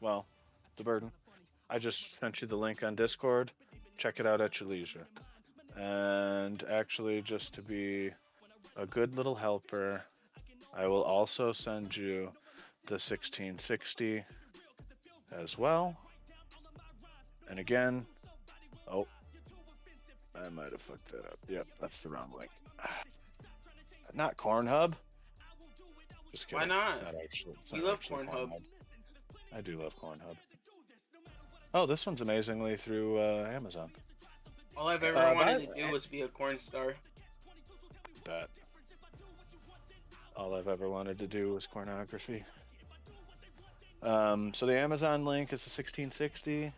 well, the burden, I just sent you the link on Discord. Check it out at your leisure. And actually, just to be a good little helper, I will also send you the 1660 as well. And again, oh, I might have fucked that up. Yep, that's the wrong link. Not Cornhub. Just kidding. Why not? It's not actually, You love Cornhub. I do love Cornhub. Oh, this one's amazingly through Amazon. All I've ever wanted to do was be a corn star. Bet. All I've ever wanted to do was pornography. So the Amazon link is the 1660.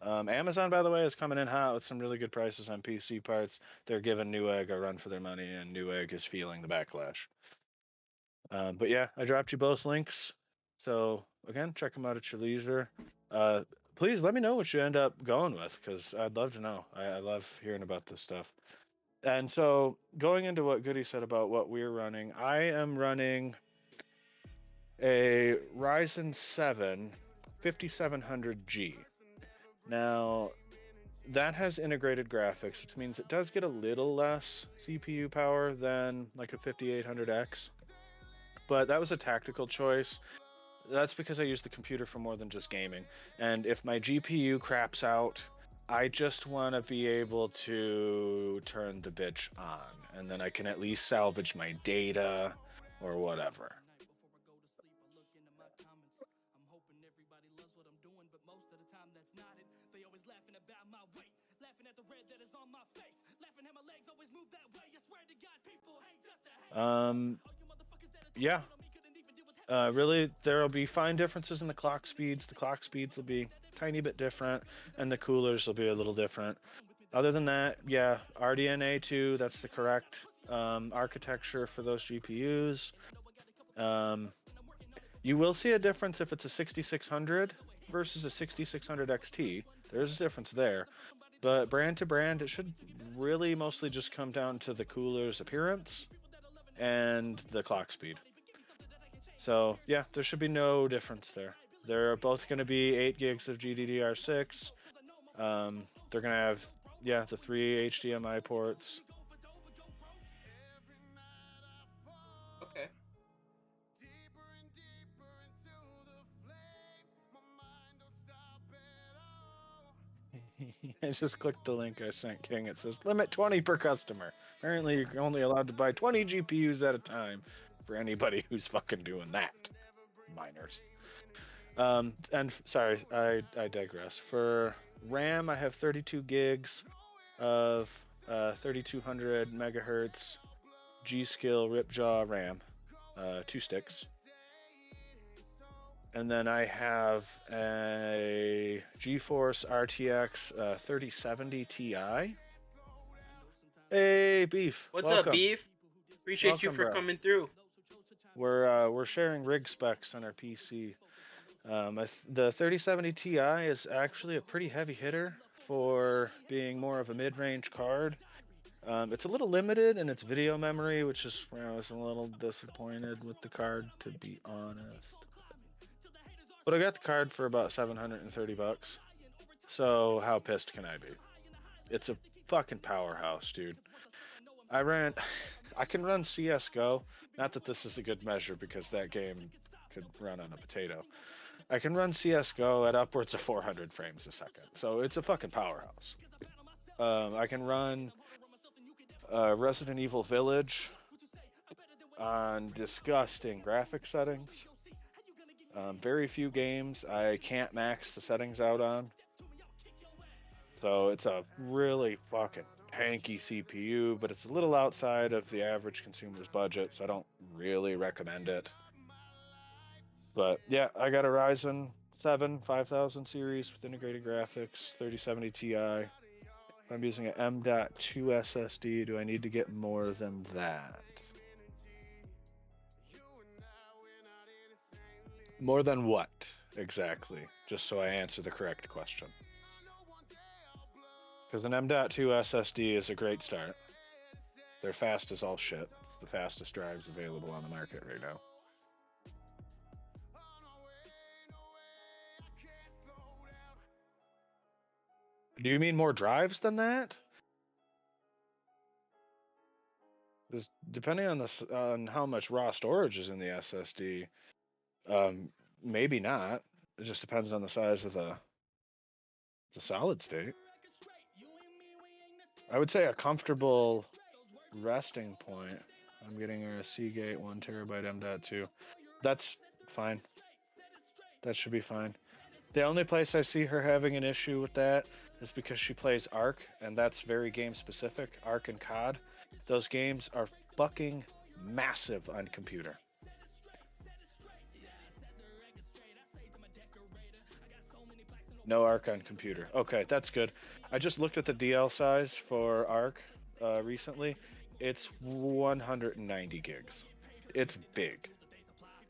Amazon, by the way, is coming in hot with some really good prices on PC parts. They're giving Newegg a run for their money, and Newegg is feeling the backlash. But yeah, I dropped you both links. So again, check them out at your leisure. Please let me know what you end up going with, because I'd love to know. I love hearing about this stuff. And so going into what Goody said about what we're running, I am running a Ryzen 7 5700G. Now, that has integrated graphics, which means it does get a little less CPU power than like a 5800X. But that was a tactical choice. That's because I use the computer for more than just gaming. And if my GPU craps out, I just want to be able to turn the bitch on, and then I can at least salvage my data or whatever. Yeah. Really, there will be fine differences in the clock speeds. The clock speeds will be a tiny bit different, and the coolers will be a little different. Other than that, yeah, RDNA 2, that's the correct architecture for those GPUs. You will see a difference if it's a 6600 versus a 6600 XT. There's a difference there. But brand to brand, it should really mostly just come down to the cooler's appearance and the clock speed. So yeah, there should be no difference there. They're both going to be 8 gigs of GDDR6. They're going to have, yeah, the 3 HDMI ports. Okay. I just clicked the link I sent King. It says limit 20 per customer. Apparently, you're only allowed to buy 20 GPUs at a time for anybody who's fucking doing that. Miners. And sorry, I digress. For RAM, I have 32 gigs of 3200 megahertz G.Skill Ripjaw RAM, 2 sticks. And then I have a GeForce RTX 3070 Ti. Hey, Beef. What's welcome. up, Beef? Appreciate you Welcome, for bro. coming through. We're sharing rig specs on our PC. The 3070 Ti is actually a pretty heavy hitter for being more of a mid-range card. It's a little limited in its video memory, which is where I was a little disappointed with the card, to be honest. But I got the card for about 730 bucks. So how pissed can I be? It's a fucking powerhouse, dude. I can run CS:GO. Not that this is a good measure because that game could run on a potato. I can run CS:GO at upwards of 400 frames a second. So it's a fucking powerhouse. I can run Resident Evil Village on disgusting graphic settings. Very few games I can't max the settings out on. So it's a really fucking hanky CPU, but it's a little outside of the average consumer's budget, so I don't really recommend it. But yeah, I got a Ryzen 7 5000 series with integrated graphics, 3070 Ti. If I'm using an M.2 SSD, do I need to get more than that? More than what, exactly? Just so I answer the correct question. Because an M.2 SSD is a great start. They're fast as all shit. The fastest drives available on the market right now. Do you mean more drives than that? Because depending on how much raw storage is in the SSD, maybe not. It just depends on the size of the solid state. I would say a comfortable resting point. I'm getting a Seagate 1 terabyte M.2. That's fine. That should be fine. The only place I see her having an issue with that is because she plays Ark, and that's very game specific. Ark and COD. Those games are fucking massive on computer. No Ark on computer. Okay, that's good. I just looked at the DL size for Ark recently. It's 190 gigs. It's big.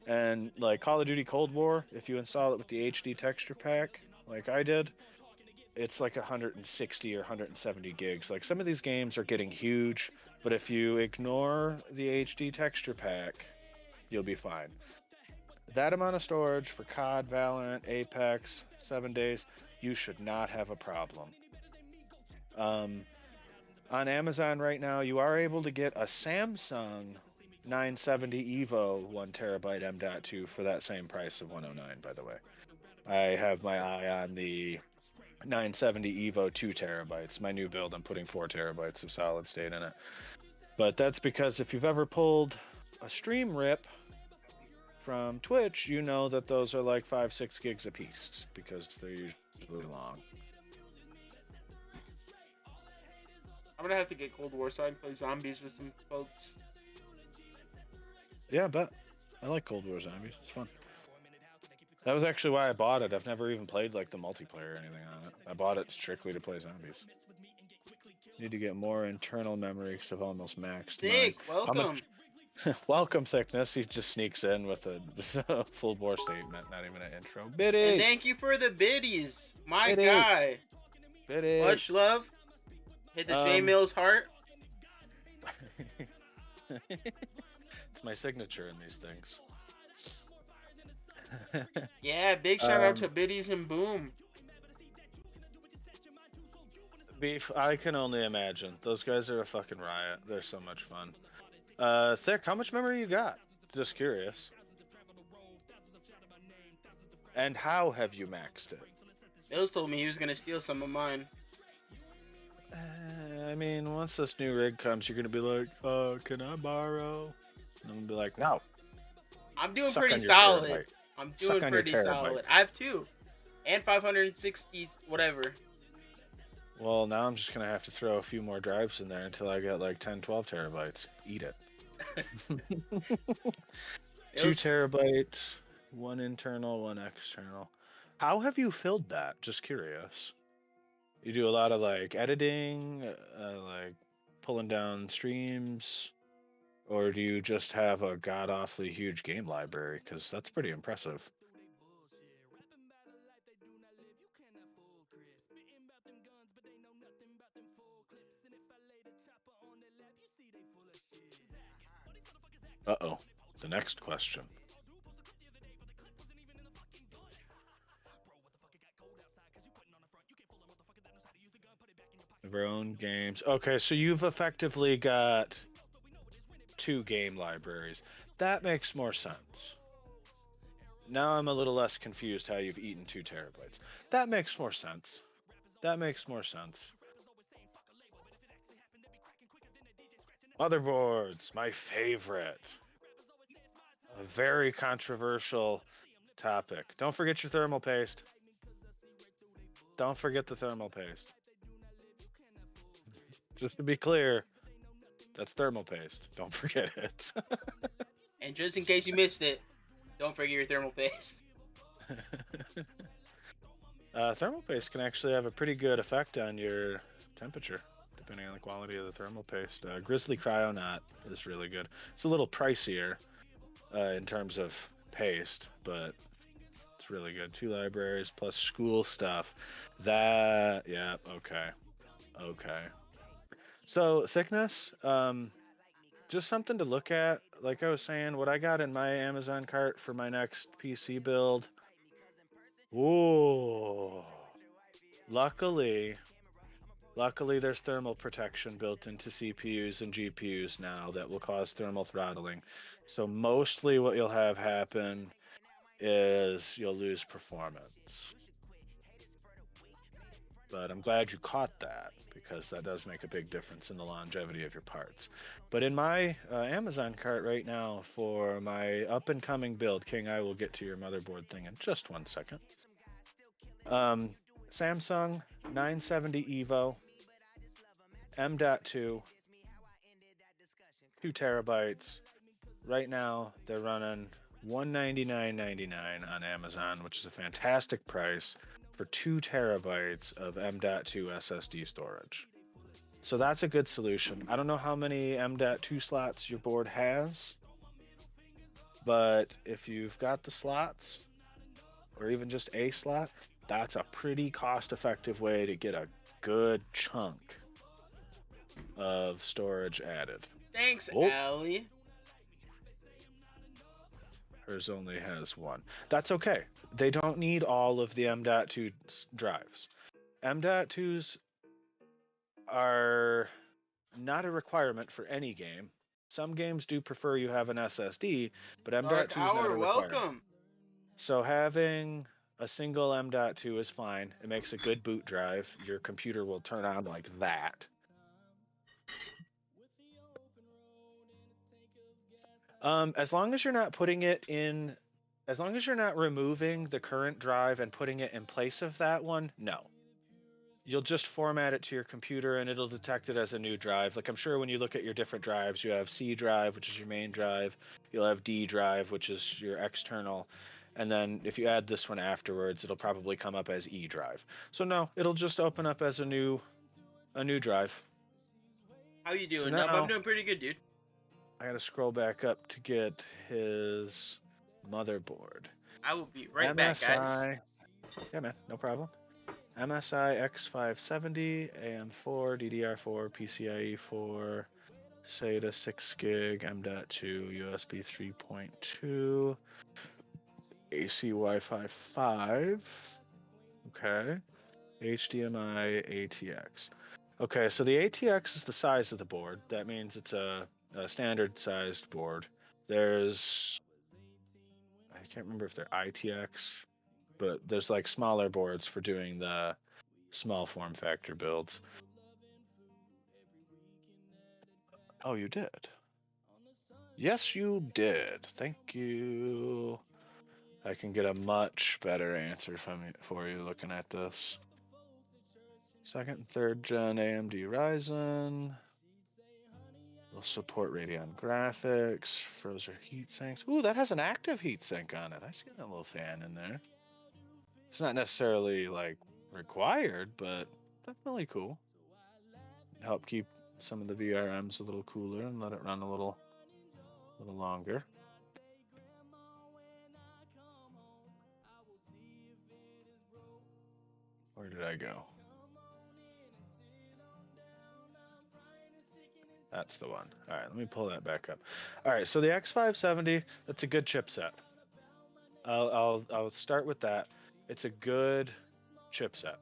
And like Call of Duty Cold War, if you install it with the HD texture pack, like I did, it's like 160 or 170 gigs. Like some of these games are getting huge, but if you ignore the HD texture pack, you'll be fine. that amount of storage for COD, Valorant, Apex, 7 days, you should not have a problem. On Amazon right now, you are able to get a Samsung 970 Evo 1TB M.2 for that same price of 109. By the way, I have my eye on the 970 Evo 2TB. My new build, I'm putting 4TB of solid state in it. But that's because if you've ever pulled a stream rip from Twitch, you know that those are like 5-6 gigs a piece because they're usually long. I'm gonna have to get Cold War so I can play zombies with some folks. Yeah, I bet. I like Cold War Zombies. It's fun. That was actually why I bought it. I've never even played like the multiplayer or anything on it. I bought it strictly to play zombies. Need to get more internal memory because I've almost maxed Nick, mine. welcome. Welcome, Thickness. He just sneaks in with a full bore statement, not even an intro. Biddy! And thank you for the biddies, my Biddy. guy. Biddy! Much love. Hit the J Mills heart. It's my signature in these things. Yeah, big shout out to biddies and boom. Beef, I can only imagine. Those guys are a fucking riot. They're so much fun. Thick, how much memory you got? Just curious. And how have you maxed it? Mills told me he was gonna steal some of mine. I mean, once this new rig comes, you're gonna be like, can I borrow? And I'm gonna be like, no. I'm doing Suck pretty on your solid. terabyte. I'm Suck doing on your pretty terabyte. solid. I have 2. And 560, whatever. Well, now I'm just gonna have to throw a few more drives in there until I get like 10, 12 terabytes. Eat it. 2 terabytes, 1 internal, 1 external. How have you filled that? Just curious. You do a lot of like editing, like pulling down streams, or do you just have a god awfully huge game library? Because that's pretty impressive. Uh-oh. The next question. Of our own games. Okay, so you've effectively got 2 game libraries. That makes more sense. Now I'm a little less confused how you've eaten 2 terabytes. That makes more sense. That makes more sense. Motherboards, my favorite. A very controversial topic. Don't forget your thermal paste. Don't forget the thermal paste. Just to be clear, that's thermal paste. Don't forget it. And just in case you missed it, don't forget your thermal paste. Thermal paste can actually have a pretty good effect on your temperature, depending on the quality of the thermal paste. Grizzly Cryonaut is really good. It's a little pricier in terms of paste, but it's really good. 2 libraries plus school stuff. That, yeah, okay. Okay. So, thickness, just something to look at. Like I was saying, what I got in my Amazon cart for my next PC build. Ooh. Luckily, there's thermal protection built into CPUs and GPUs now that will cause thermal throttling. So mostly what you'll have happen is you'll lose performance. But I'm glad you caught that, because that does make a big difference in the longevity of your parts. But in my Amazon cart right now for my up-and-coming build, King, I will get to your motherboard thing in just 1 second. Samsung 970 Evo, M.2, 2 terabytes. Right now, they're running $199.99 on Amazon, which is a fantastic price for 2 terabytes of M.2 SSD storage. So that's a good solution. I don't know how many M.2 slots your board has, but if you've got the slots, or even just a slot, that's a pretty cost-effective way to get a good chunk of storage added. Thanks, Oh. Allie. Hers only has one. That's okay. They don't need all of the M.2 drives. M.2s are not a requirement for any game. Some games do prefer you have an SSD, but M.2 is not a requirement. Welcome. So having a single M.2 is fine. It makes a good boot drive. Your computer will turn on like that. As long as you're not putting it in, as long as you're not removing the current drive and putting it in place of that one, no. You'll just format it to your computer and it'll detect it as a new drive. Like I'm sure when you look at your different drives, you have C drive, which is your main drive. You'll have D drive, which is your external. And then if you add this one afterwards, it'll probably come up as E drive. So no, it'll just open up as a new drive. How you doing? So Nub? now- I'm doing pretty good, dude. I gotta scroll back up to get his motherboard. I will be right back, guys. Yeah, man, no problem. MSI X570, AM4, DDR4, PCIe 4, SATA 6 gig, M.2, USB 3.2, AC Wi-Fi 5. Okay. HDMI ATX. Okay, so the ATX is the size of the board. That means it's a standard sized board. There's, I can't remember if they're ITX, but there's like smaller boards for doing the small form factor builds. Oh, you did? Yes, you did. Thank you. I can get a much better answer for you looking at this. Second and third gen AMD Ryzen. Will support Radeon graphics. Frozen heat sinks. Ooh, that has an active heat sink on it. I see that little fan in there. It's not necessarily like required, but definitely cool. Help keep some of the VRMs a little cooler and let it run a little longer. Where did I go? That's the one. All right, let me pull that back up. All right, so the X570, that's a good chipset. I'll start with that. It's a good chipset.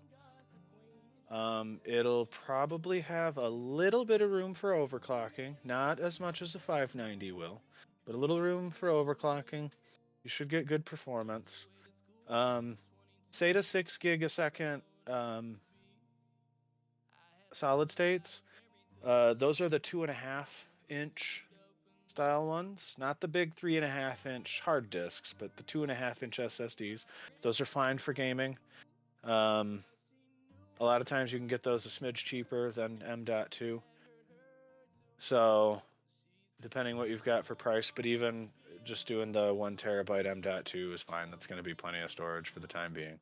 It'll probably have a little bit of room for overclocking, not as much as a 590 will, but a little room for overclocking. You should get good performance. SATA 6 gig a second solid states. Those are the 2.5 inch style ones, not the big 3.5 inch hard disks, but the 2.5 inch SSDs. Those are fine for gaming. A lot of times you can get those a smidge cheaper than M.2. So depending what you've got for price, but even just doing the 1 terabyte M.2 is fine. That's going to be plenty of storage for the time being.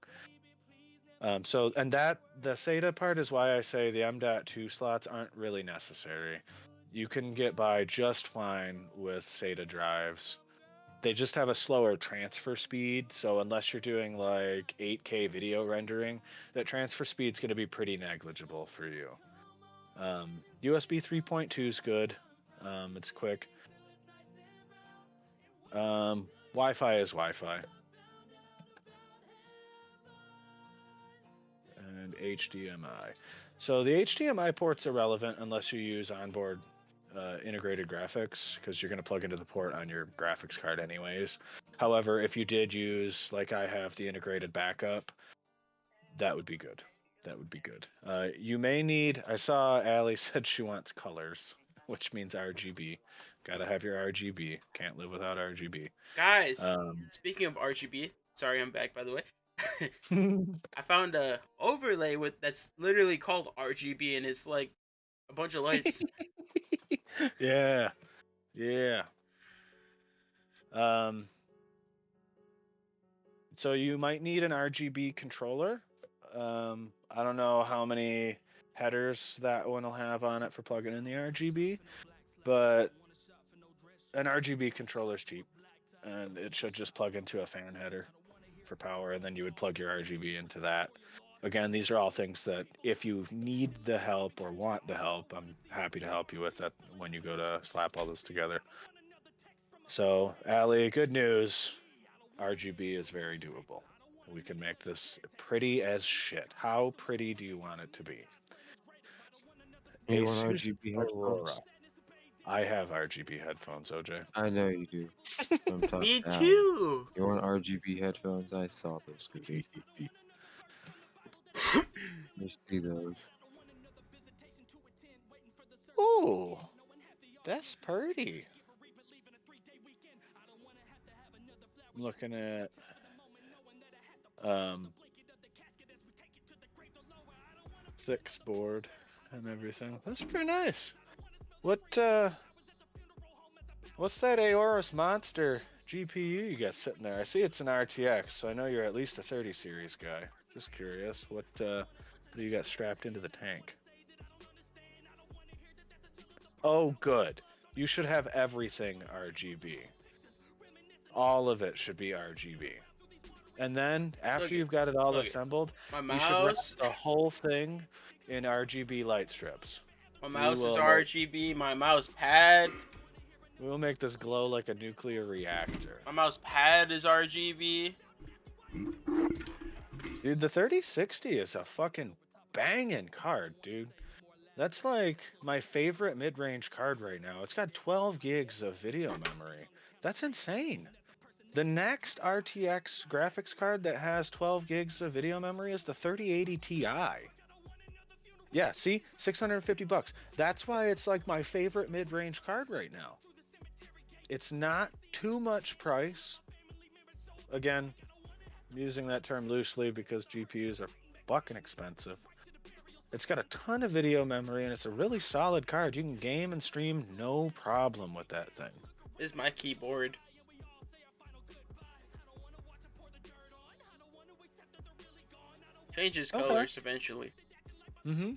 And that the SATA part is why I say the M.2 slots aren't really necessary. You can get by just fine with SATA drives. They just have a slower transfer speed, so unless you're doing like 8K video rendering, that transfer speed's going to be pretty negligible for you. USB 3.2 is good. It's quick. Wi-Fi is Wi-Fi. And HDMI. So the HDMI port's irrelevant unless you use onboard integrated graphics, because you're going to plug into the port on your graphics card anyways. However, if you did use, like I have, the integrated backup, that would be good. That would be good. You may need, I saw Allie said she wants colors, which means RGB. Gotta have your RGB. Can't live without RGB. Guys, speaking of RGB, sorry I'm back by the way. I found a overlay that's literally called RGB, and it's like a bunch of lights. Yeah. So you might need an RGB controller. I don't know how many headers that one will have on it for plugging in the RGB, but an RGB controller is cheap, and it should just plug into a fan header for power, and then you would plug your RGB into that. Again, these are all things that if you need the help or want the help, I'm happy to help you with that when you go to slap all this together. So, Allie, good news. RGB is very doable. We can make this pretty as shit. How pretty do you want it to be? You want Asus RGB Aurora. headphones? I have RGB headphones, OJ. I know you do. I'm talking Me to Alan. too. You want RGB headphones? I saw those. Cookie. You see those. Ooh, that's pretty. I'm looking at Thick's board and everything. That's pretty nice. What's that Aorus Monster GPU you got sitting there? I see it's an RTX, so I know you're at least a 30 series guy. Just curious, what do you got strapped into the tank? Oh, good. You should have everything RGB. All of it should be RGB. And then, after you've got it all assembled, My you should wrap mouse, the whole thing in RGB light strips. my mouse is RGB. My mouse pad, We'll make this glow like a nuclear reactor. my mouse pad is RGB. Dude, the 3060 is a fucking banging card, dude. That's like my favorite mid-range card right now. It's got 12 gigs of video memory. That's insane. The next RTX graphics card that has 12 gigs of video memory is the 3080 Ti. Yeah, see? 650 bucks. That's why it's like my favorite mid-range card right now. It's not too much price. Again, I'm using that term loosely because GPUs are fucking expensive. It's got a ton of video memory and it's a really solid card. You can game and stream no problem with that thing. This is my keyboard. Changes colors eventually. Mm-hmm.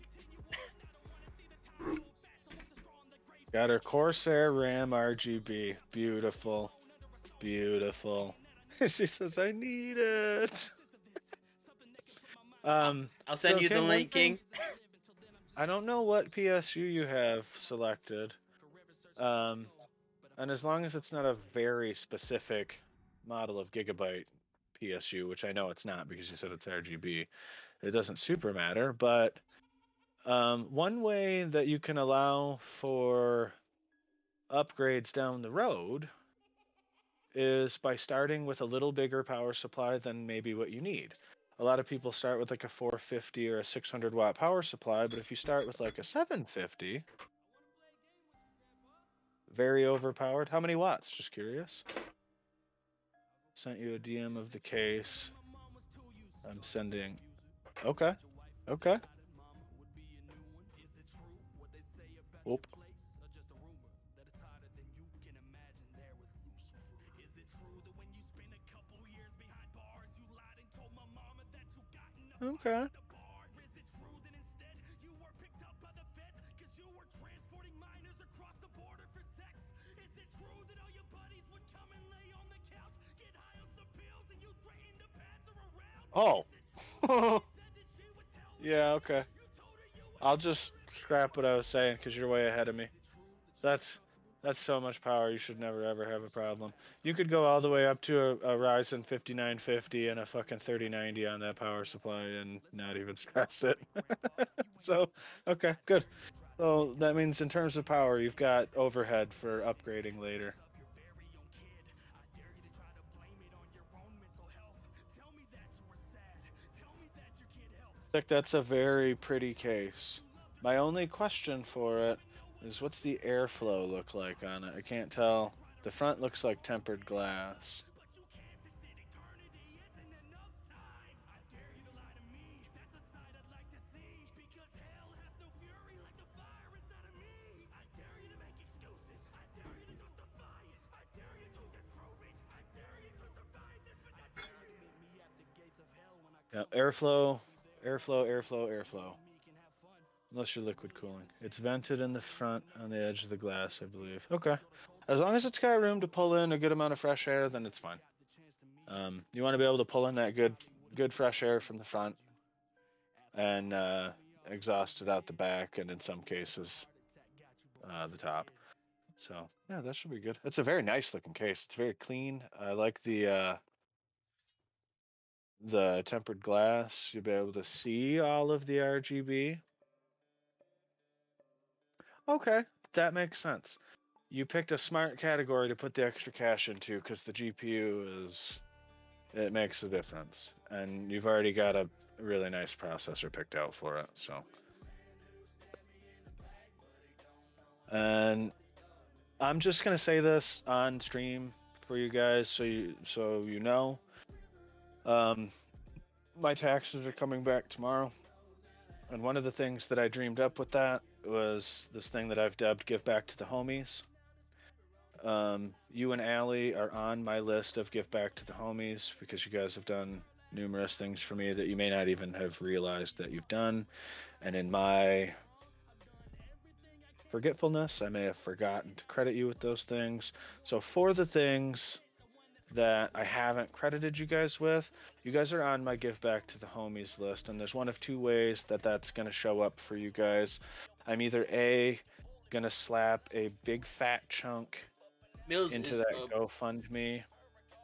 Got her Corsair RAM RGB. Beautiful. Beautiful. She says, I need it. I'll send you the link, King. I don't know what PSU you have selected. And as long as it's not a very specific model of Gigabyte PSU, which I know it's not because you said it's RGB, it doesn't super matter. But one way that you can allow for upgrades down the road is by starting with a little bigger power supply than maybe what you need. A lot of people start with like a 450 or a 600 watt power supply, but if you start with like a 750, very overpowered. How many watts? Just curious. Sent you a DM of the case. I'm sending. Okay. Okay. Oop. Okay. Oh. Yeah, okay. I'll just scrap what I was saying because you're way ahead of me. That's so much power. You should never ever have a problem. You could go all the way up to a Ryzen 5950 and a fucking 3090 on that power supply and not even stress it. So, okay, good. So that means in terms of power, you've got overhead for upgrading later. That's a very pretty case. My only question for it is what's the airflow look like on it? I can't tell. The front looks like tempered glass. Yeah, airflow. Unless you're liquid cooling. It's vented in the front on the edge of the glass, I believe. Okay. As long as it's got room to pull in a good amount of fresh air, then it's fine. You want to be able to pull in that good fresh air from the front and exhaust it out the back and in some cases the top. So yeah, that should be good. It's a very nice looking case. It's very clean. I like the tempered glass. You'll be able to see all of the RGB. Okay, that makes sense. You picked a smart category to put the extra cash into because the GPU it makes a difference, and you've already got a really nice processor picked out for it. So, and I'm just gonna say this on stream for you guys, so you know. My taxes are coming back tomorrow, and one of the things that I dreamed up with that was this thing that I've dubbed "Give Back to the Homies." You and Allie are on my list of give back to the homies because you guys have done numerous things for me that you may not even have realized that you've done. And in my forgetfulness, I may have forgotten to credit you with those things. So for the things that I haven't credited you guys with, you guys are on my give back to the homies list. And there's one of two ways that that's going to show up for you guys. I'm either A, going to slap a big fat chunk Mills into is that a GoFundMe,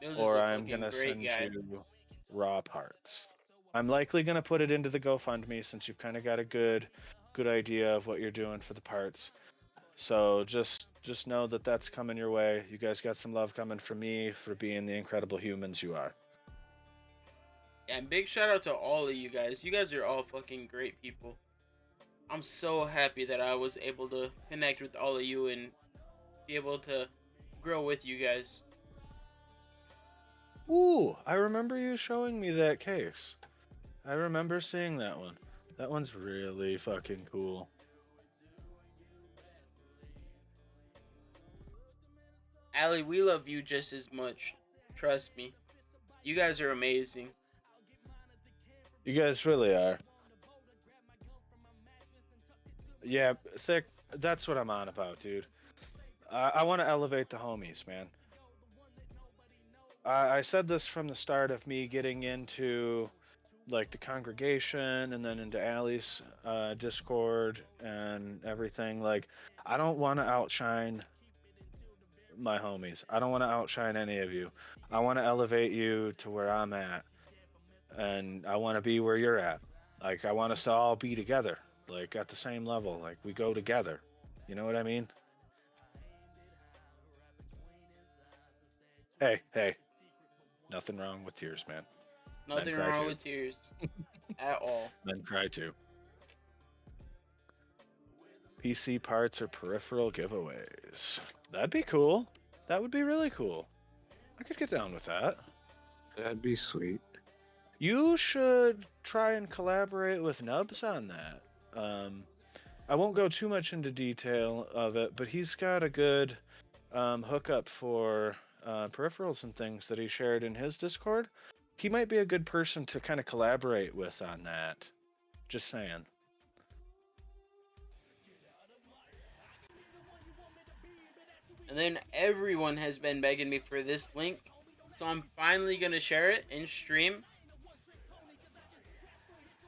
Mills is or a I'm fucking gonna great send guy. you raw parts. I'm likely gonna put it into the GoFundMe since you've kind of got a good idea of what you're doing for the parts. So just know that that's coming your way. You guys got some love coming from me for being the incredible humans you are. And big shout out to all of you guys. You guys are all fucking great people. I'm so happy that I was able to connect with all of you and be able to grow with you guys. Ooh, I remember you showing me that case. I remember seeing that one. That one's really fucking cool. Allie, we love you just as much. Trust me. You guys are amazing. You guys really are. Yeah, Thick, that's what I'm on about, dude. I want to elevate the homies, man. I said this from the start of me getting into like the congregation and then into Allie's Discord and everything. Like, I don't want to outshine my homies. I don't want to outshine any of you. I want to elevate you to where I'm at, and I want to be where you're at. Like, I want us to all be together, like at the same level. Like, we go together. You know what I mean? Hey, nothing wrong with tears, man. Nothing cry wrong too. with tears. At all. Men cry too. PC parts or peripheral giveaways. That'd be cool. That would be really cool. I could get down with that. That'd be sweet. You should try and collaborate with Nubs on that. I won't go too much into detail of it, but he's got a good hookup for peripherals and things that he shared in his Discord. He might be a good person to kind of collaborate with on that. Just saying. And then everyone has been begging me for this link, so I'm finally gonna share it in stream.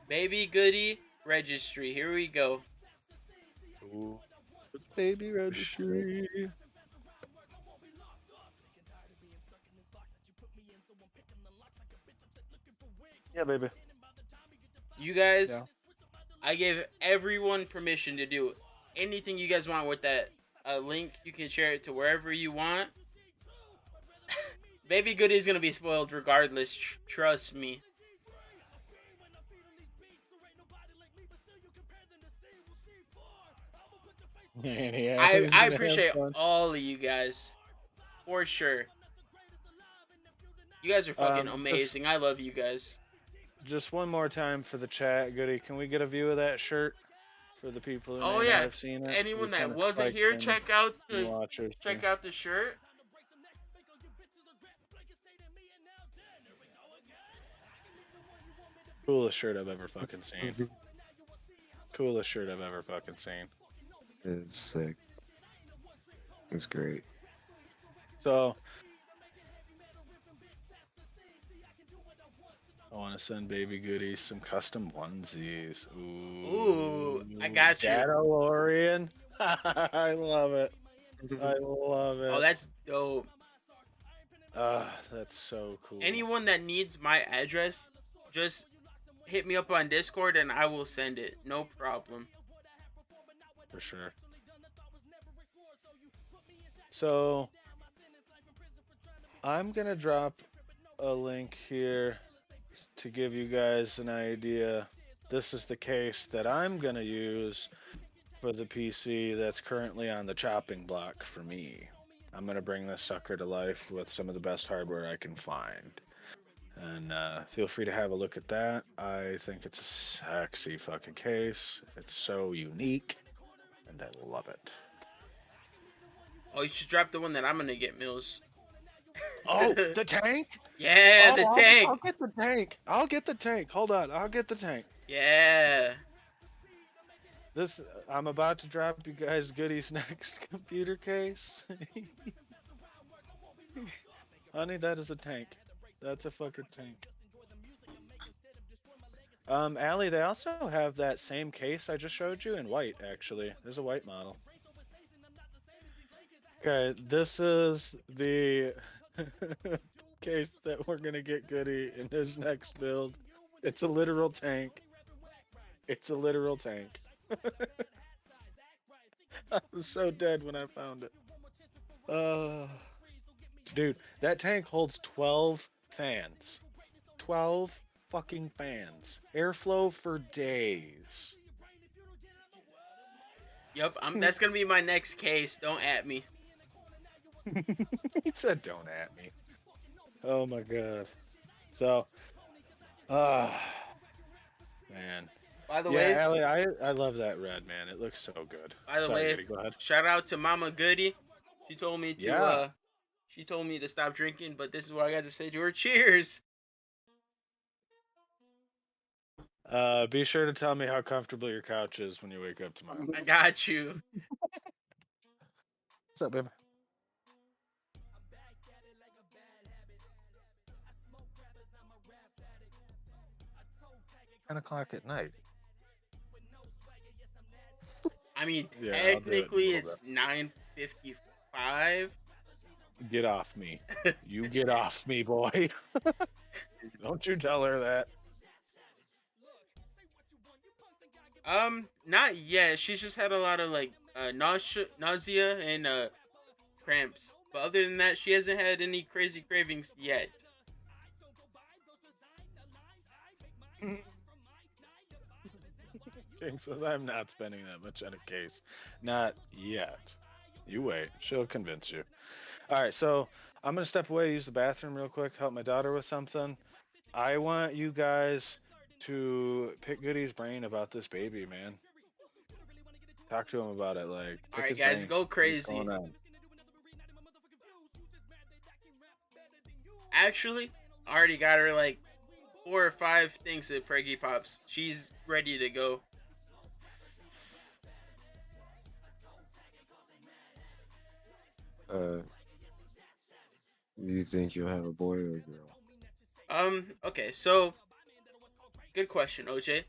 Baby Goody Registry. Here we go. Ooh. Baby registry. Yeah, baby. You guys, Yeah. I gave everyone permission to do anything you guys want with that link. You can share it to wherever you want. Baby Goody's gonna be spoiled regardless. Trust me. I appreciate all of you guys, for sure. You guys are fucking amazing. I love you guys. Just one more time for the chat, Goody. Can we get a view of that shirt for the people who may not have seen it? Anyone We that kinda wasn't spiked here, in check out watchers. the shirt. Coolest shirt I've ever fucking seen. Coolest shirt I've ever fucking seen. It's sick. It's great. So, I want to send Baby Goody some custom onesies. Ooh, I got you. Mandalorian. I love it. I love Oh, it. that's dope. That's so cool. Anyone that needs my address, just hit me up on Discord and I will send it. No problem. For sure. So I'm gonna drop a link here to give you guys an idea. This is the case that I'm gonna use for the PC that's currently on the chopping block for me. I'm gonna bring this sucker to life with some of the best hardware I can find. And feel free to have a look at that. I think it's a sexy fucking case. It's so unique, and I love it. Oh, you should drop the one that I'm gonna get, Mills. Oh, the tank? Yeah, Oh, the I'll tank. get the tank. I'll get the tank. Hold on, I'll get the tank. Yeah. This I'm about to drop you guys Goody's next computer case. Honey, that is a tank. That's a fucking tank. Allie, they also have that same case I just showed you in white, actually. There's a white model. Okay, this is the case that we're gonna get Goody in his next build. It's a literal tank. It's a literal tank. I was so dead when I found it. Dude, that tank holds 12 fans. 12 fucking fans. Airflow for days. Yep, that's gonna be my next case. Don't at me. He said don't at me. Oh my god. So, man. By the Yeah, way, Allie, I love that red, man. It looks so good. by the Sorry, way, Goody, go ahead. shout out to Mama Goody. She told me to Yeah. she told me to stop drinking, but this is what I got to say to her. Cheers. Be sure to tell me how comfortable your couch is when you wake up tomorrow. I got you. What's up, baby? $10 at night. I mean, Yeah, I'll do it in a technically little it's 9:55. Get off me. You get off me, boy. Don't you tell her that. Not yet. She's just had a lot of like nausea and cramps. But other than that, she hasn't had any crazy cravings yet. King says I'm not spending that much on a case. Not yet. You wait. She'll convince you. Alright, so I'm gonna step away, use the bathroom real quick, help my daughter with something. I want you guys to pick Goody's brain about this baby, man. Talk to him about it, like. pick Alright, his guys, brain. go What's crazy. going on? Actually, I already got her like 4 or 5 things at Preggy Pops. She's ready to go. Do you think you'll have a boy or a girl? Okay, so good question, OJ.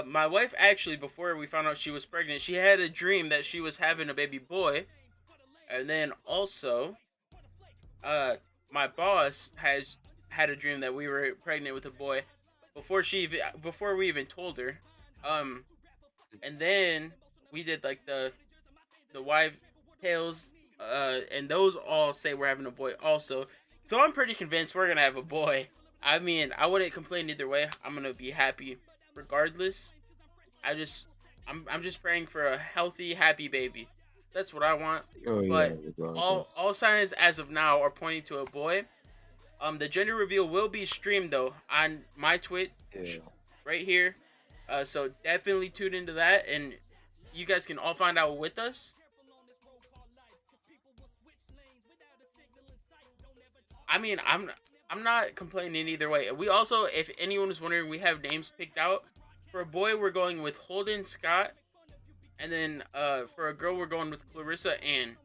My wife actually, before we found out she was pregnant, she had a dream that she was having a baby boy, and then also, my boss has had a dream that we were pregnant with a boy before we even told her. And then we did like the wife tales, and those all say we're having a boy also. So I'm pretty convinced we're gonna have a boy. I mean, I wouldn't complain either way. I'm gonna be happy regardless. I'm just praying for a healthy, happy baby. That's what I want. Oh But yeah, regardless. all signs as of now are pointing to a boy. The gender reveal will be streamed though on my Twitch Yeah. right here. So definitely tune into that, and you guys can all find out with us. I mean, I'm not complaining either way. We also, if anyone is wondering, we have names picked out. For a boy, we're going with Holden Scott, and then for a girl, we're going with Clarissa Ann.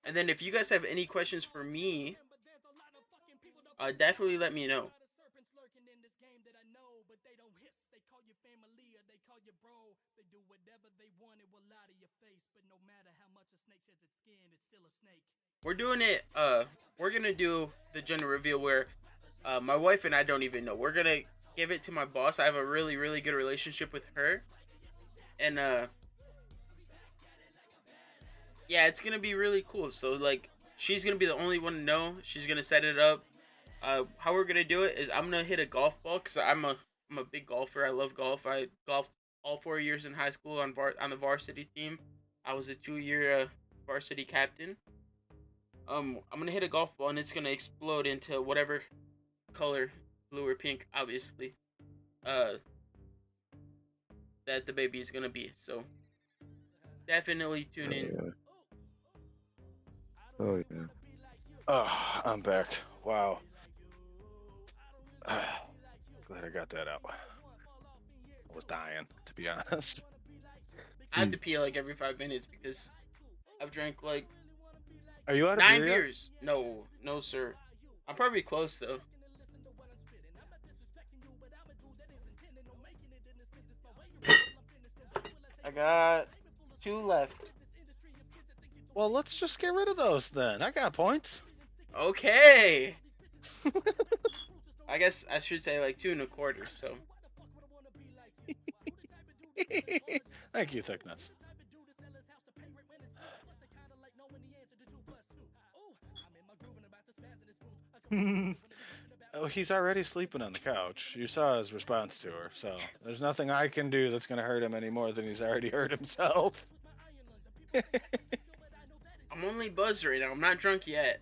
And then if you guys have any questions for me, definitely let me know. We're doing it. We're gonna do the gender reveal where my wife and I don't even know. We're gonna give it to my boss. I have a really, really good relationship with her, and yeah, it's gonna be really cool. So like, she's gonna be the only one to know. She's gonna set it up. How we're gonna do it is I'm gonna hit a golf ball because I'm a big golfer. I love golf. I golfed all 4 years in high school on the varsity team. I was a 2 year varsity captain. I'm gonna hit a golf ball and it's gonna explode into whatever color, blue or pink, obviously. Uh, that the baby is gonna be. So definitely tune Oh in. yeah. Oh yeah. Oh, I'm back. Wow. Glad I got that out. I was dying, to be honest. I have to pee like every 5 minutes because I've drank like Are you out of 9 beer yet? beers. No, no, sir. I'm probably close though. I got 2 left. Well, let's just get rid of those then. I got points. Okay. I guess I should say like 2 1/4. So Thank you, Thickness. Oh, he's already sleeping on the couch. You saw his response to her, so there's nothing I can do that's going to hurt him any more than he's already hurt himself. I'm only buzzed right now. I'm not drunk yet.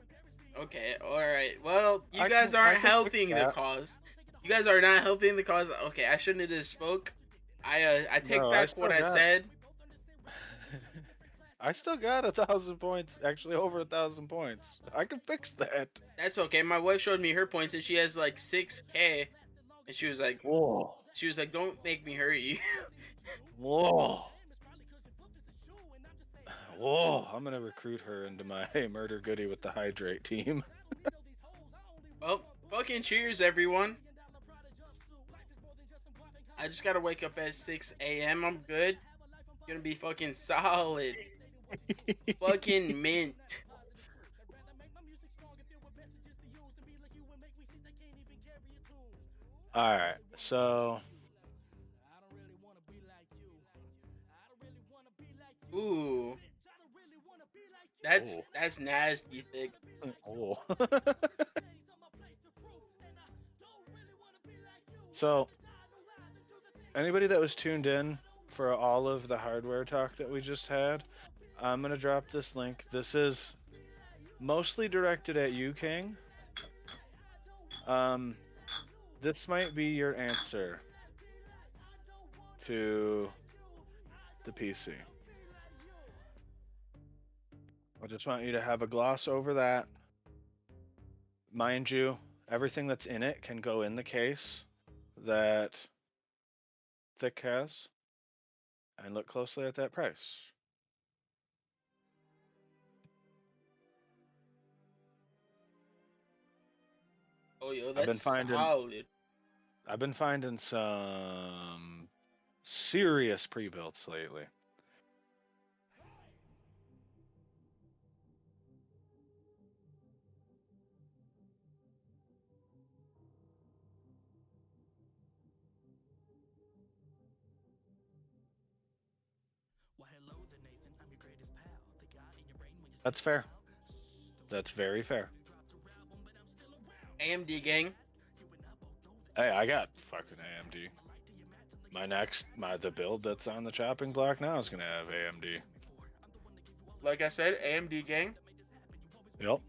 Okay, alright. Well, you I guys can- I aren't can fix helping the that. cause. You guys are not helping the cause. Okay, I shouldn't have just spoke. I take No, I back still what I got- said. I still got 1,000 points. Actually, over 1,000 points. I can fix that. That's okay. My wife showed me her points and she has like 6K. And she was like, Whoa. don't make me hurt you. Whoa. Whoa. I'm going to recruit her into my Murder Goody with the Hydrate team. Well, fucking cheers, everyone. I just gotta wake up at 6 a.m. I'm good. Gonna be fucking solid. Fucking mint. Alright, so Ooh. Ooh. That's nasty, thick. oh. So anybody that was tuned in for all of the hardware talk that we just had, I'm gonna drop this link. This is mostly directed at you, King. This might be your answer to the PC. I just want you to have a gloss over that. Mind you, everything that's in it can go in the case that Thick has. And look closely at that price. Oh, yo, been that's finding- solid. I've been finding some serious pre-builts lately. That's fair. That's very fair. AMD gang. Hey, I got fucking AMD. The build that's on the chopping block now is gonna have AMD. Like I said, AMD gang. Yep.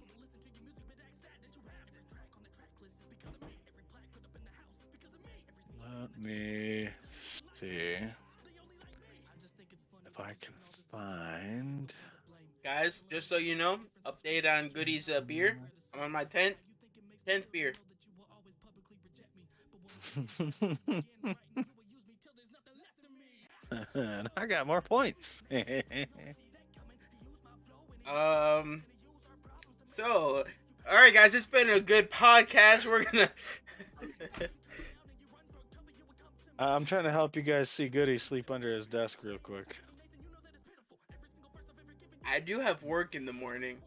Let me see if I can find. Guys, just so you know, update on Goody's beer. I'm on my 10th beer. And I got more points. So All right, guys, it's been a good podcast. We're gonna. I'm trying to help you guys see Goody sleep under his desk real quick. I do have work in the morning.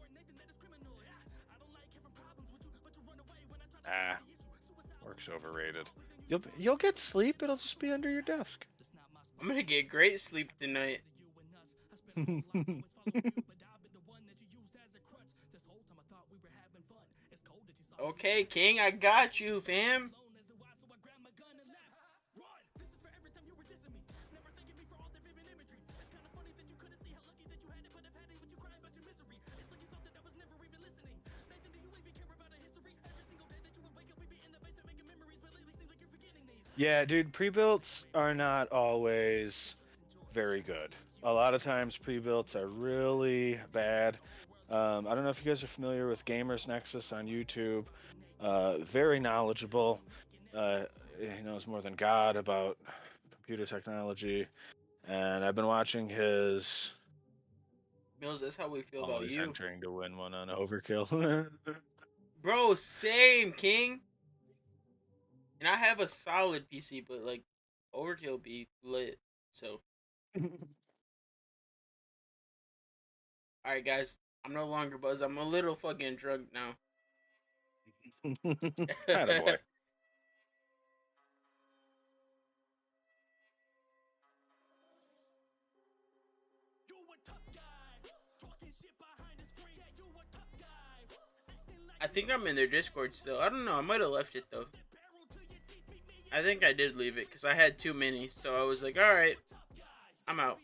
Ah, work's overrated. You'll get sleep. It'll just be under your desk. I'm gonna get great sleep tonight. Okay, King, I got you, fam. Yeah, dude, pre-builts are not always very good. A lot of times pre-builts are really bad. I don't know if you guys are familiar with Gamers Nexus on YouTube. Very knowledgeable. He knows more than God about computer technology. And I've been watching his Mills, that's how we feel about always you. entering to win one on Overkill. Bro, same, King. And I have a solid PC, but like Overkill be lit. So, alright, guys, I'm no longer buzzed. I'm a little fucking drunk now. Attaboy. I think I'm in their Discord still. I don't know. I might have left it though. I think I did leave it because I had too many. So I was like, all right, I'm out.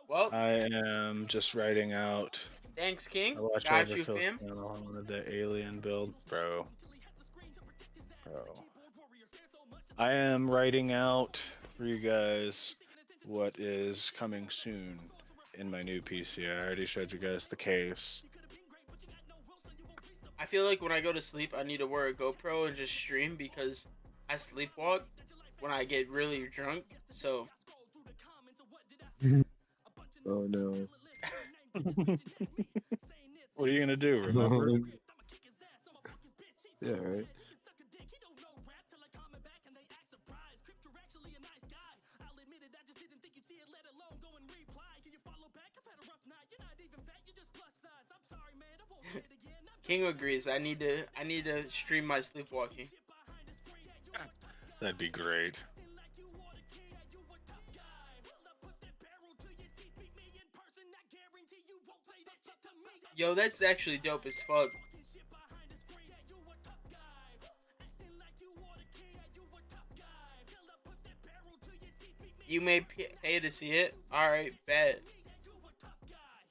Well, I am just writing out. thanks, King. I watched Got you, Overkill's fam. channel on the alien build, bro. I am writing out for you guys what is coming soon in my new PC. I already showed you guys the case. I feel like when I go to sleep, I need to wear a GoPro and just stream because I sleepwalk when I get really drunk. So. Oh no. What are you gonna do? Remember? Yeah, right. King agrees. I need to stream my sleepwalking. That'd be great. Yo, that's actually dope as fuck. You may pay to see it. Alright, bet.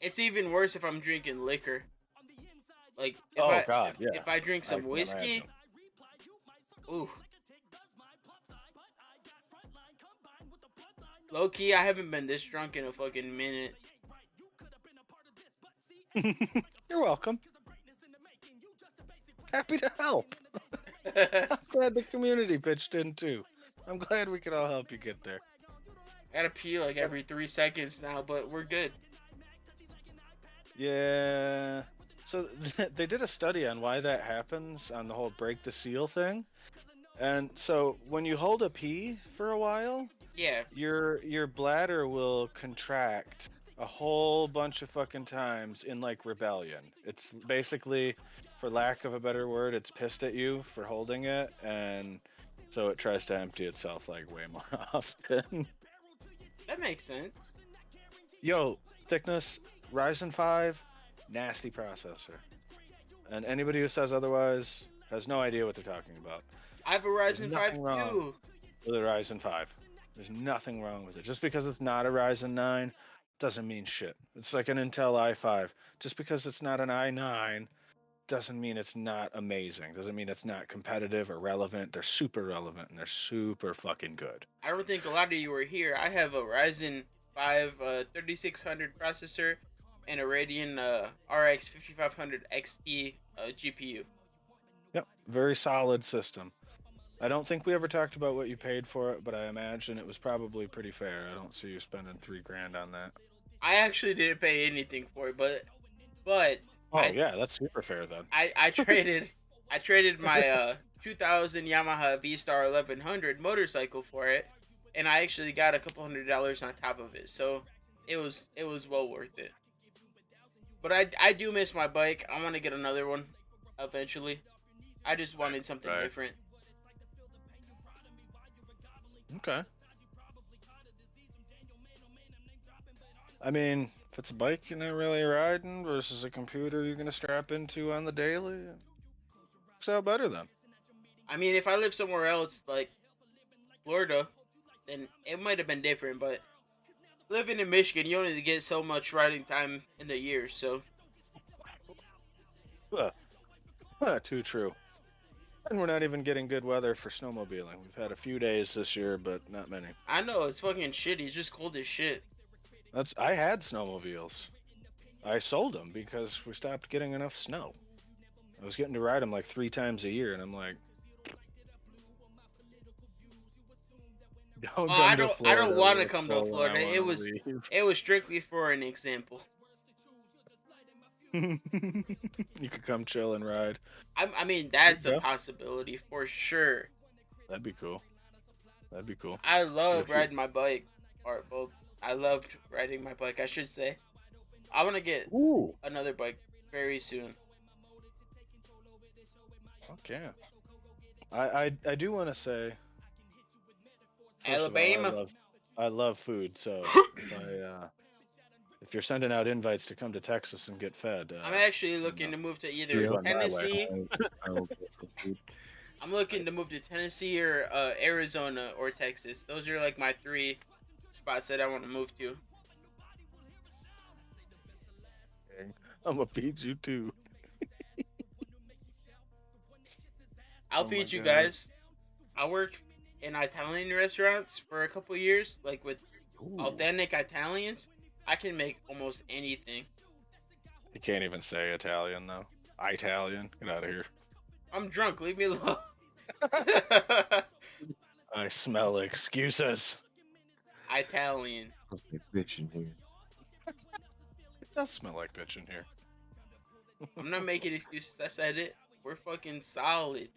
It's even worse if I'm drinking liquor. Like, if I drink some whiskey, ooh. Low key, I haven't been this drunk in a fucking minute. You're welcome. Happy to help. I'm glad the community pitched in too. I'm glad we could all help you get there. I gotta pee like every 3 seconds now, but we're good. Yeah. So they did a study on why that happens on the whole break the seal thing. And so when you hold a pee for a while, yeah, your bladder will contract a whole bunch of fucking times in like rebellion. It's basically, for lack of a better word, it's pissed at you for holding it, and so it tries to empty itself like way more often. That makes sense. Yo, thickness, Ryzen 5, nasty processor. And anybody who says otherwise has no idea what they're talking about. I have a Ryzen 5 too. With a Ryzen 5. There's nothing wrong with it. Just because it's not a Ryzen 9 doesn't mean shit. It's like an Intel i5. Just because it's not an i9 doesn't mean it's not amazing. Doesn't mean it's not competitive or relevant. They're super relevant and they're super fucking good. I don't think a lot of you were here. I have a Ryzen 5 3600 processor and a Radeon RX 5500 XT GPU. Yep, very solid system. I don't think we ever talked about what you paid for it, but I imagine it was probably pretty fair. I don't see you spending $3 grand on that. I actually didn't pay anything for it, but Oh yeah, that's super fair then. I traded my 2000 Yamaha V-Star 1100 motorcycle for it, and I actually got a couple $100 on top of it. So it was well worth it. But I do miss my bike. I want to get another one eventually. I just wanted something Right. different. Okay. I mean, if it's a bike you're not really riding versus a computer you're gonna strap into on the daily, it works out better then. I mean, if I live somewhere else like Florida, then it might have been different. But living in Michigan, you only get so much riding time in the year. So Too true. And we're not even getting good weather for snowmobiling. We've had a few days this year, but not many. I know it's fucking shitty. It's just cold as shit. I had snowmobiles. I sold them because we stopped getting enough snow. I was getting to ride them like 3 times a year, and I'm like, don't Oh, I come to don't. I Florida. don't want to Let's come go to when I Florida. wanna leave. It was strictly for an example. You could come chill and ride. I mean, that's Yeah. a possibility for sure. That'd be cool. That'd be cool. I love If you- riding my bike, or well, I loved riding my bike. I should say. I want to get Ooh. another bike very soon. Fuck yeah. I do want to say. first of all, Alabama. I love food, so if you're sending out invites to come to Texas and get fed, I'm actually looking to move to either Yeah. Tennessee. I will go for food. I'm looking to move to Tennessee or Arizona or Texas. Those are like my 3 spots that I want to move to. I'm gonna feed you too. I'll Oh my feed you God. guys. I worked in Italian restaurants for a couple years, like with Ooh. authentic Italians. I can make almost anything. You can't even say Italian though. Italian, get out of here. I'm drunk. Leave me alone. I smell excuses. Italian. Must be a bitch in here. It does smell like bitch in here. I'm not making excuses. I said it. We're fucking solid.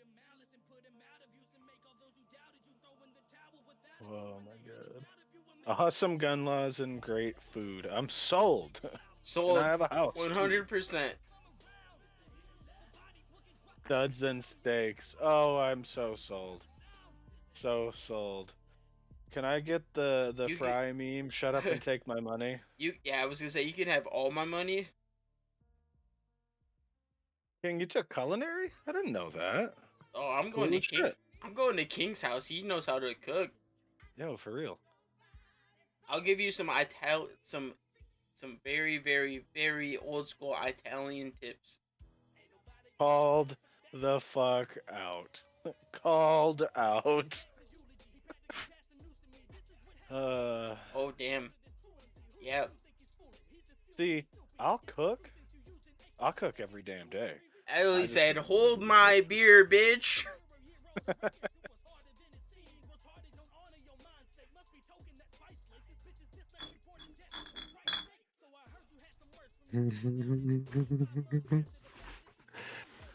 Oh my god. Awesome gun laws and great food. I'm sold. Sold. And I have a house. too. 100%. Duds and steaks. Oh, I'm so sold. So sold. Can I get the You fry meme? Shut up and take my money. Yeah, I was gonna say you can have all my money. King, you took culinary? I didn't know that. Oh, I'm going Holy to King. shit. I'm going to King's house. He knows how to cook. Yo, for real. I'll give you some very, very, very old school Italian tips. Called the fuck out. Called out. Oh damn. Yeah. See, I'll cook. I'll cook every damn day. Ellie just said, don't "Hold do my dishes." beer, bitch."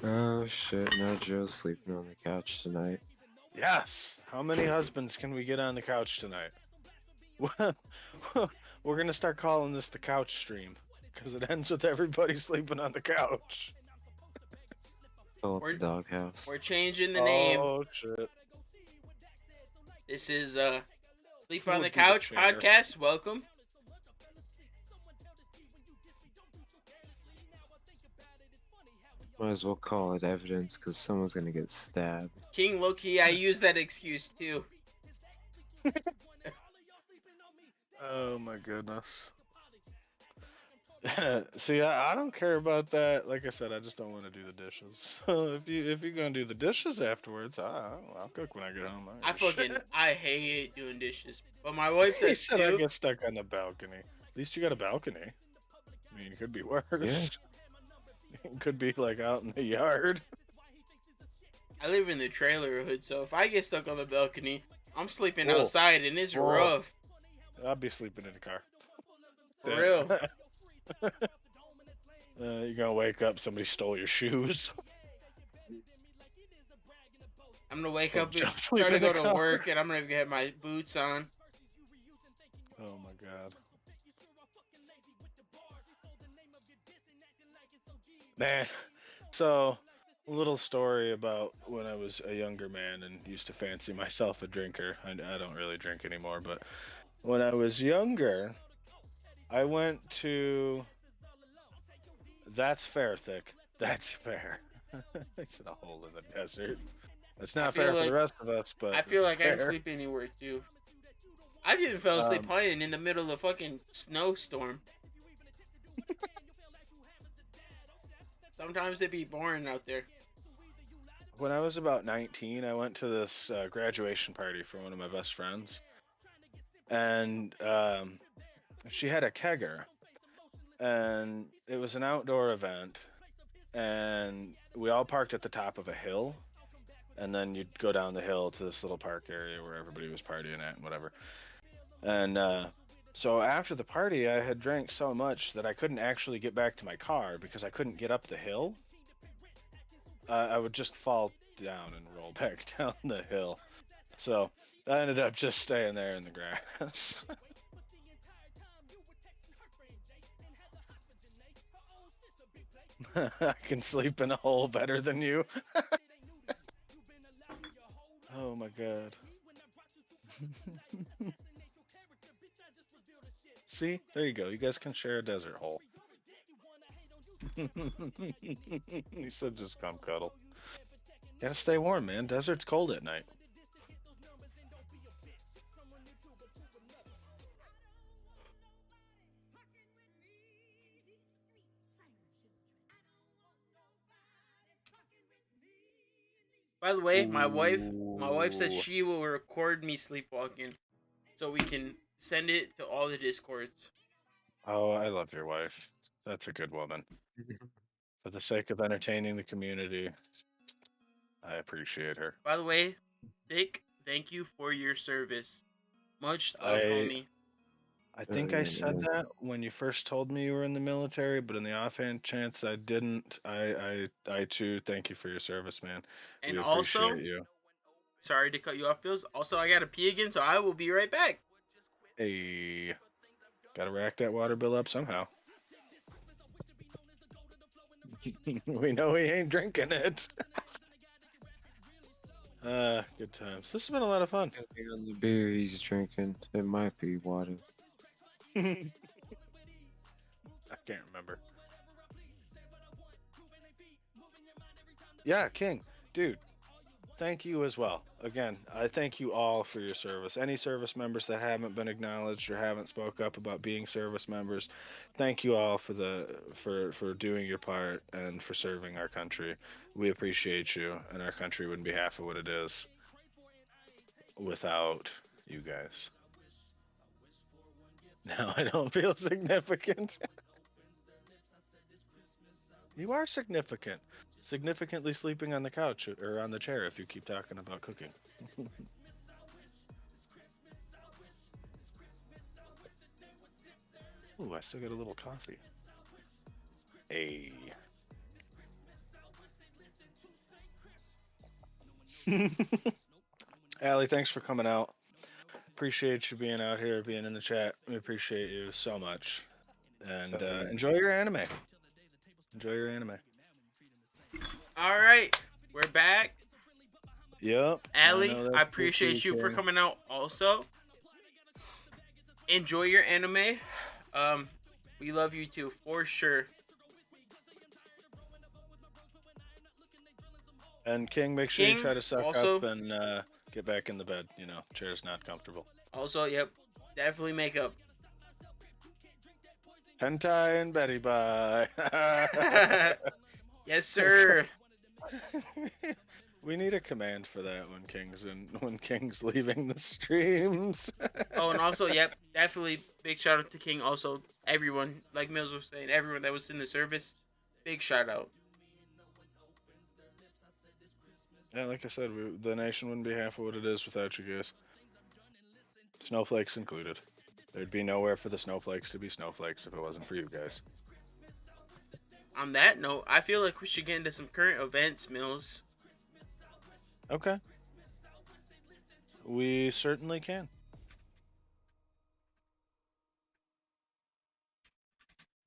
Oh shit, now Joe's sleeping on the couch tonight. Yes. How many husbands can we get on the couch tonight? We're gonna start calling this the couch stream because it ends with everybody sleeping on the couch. Call it We're- the doghouse. We're changing the name. Oh shit. This is Sleep Who on would the be the Couch chair? podcast. Welcome. Might as well call it evidence because someone's gonna get stabbed. King Loki, I use that excuse too. Oh my goodness. See, I don't care about that. Like I said, I just don't want to do the dishes. So if you're gonna do the dishes afterwards, I'll cook when I get home. I don't give a fucking shit. I hate doing dishes, but my wife He does said I too. get stuck on the balcony. At least you got a balcony. I mean, it could be worse. It could be like out in the yard. I live in the trailer hood, so if I get stuck on the balcony, I'm sleeping Whoa. outside, and it's Whoa. rough. I'll be sleeping in the car. For real. You're gonna wake up, somebody stole your shoes. I'm gonna wake Oh, up and just try to leaving go the to car. work, and I'm gonna get my boots on. Oh my god. Man, so a little story about when I was a younger man and used to fancy myself a drinker. I don't really drink anymore, but when I was younger, I went to. That's fair, Thick. That's fair. It's in a hole in the desert. It's not feel fair for like- the rest of us, but I feel it's like I can fair. sleep anywhere too. I've even fell asleep Um, playing in the middle of a fucking snowstorm. Sometimes it be boring out there. When I was about 19, I went to this graduation party for one of my best friends, and she had a kegger, and it was an outdoor event, and we all parked at the top of a hill, and then you'd go down the hill to this little park area where everybody was partying at and whatever. And so after the party, I had drank so much that I couldn't actually get back to my car because I couldn't get up the hill. I would just fall down and roll back down the hill. So I ended up just staying there in the grass. I can sleep in a hole better than you. Oh my god. See? There you go. You guys can share a desert hole. You said just come cuddle. Gotta stay warm, man. Desert's cold at night. By the way, my wife says Ooh. she will record me sleepwalking, so we can send it to all the discords. Oh, I love your wife. That's a good woman. For the sake of entertaining the community, I appreciate her. By the way, Dick, thank you for your service. Much love, I homie. I think I yeah, said yeah. that when you first told me you were in the military, but in the offhand chance I didn't, I too thank you for your service, man. And We also, appreciate you. sorry to cut you off, Bills. Also, I gotta pee again, so I will be right back. Hey, gotta rack that water bill up somehow. We know he ain't drinking it. Good times. This has been a lot of fun. Depending on the beer he's drinking, it might be water. I can't remember. Yeah, King, dude, thank you as well. Again, I thank you all for your service. Any service members that haven't been acknowledged or haven't spoke up about being service members, thank you all for doing your part and for serving our country. We appreciate you, and our country wouldn't be half of what it is without you guys. Now I don't feel significant. You are significant. Significantly sleeping on the couch or on the chair if you keep talking about cooking. Ooh, I still got a little coffee. Hey. Allie, thanks for coming out. Appreciate you being out here, being in the chat. We appreciate you so much. And enjoy your anime. Enjoy your anime. All right, we're back. Yep. Allie, know I that's appreciate tricky, you for King. coming out. Also, enjoy your anime. We love you too, for sure. And King, make sure King, you try to suck also- up and get back in the bed. You know, chair's not comfortable. Also, yep, definitely make up. Hentai and Betty bye. Yes, sir. We need a command for that when King's leaving the streams. Oh, and also, yep, definitely big shout out to King. Also, everyone, like Mills was saying, everyone that was in the service, big shout out. Yeah, like I said, the nation wouldn't be half of what it is without you guys. Snowflakes included. There'd be nowhere for the snowflakes to be snowflakes if it wasn't for you guys. On that note, I feel like we should get into some current events, Mills. Okay. We certainly can.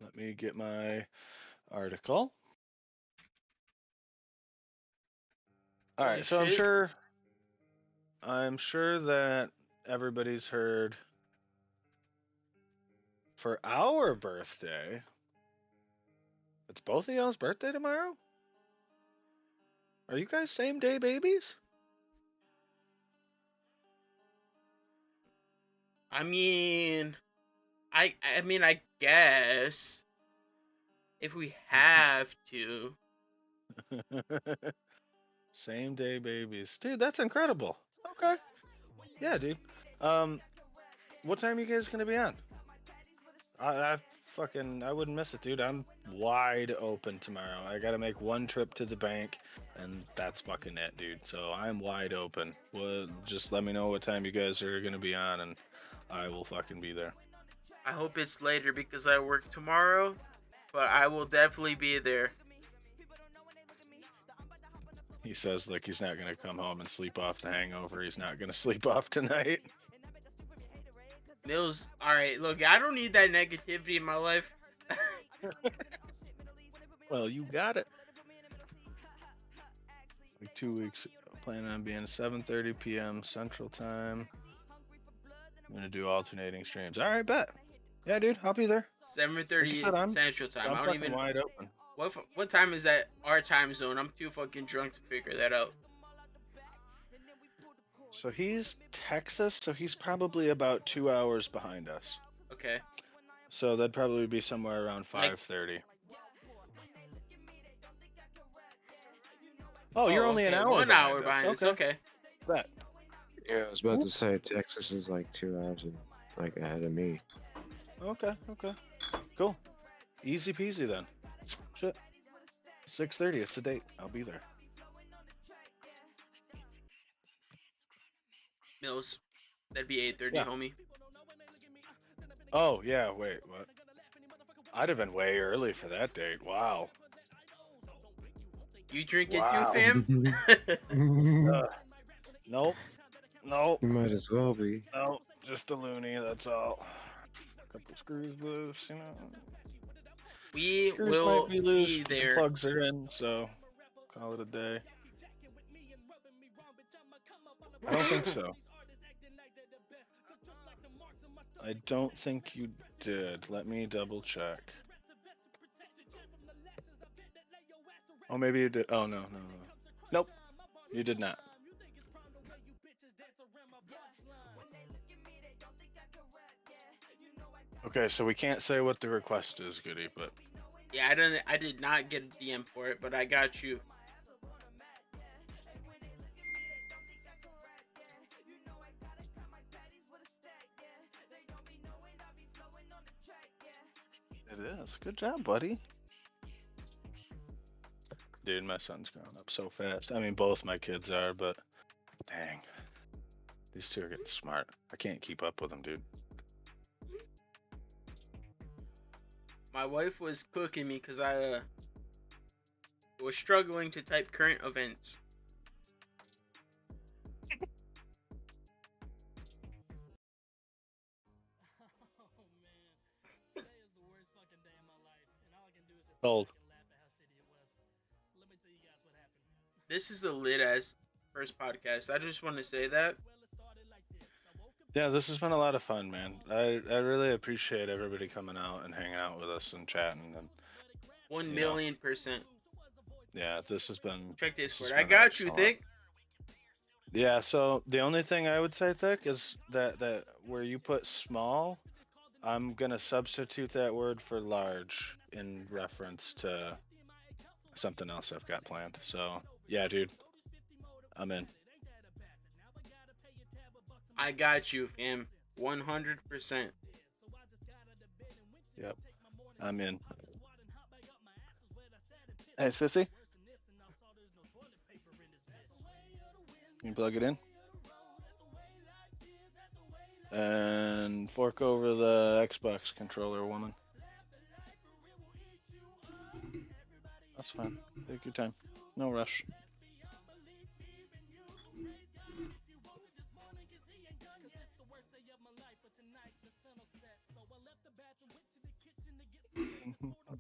Let me get my article. All Holy right, so shit. I'm sure that everybody's heard for our birthday. It's both of y'all's birthday tomorrow? Are you guys same day babies? I mean, I guess if we have to. Same day babies. Dude, that's incredible. Okay. Yeah, dude. What time are you guys gonna be on? I wouldn't miss it, dude. I'm wide open tomorrow. I gotta make one trip to the bank, and that's fucking it, dude. So I'm wide open. Well, just let me know what time you guys are gonna be on, and I will fucking be there. I hope it's later because I work tomorrow, but I will definitely be there. He says like he's not gonna come home and sleep off the hangover. He's not gonna sleep off tonight. Mills, alright, look, I don't need that negativity in my life. Well, you got it. Like 2 weeks. Planning on being 7:30 p.m. Central Time. I'm gonna do alternating streams. All right, bet. Yeah, dude, I'll be there. 7:30 Like I said, Central Time. I'm I don't fucking even. wide open. What time is that? Our time zone. I'm too fucking drunk to figure that out. So he's Texas, so he's probably about 2 hours behind us. Okay. So that'd probably be somewhere around Like- 5:30. Oh, you're only an okay, hour. 1 hour us. behind us. Okay. Bet. Yeah, I was about to say Texas is like 2 hours like ahead of me. Okay. Cool. Easy peasy then. Shit. 6:30. It's a date. I'll be there. Mills. That'd be 8:30, Yeah. homie. Oh yeah. Wait. What? I'd have been way early for that date. Wow. You drinking Wow. too, fam? Nope. Nope. You might as well be. No, just a loony, that's all. Couple screws loose, you know. We Screws will might be loose, be but the there. plugs are in, so call it a day. I don't think so. I don't think you did. Let me double check. Oh, maybe you did. Oh, no. Nope. You did not. Okay, so we can't say what the request is, Goody, but Yeah, I did not get a DM for it, but I got you. it is. Good job, buddy. Dude, my son's growing up so fast. I mean, both my kids are, but dang. These two are getting smart. I can't keep up with them, dude. My wife was cooking me because I was struggling to type current events. Cold. This is the lit ass first podcast. I just want to say that. Yeah, this has been a lot of fun, man. I really appreciate everybody coming out and hanging out with us and chatting. And 1,000,000%. yeah, this has been. Check this Discord. has I been got you, excellent. Thick. Yeah, so the only thing I would say, Thick, is that where you put small, I'm gonna substitute that word for large in reference to something else I've got planned. So yeah, dude, I'm in. I got you, fam. 100%. Yep, I'm in. Hey, sissy. Can you plug it in? And fork over the Xbox controller, woman. That's fine. Take your time. No rush.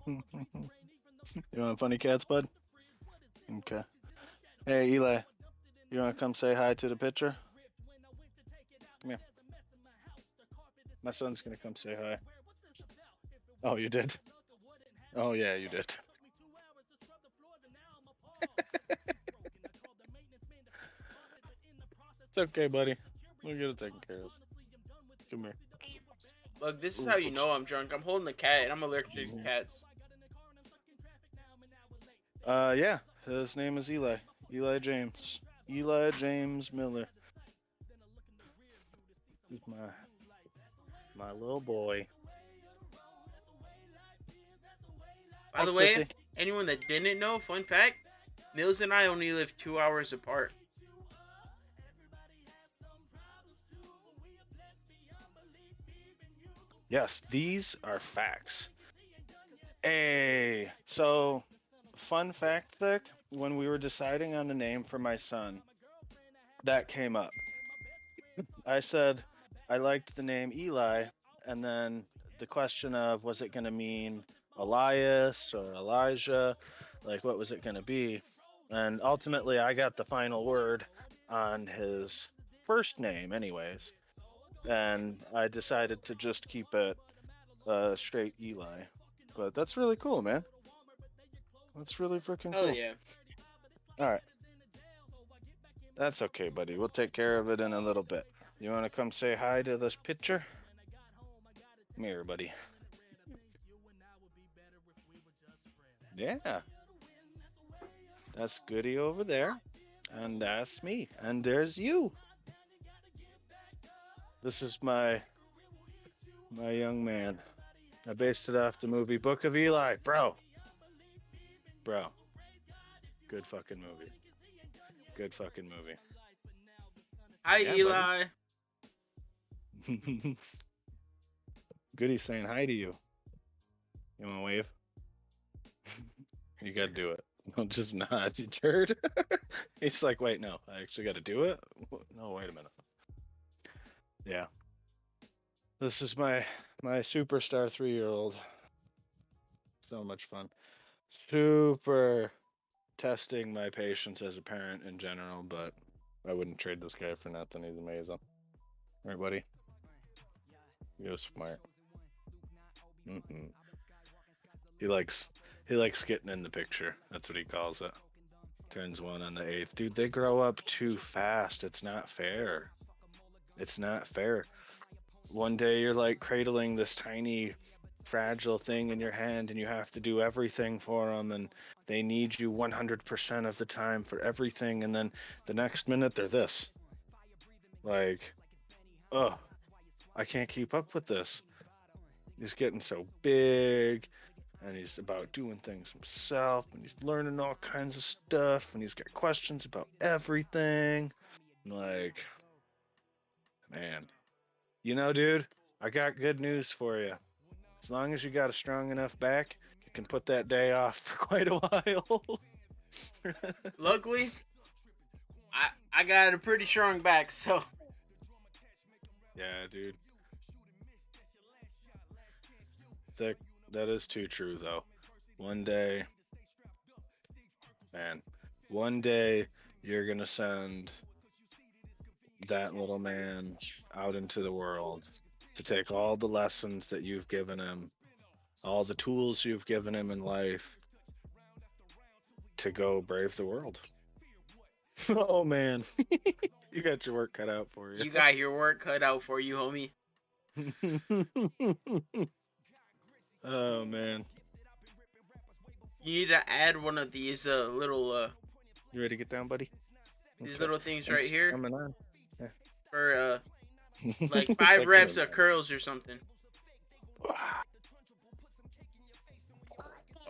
You want funny cats, bud? Okay. Hey, Eli. You want to come say hi to the picture? Come here. My son's going to come say hi. Oh, you did? Oh, yeah, you did. It's okay, buddy. We'll get it taken care of. Come here. Look, this is how you know I'm drunk. I'm holding a cat and I'm allergic to cats. Yeah. His name is Eli. Eli James. Eli James Miller. He's my little boy. By the way, anyone that didn't know, fun fact, Mills and I only live 2 hours apart. Yes, these are facts. Hey, so fun fact, Vic, when we were deciding on the name for my son, that came up. I said I liked the name Eli, and then the question of was it going to mean Elias or Elijah? Like, what was it going to be? And ultimately, I got the final word on his first name, anyways. And I decided to just keep it straight Eli. But that's really cool, man. That's really freaking cool. Oh, yeah. All right. That's okay, buddy. We'll take care of it in a little bit. You want to come say hi to this picture? Come here, buddy. Yeah. That's Goody over there. And that's me. And there's you. This is my young man. I based it off the movie Book of Eli. Bro. Good fucking movie. Good fucking movie. Hi, yeah, Eli. Goody's saying hi to you. You want to wave? You gotta do it. Don't just nod, you turd. He's like, wait, no, I actually gotta do it? No, wait a minute. Yeah. This is my superstar 3-year-old. So much fun. Super testing my patience as a parent in general, but I wouldn't trade this guy for nothing. He's amazing. Right, buddy? You're smart. He likes getting in the picture. That's what he calls it. Turns 1 on the 8th. Dude, they grow up too fast. It's not fair. It's not fair. One day you're like cradling this tiny fragile thing in your hand and you have to do everything for them and they need you 100% of the time for everything, and then the next minute they're this. Like, oh, I can't keep up with this. He's getting so big and he's about doing things himself and he's learning all kinds of stuff and he's got questions about everything. Like, man, you know, dude, I got good news for you. As long as you got a strong enough back, you can put that day off for quite a while. Luckily, I got a pretty strong back, so. Yeah, dude. Thick. That is too true, though. One day, man, one day you're gonna send that little man out into the world to take all the lessons that you've given him, all the tools you've given him in life, to go brave the world. Oh, man. You got your work cut out for you. You got your work cut out for you, homie. Oh, man. You need to add one of these little You ready to get down, buddy? These okay. Little things right here. Coming on. Yeah. For like 5 reps of curls or something. Oh,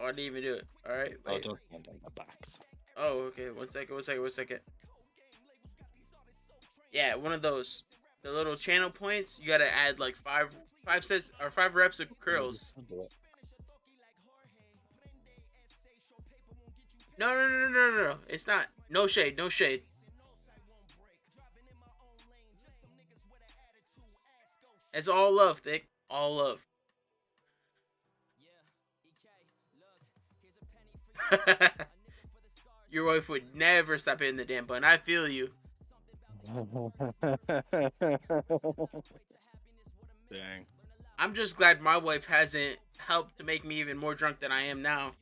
I didn't even do it. Alright. Oh, don't stand on the box. Oh, okay. One second. Yeah, one of those. The little channel points. You gotta add like five sets or 5 reps of curls. No, no, no, no, no, no, no. It's not. No shade. No shade. It's all love, Thick. All love. Your wife would never stop hitting the damn button. I feel you. Dang. I'm just glad my wife hasn't helped to make me even more drunk than I am now.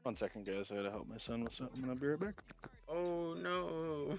One second, guys. I gotta help my son with something. I'll be right back. Oh no.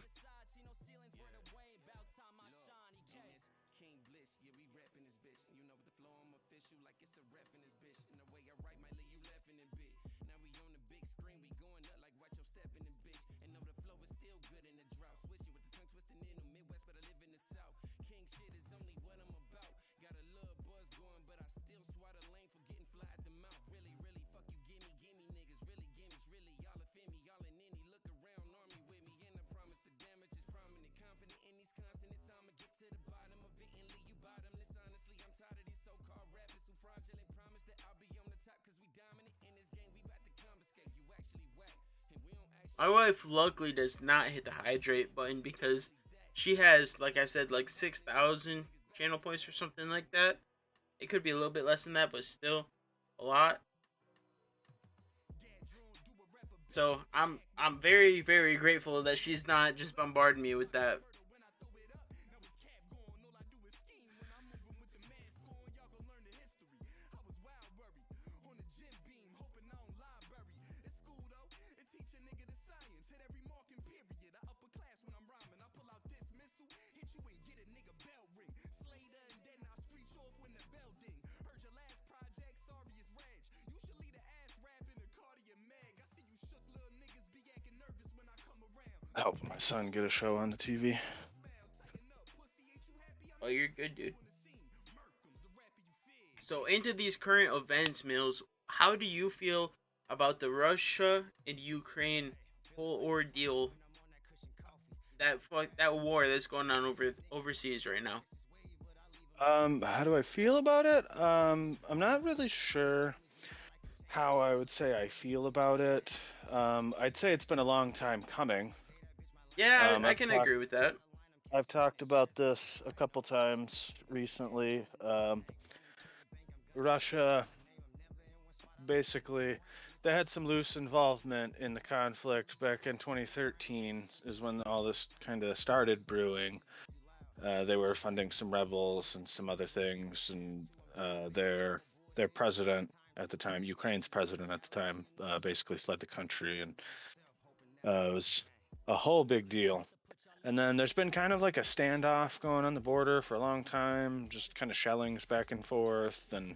My wife luckily does not hit the hydrate button because she has, like I said, like 6,000 channel points or something like that. It could be a little bit less than that, but still a lot. So I'm very, very grateful that she's not just bombarding me with that. Helping my son get a show on the TV. Oh, you're good, dude. So into these current events, Mills, how do you feel about the Russia and Ukraine whole ordeal? That war that's going on overseas right now. How do I feel about it? I'm not really sure how I would say I feel about it. I'd say it's been a long time coming. Yeah, I can agree with that. I've talked about this a couple times recently. Russia, basically, they had some loose involvement in the conflict back in 2013 is when all this kind of started brewing. They were funding some rebels and some other things, and their president at the time, Ukraine's president at the time, basically fled the country, and it was a whole big deal. And then there's been kind of like a standoff going on the border for a long time, just kind of shellings back and forth and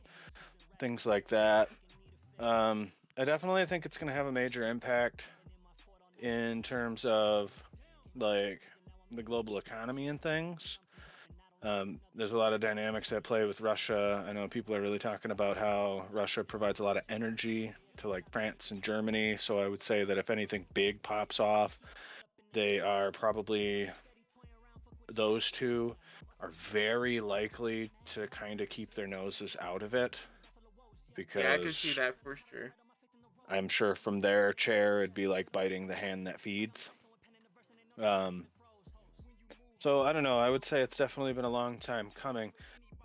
things like that. I definitely think it's going to have a major impact in terms of like the global economy and things. There's a lot of dynamics at play with Russia. I know people are really talking about how Russia provides a lot of energy to like France and Germany. So I would say that if anything big pops off, they are probably, those two are very likely to kind of keep their noses out of it. Because yeah, I could see that for sure. I'm sure from their chair it'd be like biting the hand that feeds. So I don't know. I would say it's definitely been a long time coming.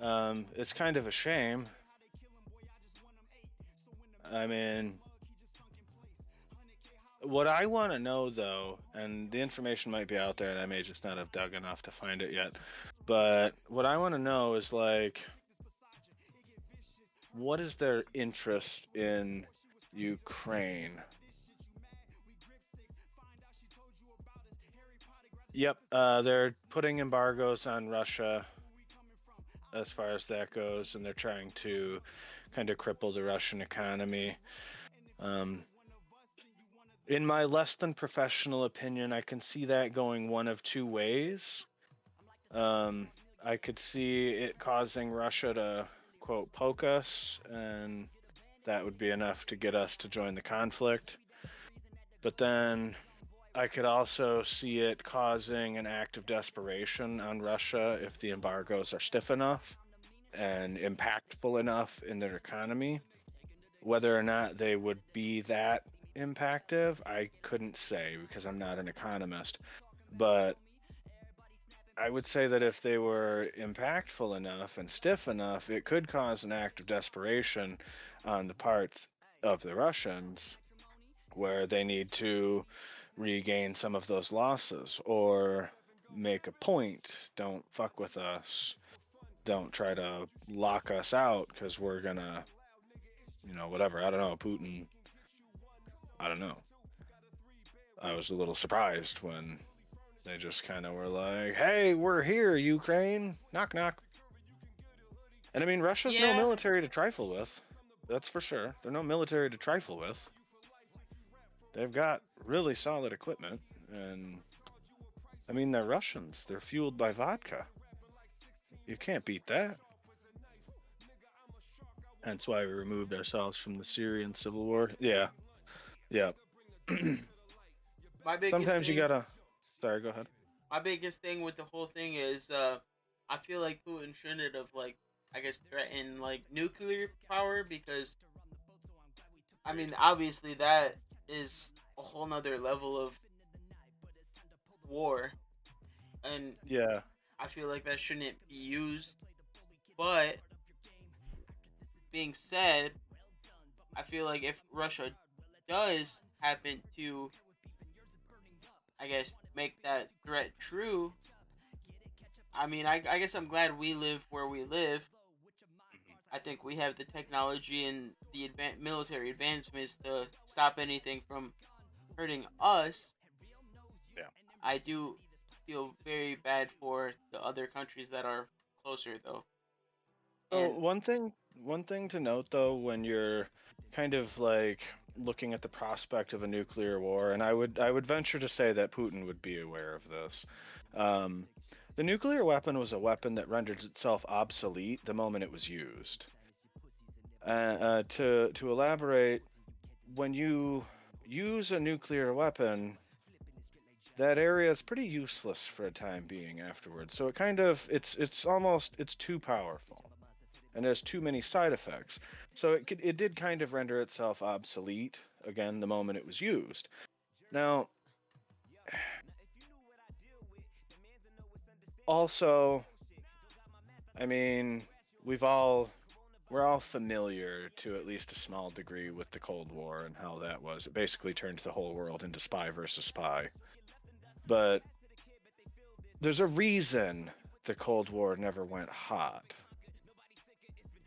It's kind of a shame. I mean, what I want to know though, and the information might be out there and I may just not have dug enough to find it yet, but what I want to know is like, what is their interest in Ukraine? Yep, they're putting embargoes on Russia as far as that goes, and they're trying to kind of cripple the Russian economy. In my less than professional opinion, I can see that going one of two ways. Um, I could see it causing Russia to, quote, poke us, and that would be enough to get us to join the conflict. But then I could also see it causing an act of desperation on Russia if the embargoes are stiff enough and impactful enough in their economy. Whether or not they would be that impactive, I couldn't say because I'm not an economist. But I would say that if they were impactful enough and stiff enough, it could cause an act of desperation on the part of the Russians where they need to regain some of those losses or make a point. Don't fuck with us. Don't try to lock us out because we're gonna, whatever. I don't know. Putin, I don't know. I was a little surprised when they just kind of were like, hey, we're here, Ukraine. Knock, knock. And I mean, Russia's no Yeah. military to trifle with. That's for sure. They're no military to trifle with. They've got really solid equipment. And I mean, they're Russians. They're fueled by vodka. You can't beat that. Hence why we removed ourselves from the Syrian civil war. Yeah. Yeah. My biggest Sometimes you thing, gotta. Sorry, go ahead. my biggest thing with the whole thing is, I feel like Putin shouldn't have, like, I guess, threatened, like, nuclear power, because, I mean, obviously that is a whole nother level of war, and Yeah. I feel like that shouldn't be used. But being said, I feel like if Russia does happen to, I guess, make that threat true, I mean, I guess I'm glad we live where we live. I think we have the technology and the military advancements to stop anything from hurting us. Yeah. I do feel very bad for the other countries that are closer, though. So And one thing to note though, when you're kind of like looking at the prospect of a nuclear war, and I would venture to say that Putin would be aware of this. Um, the nuclear weapon was a weapon that rendered itself obsolete the moment it was used. To elaborate, when you use a nuclear weapon, that area is pretty useless for a time being afterwards. So it's too powerful and has too many side effects. So it did kind of render itself obsolete again the moment it was used. Now, also, I mean, we're all familiar to at least a small degree with the Cold War and how that was. It basically turned the whole world into spy versus spy. But there's a reason the Cold War never went hot.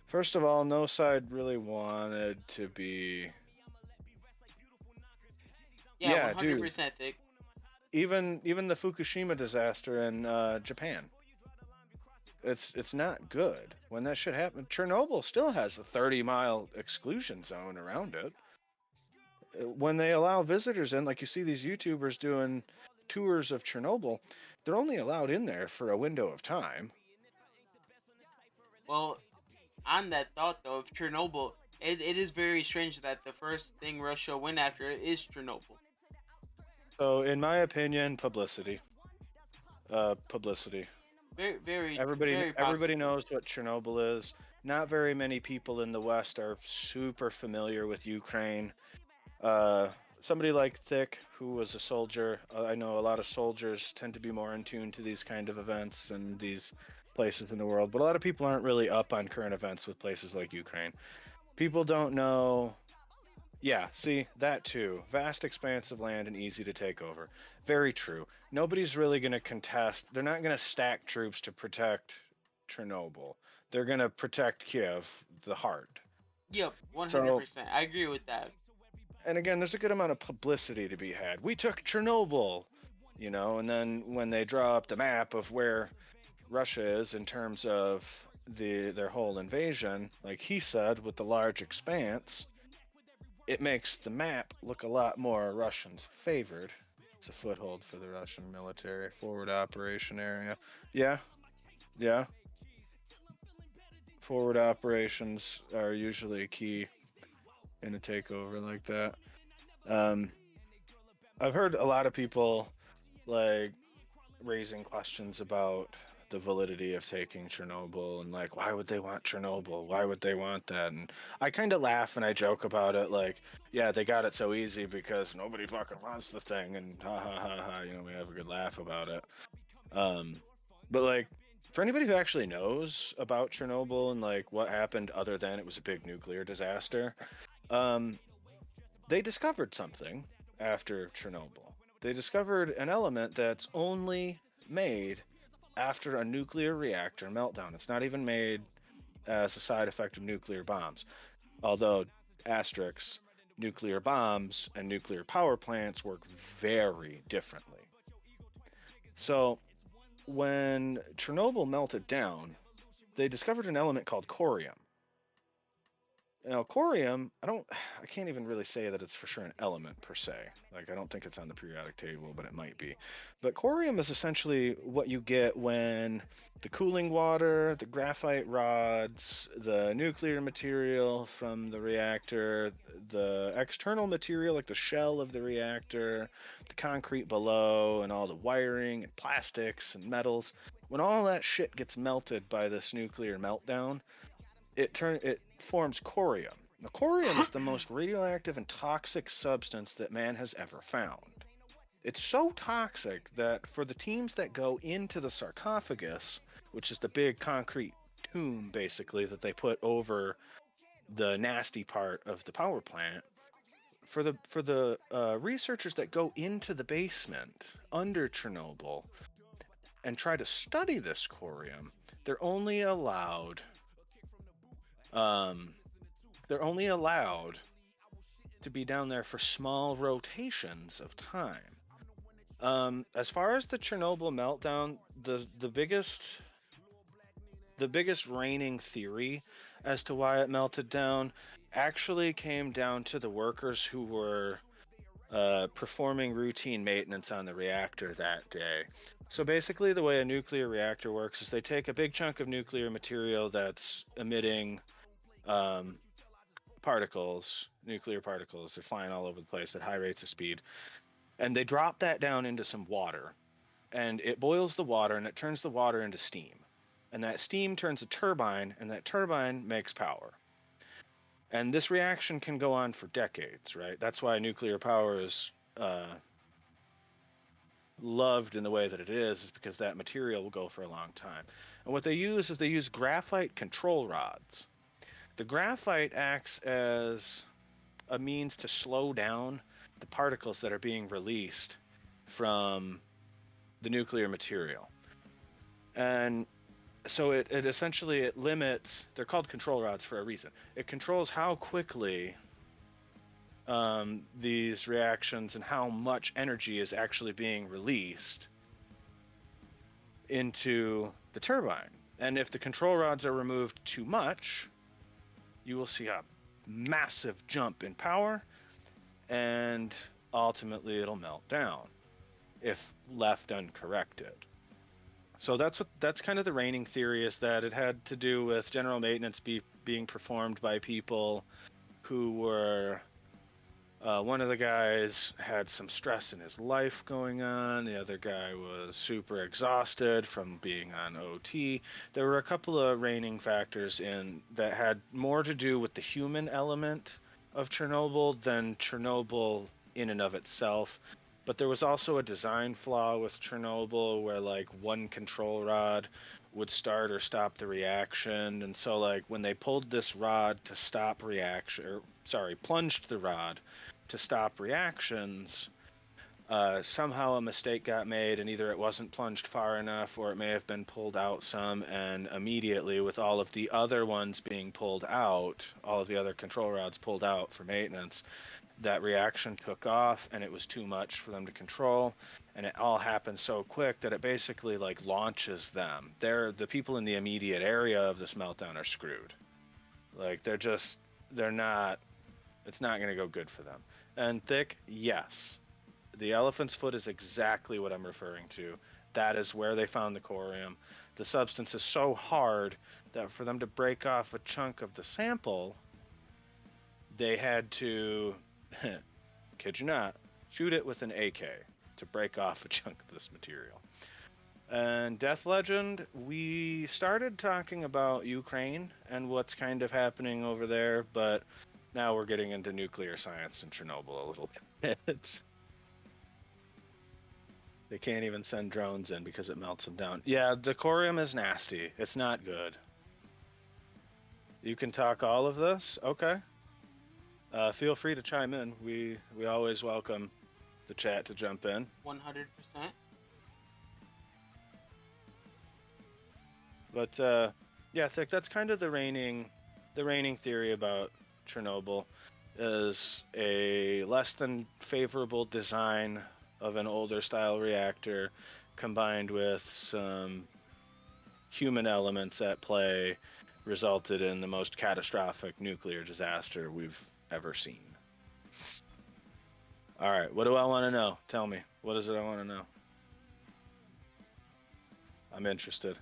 First of all, no side really wanted to be. yeah, Yeah, dude. 100% thick. Even the Fukushima disaster in Japan, it's not good. When that shit happened, Chernobyl still has a 30-mile exclusion zone around it. When they allow visitors in, like you see these YouTubers doing tours of Chernobyl, they're only allowed in there for a window of time. Well, on that thought, though, of Chernobyl, it is very strange that the first thing Russia went after is Chernobyl. So, in my opinion, publicity. Publicity. Very, very, Everybody very everybody possible. knows what Chernobyl is. Not very many people in the West are super familiar with Ukraine. Uh, Somebody like Thick, who was a soldier, I know a lot of soldiers tend to be more in tune to these kind of events and these places in the world, but a lot of people aren't really up on current events with places like Ukraine. People don't know. Yeah, see, that too. Vast expanse of land and easy to take over. Very true. Nobody's really going to contest. They're not going to stack troops to protect Chernobyl. They're going to protect Kiev, the heart. Yep, So, 100%. I agree with that. and again, there's a good amount of publicity to be had. We took Chernobyl, and then when they draw up the map of where Russia is in terms of their whole invasion, like he said, with the large expanse, it makes the map look a lot more Russians favored. It's a foothold for the Russian military. Forward operation area. Yeah, yeah. Forward operations are usually key in a takeover like that. I've heard a lot of people like raising questions about the validity of taking Chernobyl and like why would they want Chernobyl? Why would they want that? And I kind of laugh and I joke about it like, yeah, they got it so easy because nobody fucking wants the thing and ha ha ha ha, you know, we have a good laugh about it. But like for anybody who actually knows about Chernobyl and like what happened other than it was a big nuclear disaster, they discovered something after Chernobyl. They discovered an element that's only made after a nuclear reactor meltdown. It's not even made as a side effect of nuclear bombs. Although, asterisks, nuclear bombs and nuclear power plants work very differently. So, when Chernobyl melted down, they discovered an element called corium. Now, corium, I can't even really say that it's for sure an element per se. Like, I don't think it's on the periodic table, but it might be. But corium is essentially what you get when the cooling water, the graphite rods, the nuclear material from the reactor, the external material, like the shell of the reactor, the concrete below, and all the wiring and plastics and metals, when all that shit gets melted by this nuclear meltdown, it forms corium. Now, corium is the most radioactive and toxic substance that man has ever found. It's so toxic that for the teams that go into the sarcophagus, which is the big concrete tomb basically that they put over the nasty part of the power plant, for the researchers that go into the basement under Chernobyl and try to study this corium, they're only allowed to be down there for small rotations of time. As far as the Chernobyl meltdown, the biggest reigning theory as to why it melted down actually came down to the workers who were performing routine maintenance on the reactor that day. So basically, the way a nuclear reactor works is they take a big chunk of nuclear material that's emitting nuclear particles. They're flying all over the place at high rates of speed. And they drop that down into some water. And it boils the water and it turns the water into steam. And that steam turns a turbine, and that turbine makes power. And this reaction can go on for decades, right? That's why nuclear power is loved in the way that it is because that material will go for a long time. And what they use is they use graphite control rods. The graphite acts as a means to slow down the particles that are being released from the nuclear material. And so it essentially limits, they're called control rods for a reason. It controls how quickly these reactions and how much energy is actually being released into the turbine. And if the control rods are removed too much, you will see a massive jump in power, and ultimately it'll melt down if left uncorrected. So that's kind of the reigning theory, is that it had to do with general maintenance being performed by people who were one of the guys had some stress in his life going on. The other guy was super exhausted from being on OT. There were a couple of reigning factors in that had more to do with the human element of Chernobyl than Chernobyl in and of itself. But there was also a design flaw with Chernobyl where like one control rod would start or stop the reaction. And so like when they pulled this rod to stop plunged the rod to stop reactions, somehow a mistake got made, and either it wasn't plunged far enough or it may have been pulled out some, and immediately with all of the other ones being pulled out, all of the other control rods pulled out for maintenance, that reaction took off and it was too much for them to control, and it all happened so quick that it basically like launches them. The people in the immediate area of this meltdown are screwed. Like they're not It's not going to go good for them. And thick, yes. The elephant's foot is exactly what I'm referring to. That is where they found the corium. The substance is so hard that for them to break off a chunk of the sample, they had to, kid you not, shoot it with an AK to break off a chunk of this material. And Death Legend, we started talking about Ukraine and what's kind of happening over there, but now we're getting into nuclear science in Chernobyl a little bit. They can't even send drones in because it melts them down. Yeah, the corium is nasty. It's not good. You can talk all of this? Okay. Feel free to chime in. We always welcome the chat to jump in. 100%. But yeah, Thick, that's kind of the reigning theory about Chernobyl, is a less than favorable design of an older style reactor combined with some human elements at play resulted in the most catastrophic nuclear disaster we've ever seen. All right, what do I want to know? Tell me. What is it I want to know? I'm interested.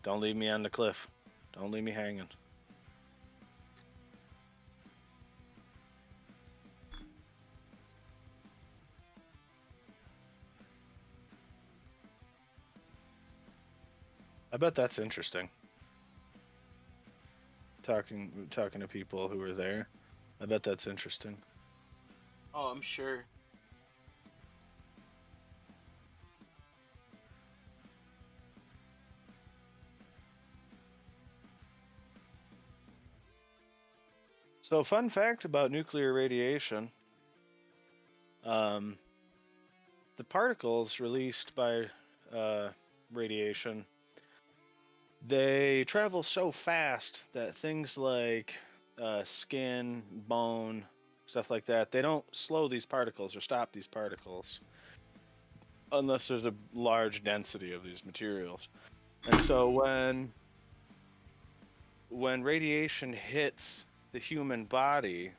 Don't leave me on the cliff. Don't leave me hanging. I bet that's interesting. Talking to people who were there. I bet that's interesting. Oh, I'm sure. So, fun fact about nuclear radiation. The particles released by radiation, they travel so fast that things like skin, bone, stuff like that, they don't slow these particles or stop these particles unless there's a large density of these materials. And so when radiation hits the human body,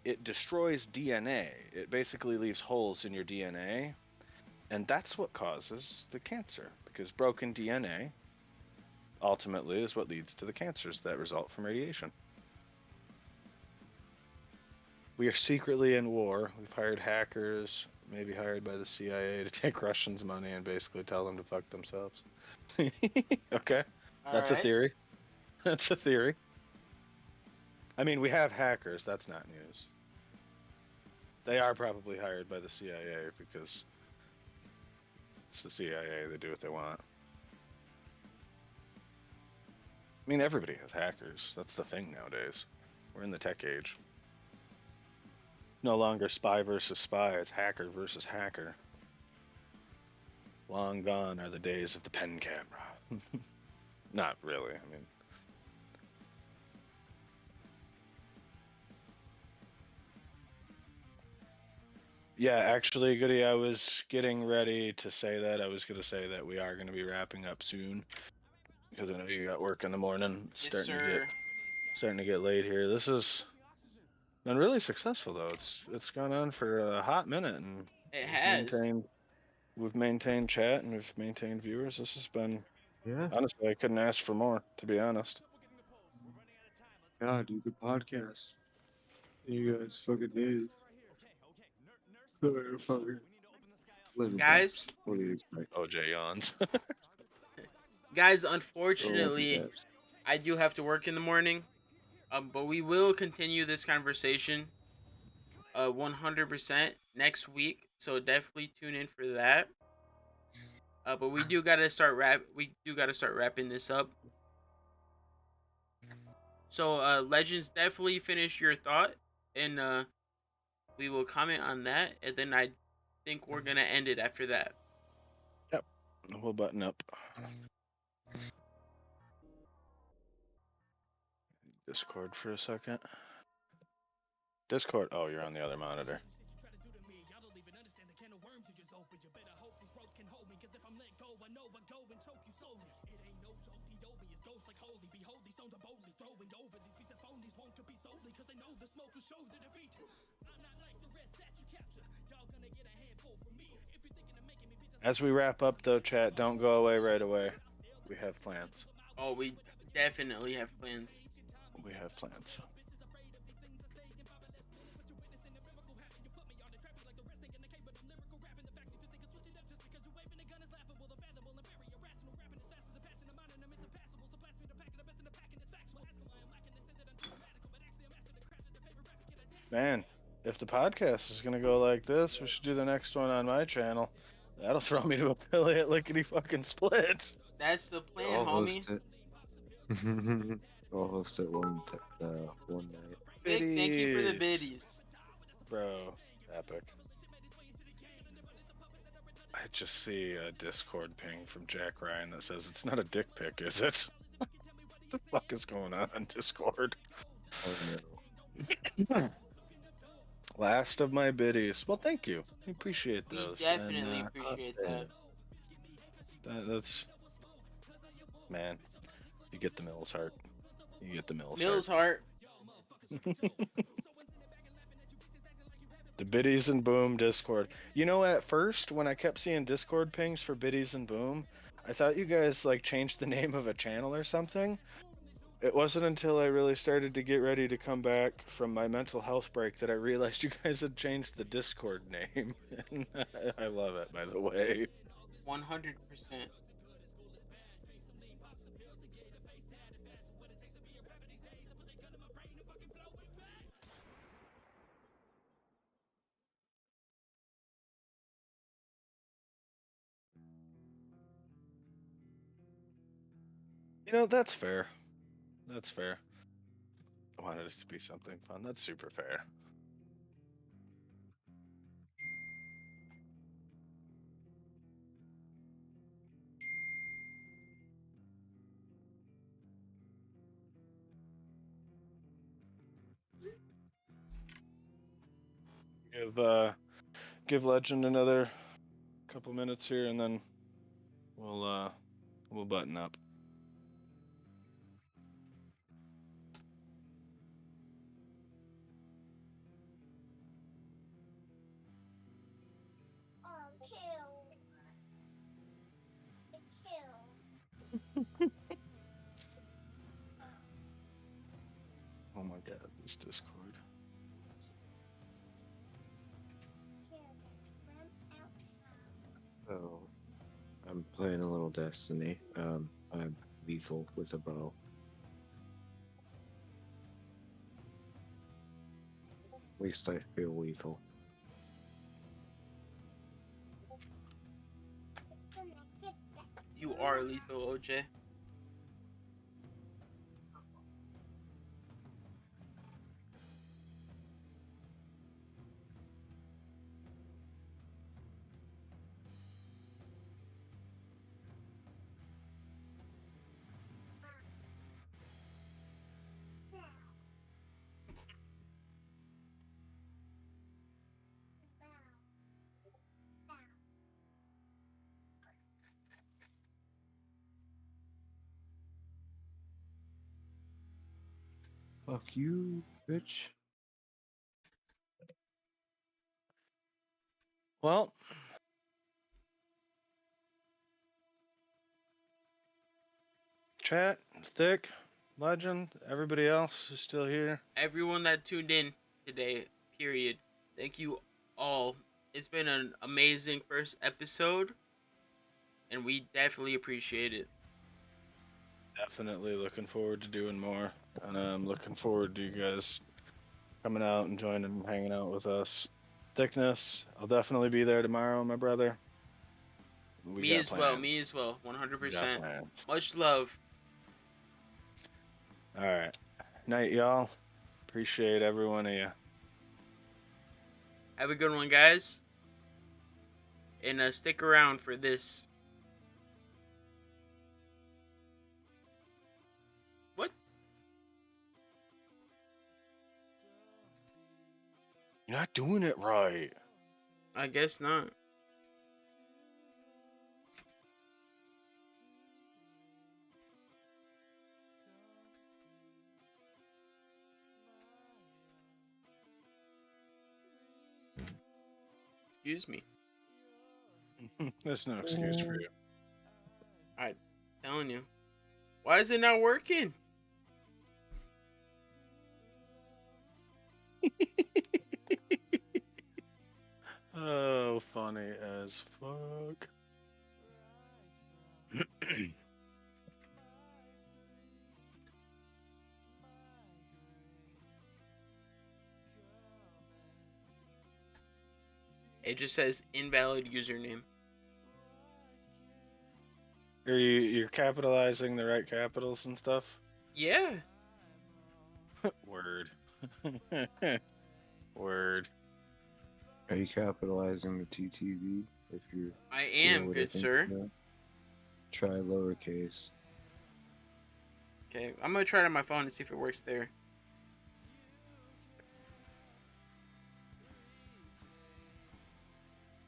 it destroys DNA. It basically leaves holes in your DNA, and that's what causes the cancer, because broken DNA ultimately is what leads to the cancers that result from radiation. We are secretly in war. We've hired hackers, maybe hired by the CIA, to take Russians' money and basically tell them to fuck themselves. Okay, that's a theory. That's a theory. I mean, we have hackers. That's not news. They are probably hired by the CIA because it's the CIA. They do what they want. I mean, everybody has hackers. That's the thing nowadays. We're in the tech age. No longer spy versus spy. It's hacker versus hacker. Long gone are the days of the pen camera. Not really. I mean, yeah, actually, Goody, I was getting ready to say that. I was going to say that we are going to be wrapping up soon because I know you got work in the morning. It's Yes, starting to get late here. This has been really successful, though. It's gone on for a hot minute, and it has. We've maintained chat and we've maintained viewers. This has been, Yeah. honestly, I couldn't ask for more, to be honest. Yeah, dude, the podcast. You guys fucking did. Fucker. Guys, What do you expect? OJ yawns. guys, unfortunately, Oh, I do have to work in the morning. But we will continue this conversation 100% next week. So definitely tune in for that. But we do gotta start wrapping this up. So Legends, definitely finish your thought, and we will comment on that, and then I think we're gonna end it after that. Yep, we'll button up. Discord for a second. Discord. Oh, you're on the other monitor. As we wrap up, though, chat, don't go away right away. We have plans. Oh, we definitely have plans. We have plans. Man, if the podcast is gonna go like this, we should do the next one on my channel. That'll throw me to affiliate lickety fucking split. That's the plan, I'll homie. host it. I'll host it one night. Big thank you for the Biddies. biddies. Bro, epic. I just see a Discord ping from Jack Ryan that says it's not a dick pic, is it? What the fuck is going on Discord? Oh no. Last of my biddies. Well, thank you. I appreciate We those. definitely And, appreciate yeah. that. that's man. You get the Mills heart. You get the Mills Mills heart. Heart. The Biddies and Boom Discord. You know, at first when I kept seeing Discord pings for Biddies and Boom, I thought you guys like changed the name of a channel or something. It wasn't until I really started to get ready to come back from my mental health break that I realized you guys had changed the Discord name. And I love it, by the way. 100%. You know, that's fair. That's fair. I wanted it to be something fun. That's super fair. Give Legend another couple minutes here, and then we'll button up. Oh my god, this Discord. So, I'm playing a little Destiny. I'm lethal with a bow. At least I feel lethal. You are lethal, OJ. Fuck you, bitch. Well, chat, Thick, Legend, everybody else is still here. Everyone that tuned in today, period. Thank you all. It's been an amazing first episode, and we definitely appreciate it. Definitely looking forward to doing more, and I'm looking forward to you guys coming out and joining and hanging out with us. Thickness, I'll definitely be there tomorrow, my brother. Me as well, 100%. Plans. Much love. All right, night, y'all. Appreciate every one of you. Have a good one, guys. And stick around for this. What? You're not doing it right. I guess not. Excuse me. There's no excuse for you. I'm telling you. Why is it not working? Oh, funny as fuck. It just says invalid username. You're capitalizing the right capitals and stuff? Yeah. Word. Word. Are you capitalizing the TTV? If you're I am, good sir. Try lowercase. Okay, I'm gonna try it on my phone to see if it works there.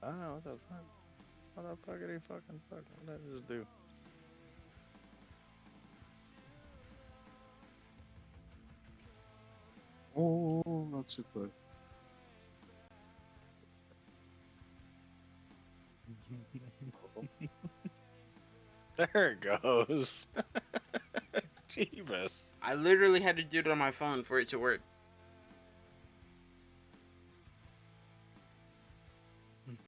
I don't know what the fuck. What the fuckity fucking fuck? What does it do? Oh, not so good. There it goes. Jeebus. I literally had to do it on my phone for it to work.